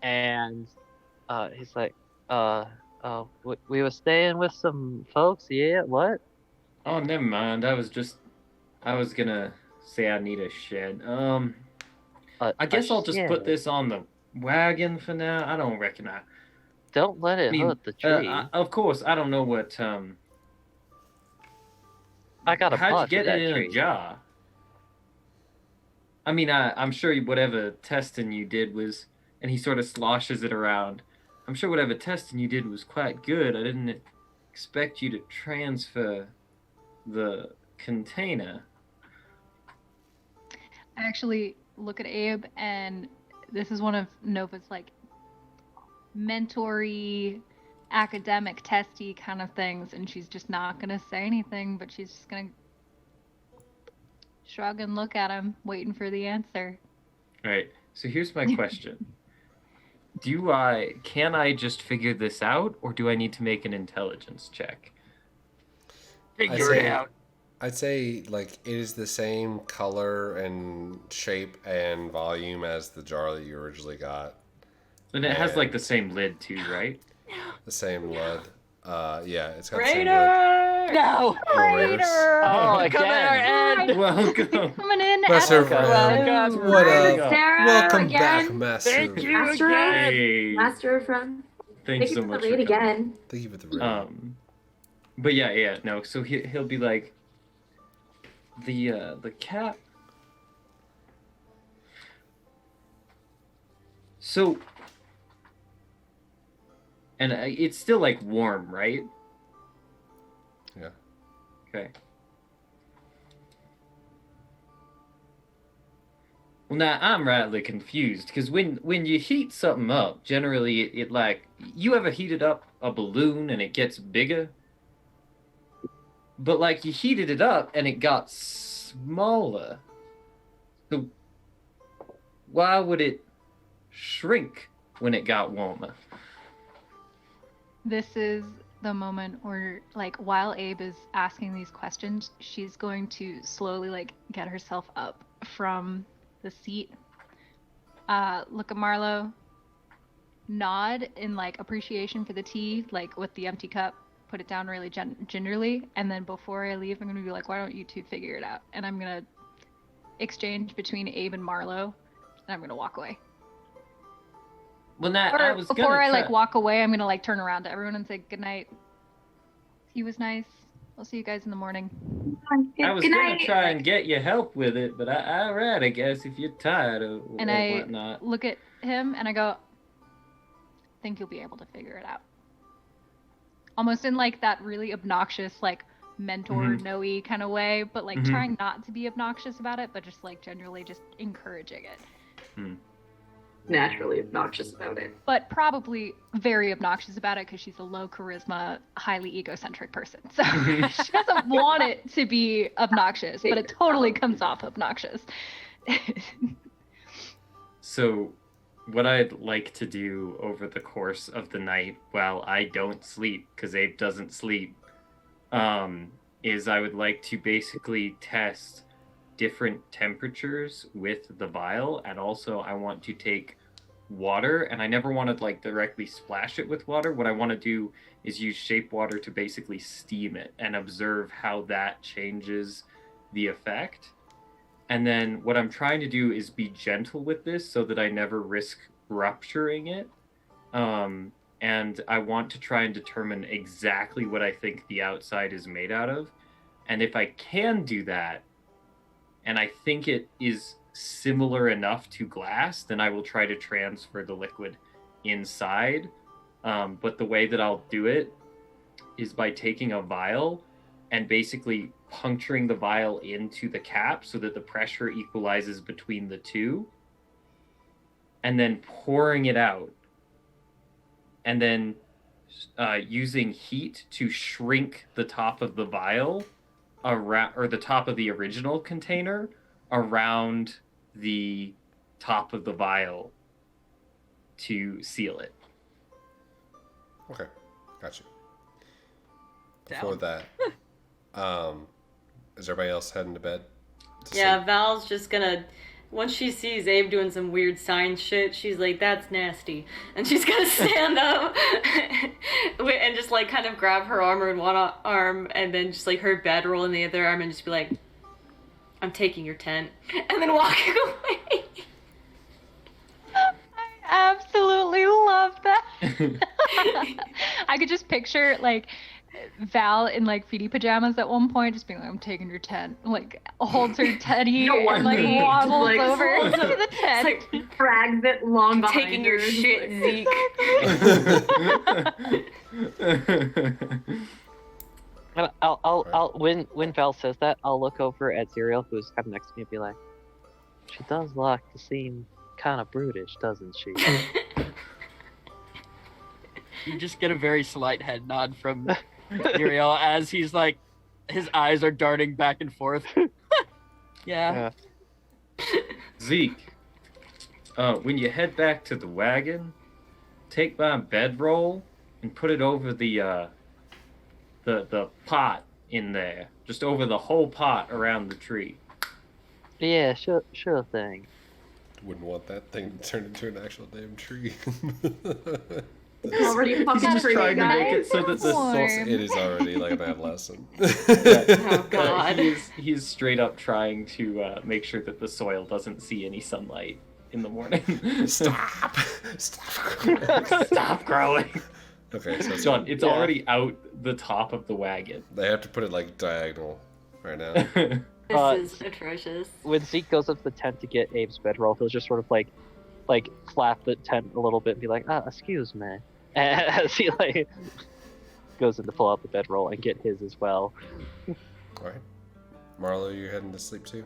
And he's like, we were staying with some folks. Yeah. What? Oh, never mind. I was gonna say I need a shed. I guess I'll just put this on the wagon for now. I don't reckon I. Don't let it hurt the tree. Of course, I don't know what. I got a How'd you get it in tree. a jar? I mean, I'm sure whatever testing you did was, and he sort of sloshes it around. I'm sure whatever testing you did was quite good. I didn't expect you to transfer the container. I actually look at Abe, and this is one of Nova's like mentory, academic, testy kind of things, and she's just not gonna say anything, but she's just gonna shrug and look at him, waiting for the answer. All right. So here's my question: can I just figure this out, or do I need to make an intelligence check? Figure it out. I'd say like it is the same color and shape and volume as the jar that you originally got. And it has like the same lid too, right? The same lid. Yeah, it's got Raider! the same lid. No! Raider! Oh, again! Welcome. Coming in Master after Friend. us. What up? Sarah, Welcome again. back, Master. Thank you Master again. Hey. Master friend. Thanks so you for much the for raid coming. again. Thank you for the raid. But yeah, no. So he'll be like, the cat. So, and it's still like warm, right? Yeah. Okay. Well, now I'm rightly confused because when you heat something up, generally it like you ever heated up a balloon and it gets bigger, but like you heated it up and it got smaller. So why would it shrink when it got warmer? This is the moment where, like, while Abe is asking these questions, she's going to slowly, like, get herself up from the seat. Look at Marlow. Nod in, like, appreciation for the tea, like, with the empty cup. Put it down really gingerly. And then before I leave, I'm going to be like, why don't you two figure it out? And I'm going to exchange between Abe and Marlow. And I'm going to walk away. Well, now Or I was before gonna I try... like walk away, I'm gonna like turn around to everyone and say good night. He was nice. I'll see you guys in the morning. I was Good gonna night. try and get you help with it, but all right, I guess if you're tired or And I whatnot. look at him and I go, think you'll be able to figure it out. Almost in like that really obnoxious, like mentor no-y kind of way, but like trying not to be obnoxious about it, but just like generally just encouraging it. Naturally obnoxious about it. But probably very obnoxious about it because she's a low charisma, highly egocentric person. So she doesn't want it to be obnoxious, but it totally comes off obnoxious. So, what I'd like to do over the course of the night while I don't sleep, because Abe doesn't sleep, is I would like to basically test different temperatures with the vial, and also I want to take water, and I never want to like directly splash it with water. What I want to do is use shape water to basically steam it and observe how that changes the effect. And then what I'm trying to do is be gentle with this so that I never risk rupturing it. And I want to try and determine exactly what I think the outside is made out of. And if I can do that, and I think it is similar enough to glass, then I will try to transfer the liquid inside. But the way that I'll do it is by taking a vial and basically puncturing the vial into the cap so that the pressure equalizes between the two, and then pouring it out, and then using heat to shrink the top of the vial around, or the top of the original container around the top of the vial to seal it. Okay, got you. Before that, is everybody else heading to bed? Yeah, Val's just gonna, once she sees Abe doing some weird science shit, she's like, that's nasty. And she's gonna stand up and just like kind of grab her armor in one arm and then just like her bedroll in the other arm and just be like, I'm taking your tent. And then walking away. I absolutely love that. I could just picture like Val in like feety pajamas at one point, just being like, I'm taking your tent. Like holds her teddy and like waddles like, over to the tent. It's like drags it long behind Taking your her, shit, Zeke. I'll when Val says that, I'll look over at Xyriel, who's kind of next to me, and be like, she does like to seem kind of brutish, doesn't she? You just get a very slight head nod from Xyriel as he's like, his eyes are darting back and forth. Yeah. Zeke, when you head back to the wagon, take my bedroll and put it over the pot in there, just over the whole pot around the tree. Yeah, sure thing. Wouldn't want that thing to turn into an actual damn tree. Already fucking He's just pretty, trying to make it guys. so that the Warm. It is already like an adolescent. Oh god. He's straight up trying to make sure that the soil doesn't see any sunlight in the morning. Stop! Stop! Stop growing. Okay, so John, it's already out the top of the wagon. they have to put it like diagonal right now. This is atrocious. When Zeke goes up to the tent to get Abe's bedroll, he'll just sort of like flap the tent a little bit and be like, excuse me. As he like goes in to pull out the bedroll and get his as well. Alright. Marlow, you heading to sleep too?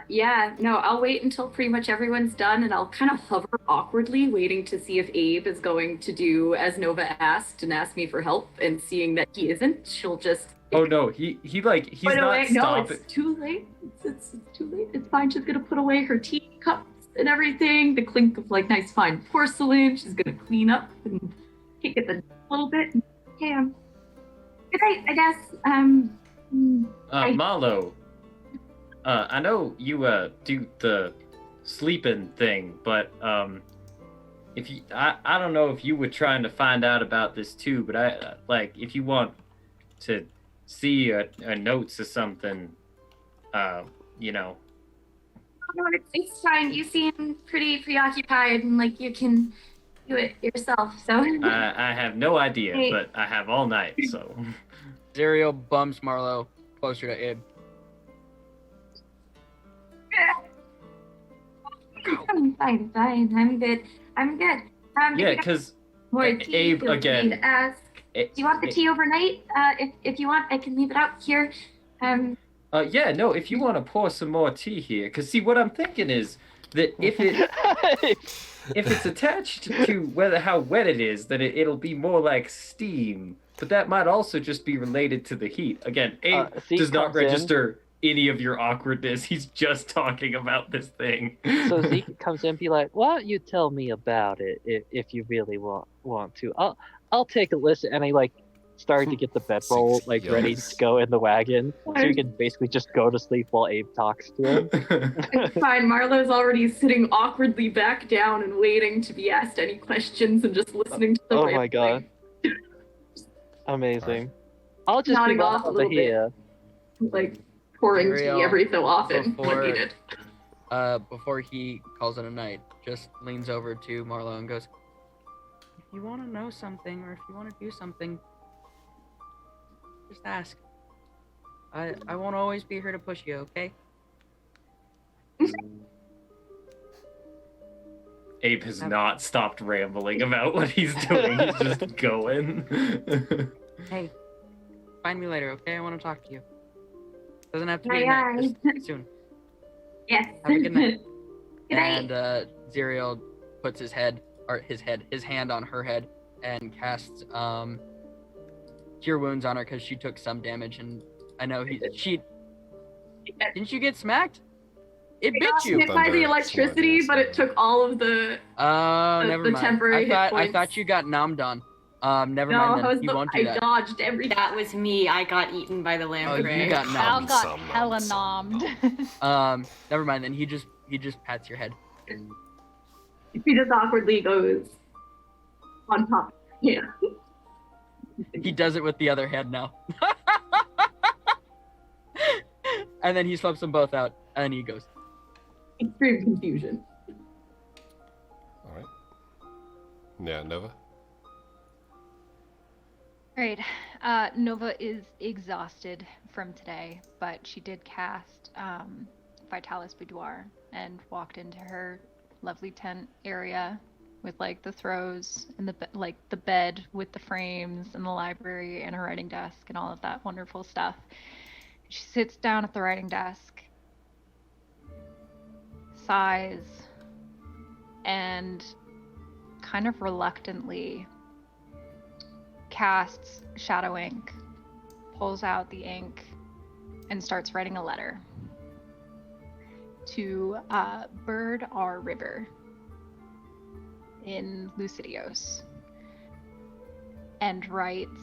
Yeah, no, I'll wait until pretty much everyone's done and I'll kind of hover awkwardly waiting to see if Abe is going to do as Nova asked and ask me for help, and seeing that he isn't, she'll just... Oh no, he's put not away. No, stopping. it's too late. It's too late. It's fine. She's gonna put away her teacups and everything, the clink of like nice fine porcelain. She's gonna clean up and kick it a little bit. Okay, good night, I guess. Marlow, I know you do the sleeping thing, but if you, I don't know if you were trying to find out about this too, but I like if you want to see a notes or something, you know. No, it's fine. You seem pretty preoccupied and like you can do it yourself. So I have no idea, Hey. but I have all night, so. Xyriel bumps Marlow closer to Abe. I'm fine. I'm good. Yeah, if you got because more tea, Abe, feel free again. to ask. Do you want the tea overnight? If you want, I can leave it out here. Yeah, no, if you want to pour some more tea here, because see, what I'm thinking is that if it's attached to how wet it is, then it'll be more like steam. But that might also just be related to the heat. Again, Abe Zeke does not comes in. register any of your awkwardness. He's just talking about this thing. So Zeke comes in and be like, why don't you tell me about it if you really want to? I'll take a listen. And I like started to get the bedroll like ready to go in the wagon, so you can basically just go to sleep while Abe talks to him. It's fine. Marlo's already sitting awkwardly back down and waiting to be asked any questions and just listening to the Oh my god. Amazing. I'll just be Nodding off a over little bit. here. like pouring Xyriel, tea every so often when before- needed. Before he calls it a night, just leans over to Marlow and goes, if you want to know something or if you want to do something, just ask. I won't always be here to push you, okay? Ape has not stopped rambling about what he's doing. He's just going. Hey, find me later, okay? I want to talk to you. Doesn't have to be Aye, tonight, aye. just soon. Yes. Have a good night. Good night. And Xyriel puts his hand on her head and casts Cure Wounds on her because she took some damage, and I know she didn't you get smacked? It bit got you. hit by the electricity, but it took all of the Never the mind. temporary hit I points. thought you got nommed on. Never No, mind I then. was You won't do I that. dodged everything. That was me. I got eaten by the Oh, lamprey. you got Al nommed. got hella nommed. Never mind then. He just pats your head. He just awkwardly goes on top. Yeah. He does it with the other hand now. And then he swaps them both out, and he goes. Extreme confusion. All right. Yeah, Nova. Alright, Nova is exhausted from today, but she did cast Vitalis Boudoir and walked into her lovely tent area with like the throws and the bed with the frames and the library and a writing desk and all of that wonderful stuff. She sits down at the writing desk, sighs, and kind of reluctantly casts shadow ink, pulls out the ink, and starts writing a letter to Bird R. River in Lucidios, and writes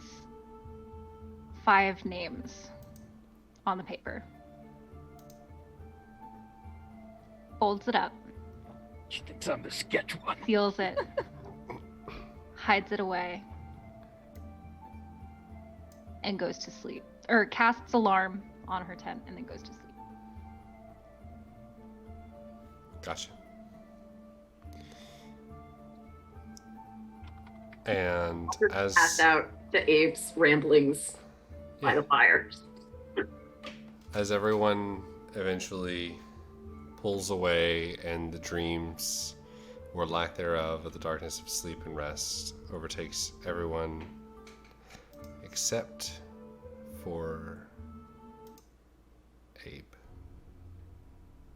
5 names on the paper. Folds it up. She thinks I'm the sketch one. Seals it. Hides it away. And goes to sleep. Or casts alarm on her tent and then goes to sleep. Gotcha. And Passed out to Abe's ramblings by the fire. as everyone eventually pulls away and the dreams or lack thereof of the darkness of sleep and rest overtakes everyone except for Abe.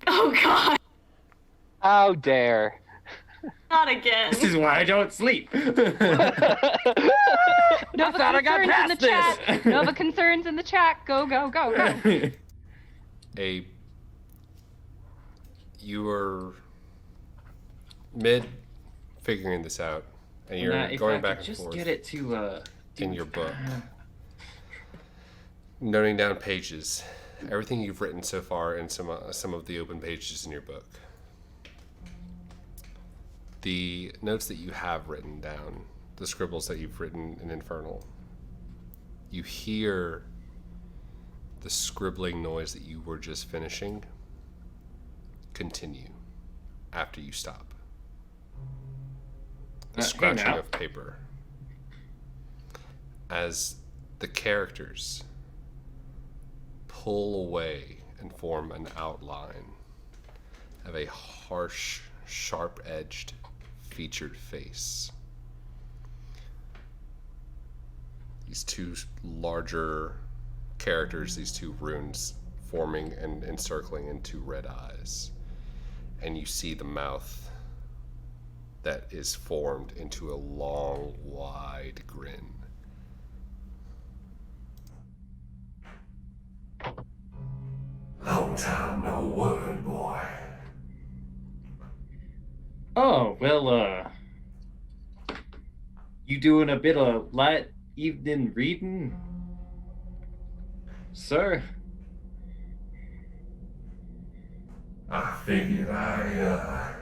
Oh god, How dare. not again. This is why I don't sleep. Nova thought I got concerns in past the this. chat. Nova concerns in the chat. Go, go, go, go. Abe, you were mid figuring this out, and you're Nah, if going I back could and just forth get it to in your book, noting down pages, everything you've written so far in some of the open pages in your book. The notes that you have written down, the scribbles that you've written in Infernal, you hear the scribbling noise that you were just finishing continue after you stop. The Hey, scratching now. of paper. As the characters pull away and form an outline of a harsh, sharp-edged, featured face. These two larger characters, these two runes forming and encircling into red eyes. And you see the mouth that is formed into a long, wide grin. Long time no word, boy. Oh, well, you doing a bit of light evening reading, sir? I figured I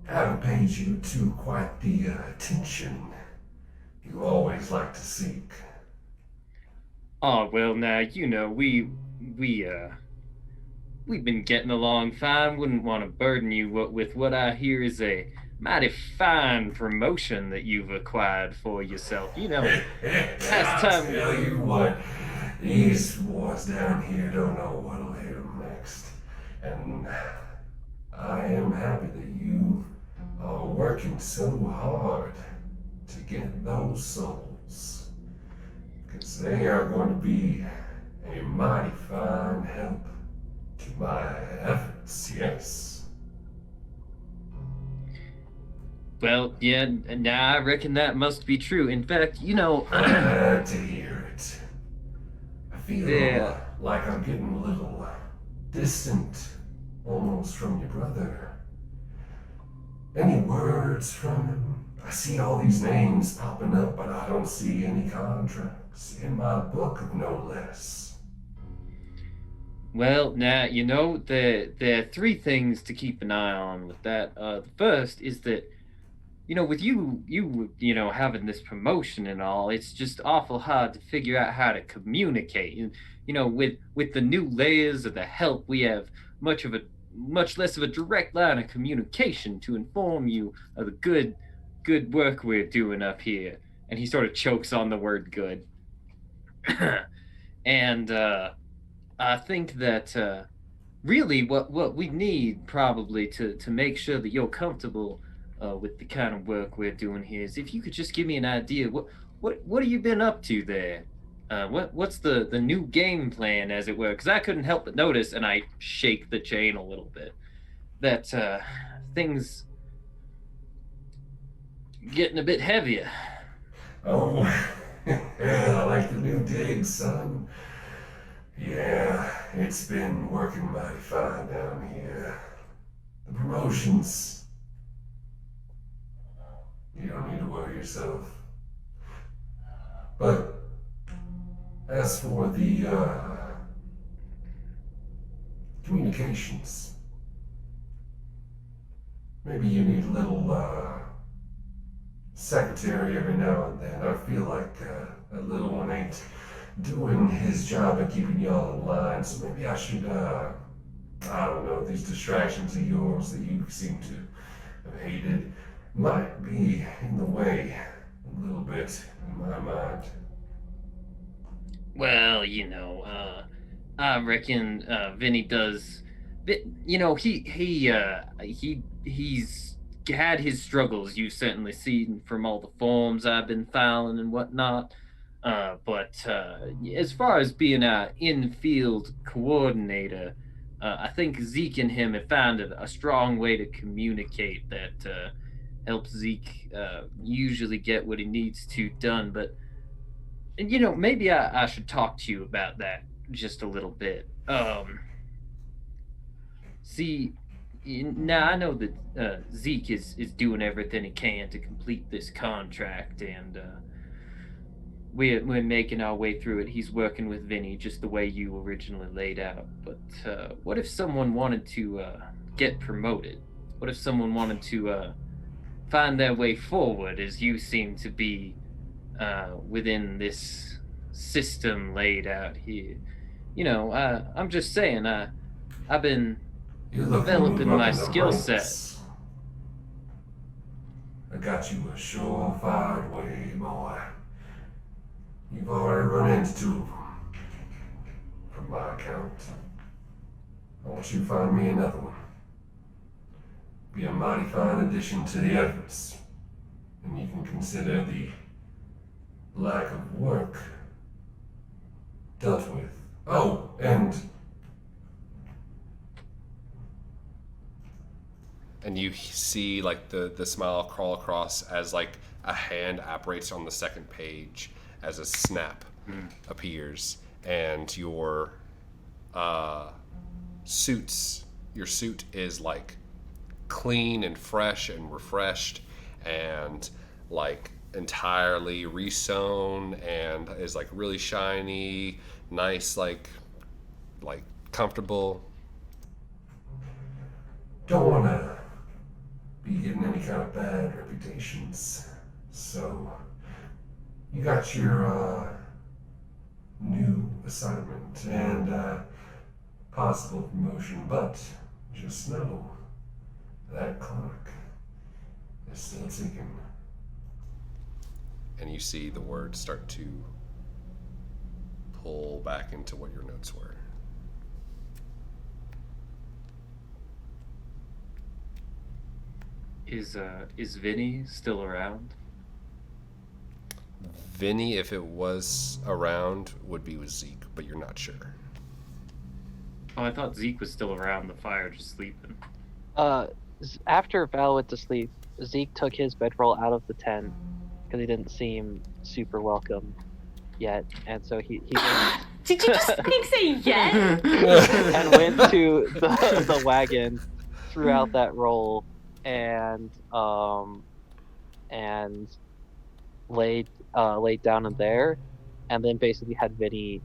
haven't paid you to quite the attention you always like to seek. Oh, well, now, you know, we've been getting along fine. Wouldn't want to burden you with what I hear is a mighty fine promotion that you've acquired for yourself. You know, last I'll time... tell you what, these boys down here don't know what'll hit them next. And I am happy that you are working so hard to get those souls. Because they are going to be a mighty fine help to my efforts, yes. Well, yeah, nah, I reckon that must be true. In fact, Glad to hear it. I feel Yeah. like I'm getting a little distant, almost from your brother. Any words from him? I see all these names popping up, but I don't see any contracts in my book, no less. Well, now, there are three things to keep an eye on with that. The first is that, with having this promotion and all, it's just awful hard to figure out how to communicate. And, with the new layers of the help, we have much less of a direct line of communication to inform you of the good work we're doing up here. And he sort of chokes on the word good. And, I think that, really what we need probably to make sure that you're comfortable with the kind of work we're doing here is if you could just give me an idea what have you been up to there, what's the new game plan, as it were, because I couldn't help but notice, and I shake the chain a little bit, that things getting a bit heavier. Oh, yeah, I like the new dig, son. Yeah, it's been working mighty fine down here. The promotions, you don't need to worry yourself. But as for the communications, maybe you need a little secretary every now and then. I feel like that little one ain't doing his job at keeping y'all in line, so maybe I should, I don't know, these distractions of yours that you seem to have hated might be in the way a little bit in my mind. Well, I reckon Vinny does. He's had his struggles. You've certainly seen from all the forms I've been filing and whatnot. But as far as being an in-field coordinator, I think Zeke and him have found a strong way to communicate that helps Zeke usually get what he needs to done. But maybe I should talk to you about that just a little bit. See, now I know that Zeke is doing everything he can to complete this contract, and we're making our way through it. He's working with Vinny just the way you originally laid out. But what if someone wanted to get promoted? What if someone wanted to find their way forward, as you seem to be within this system laid out here? I'm just saying, I've been developing my skill set. I got you a surefire way, boy. You've already run into two of them, from my account. I want you to find me another one. Be a mighty fine addition to the efforts, and you can consider the lack of work dealt with. Oh, and you see like the smile crawl across as like a hand apparates on the second page as a snap appears, and your suit is like clean and fresh and refreshed and like entirely resewn and is like really shiny, nice, like comfortable. don't want to be getting any kind of bad reputations. So, you got your new assignment and possible promotion, but just know that clock is still ticking. And you see the words start to pull back into what your notes were. Is Vinny still around? Vinny, if it was around, would be with Zeke, but you're not sure. Oh, I thought Zeke was still around the fire, just sleeping. After Val went to sleep, Zeke took his bedroll out of the tent because he didn't seem super welcome yet, and so he went, Did you just say yes? and went to the wagon, threw out that roll, and laid down in there, and then basically had Vinny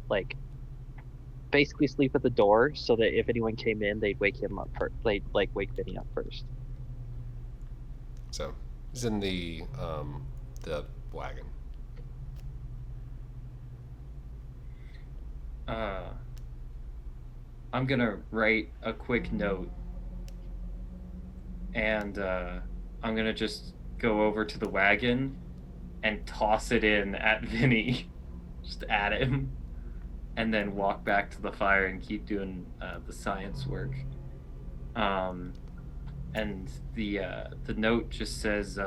basically sleep at the door so that if anyone came in, they'd wake him up first. They'd wake Vinny up first. So he's in the wagon. I'm gonna write a quick note, and I'm gonna just go over to the wagon and toss it in at Vinny, just at him, and then walk back to the fire and keep doing the science work. And the note just says,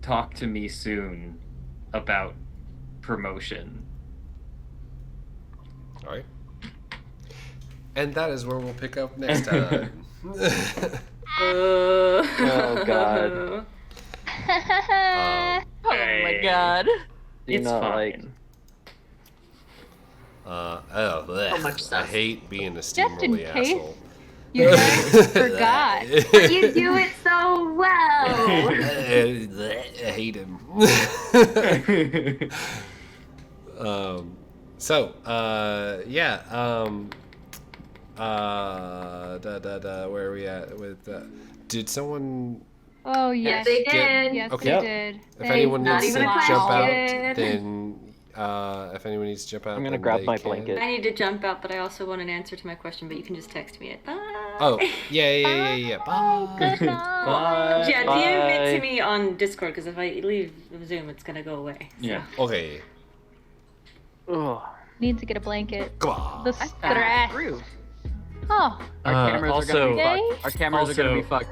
"Talk to me soon about promotion." All right. And that is where we'll pick up next time. Oh God. Oh my god. You It's know, fine. Blech. much I stuff. hate being a Just in steamrolly case. asshole. You guys forgot. You do it so well. I hate him. Where are we at with did someone, Oh Yes, yes, they Get- did. yes, Okay. they did. if anyone not needs to even a jump out, question. then if anyone needs to jump out, I'm gonna then grab they my can. blanket. I need to jump out, but I also want an answer to my question, but you can just text me it. Bye. Oh, yeah. Bye. Good night. Bye. Yeah, DM it Bye. to me on Discord, because if I leave Zoom, it's gonna go away. So. Yeah. Okay. Ugh. Need to get a blanket. Come on. The stress. Rude. Oh, Our cameras are gonna be also- fucked. Our cameras are gonna be fucked.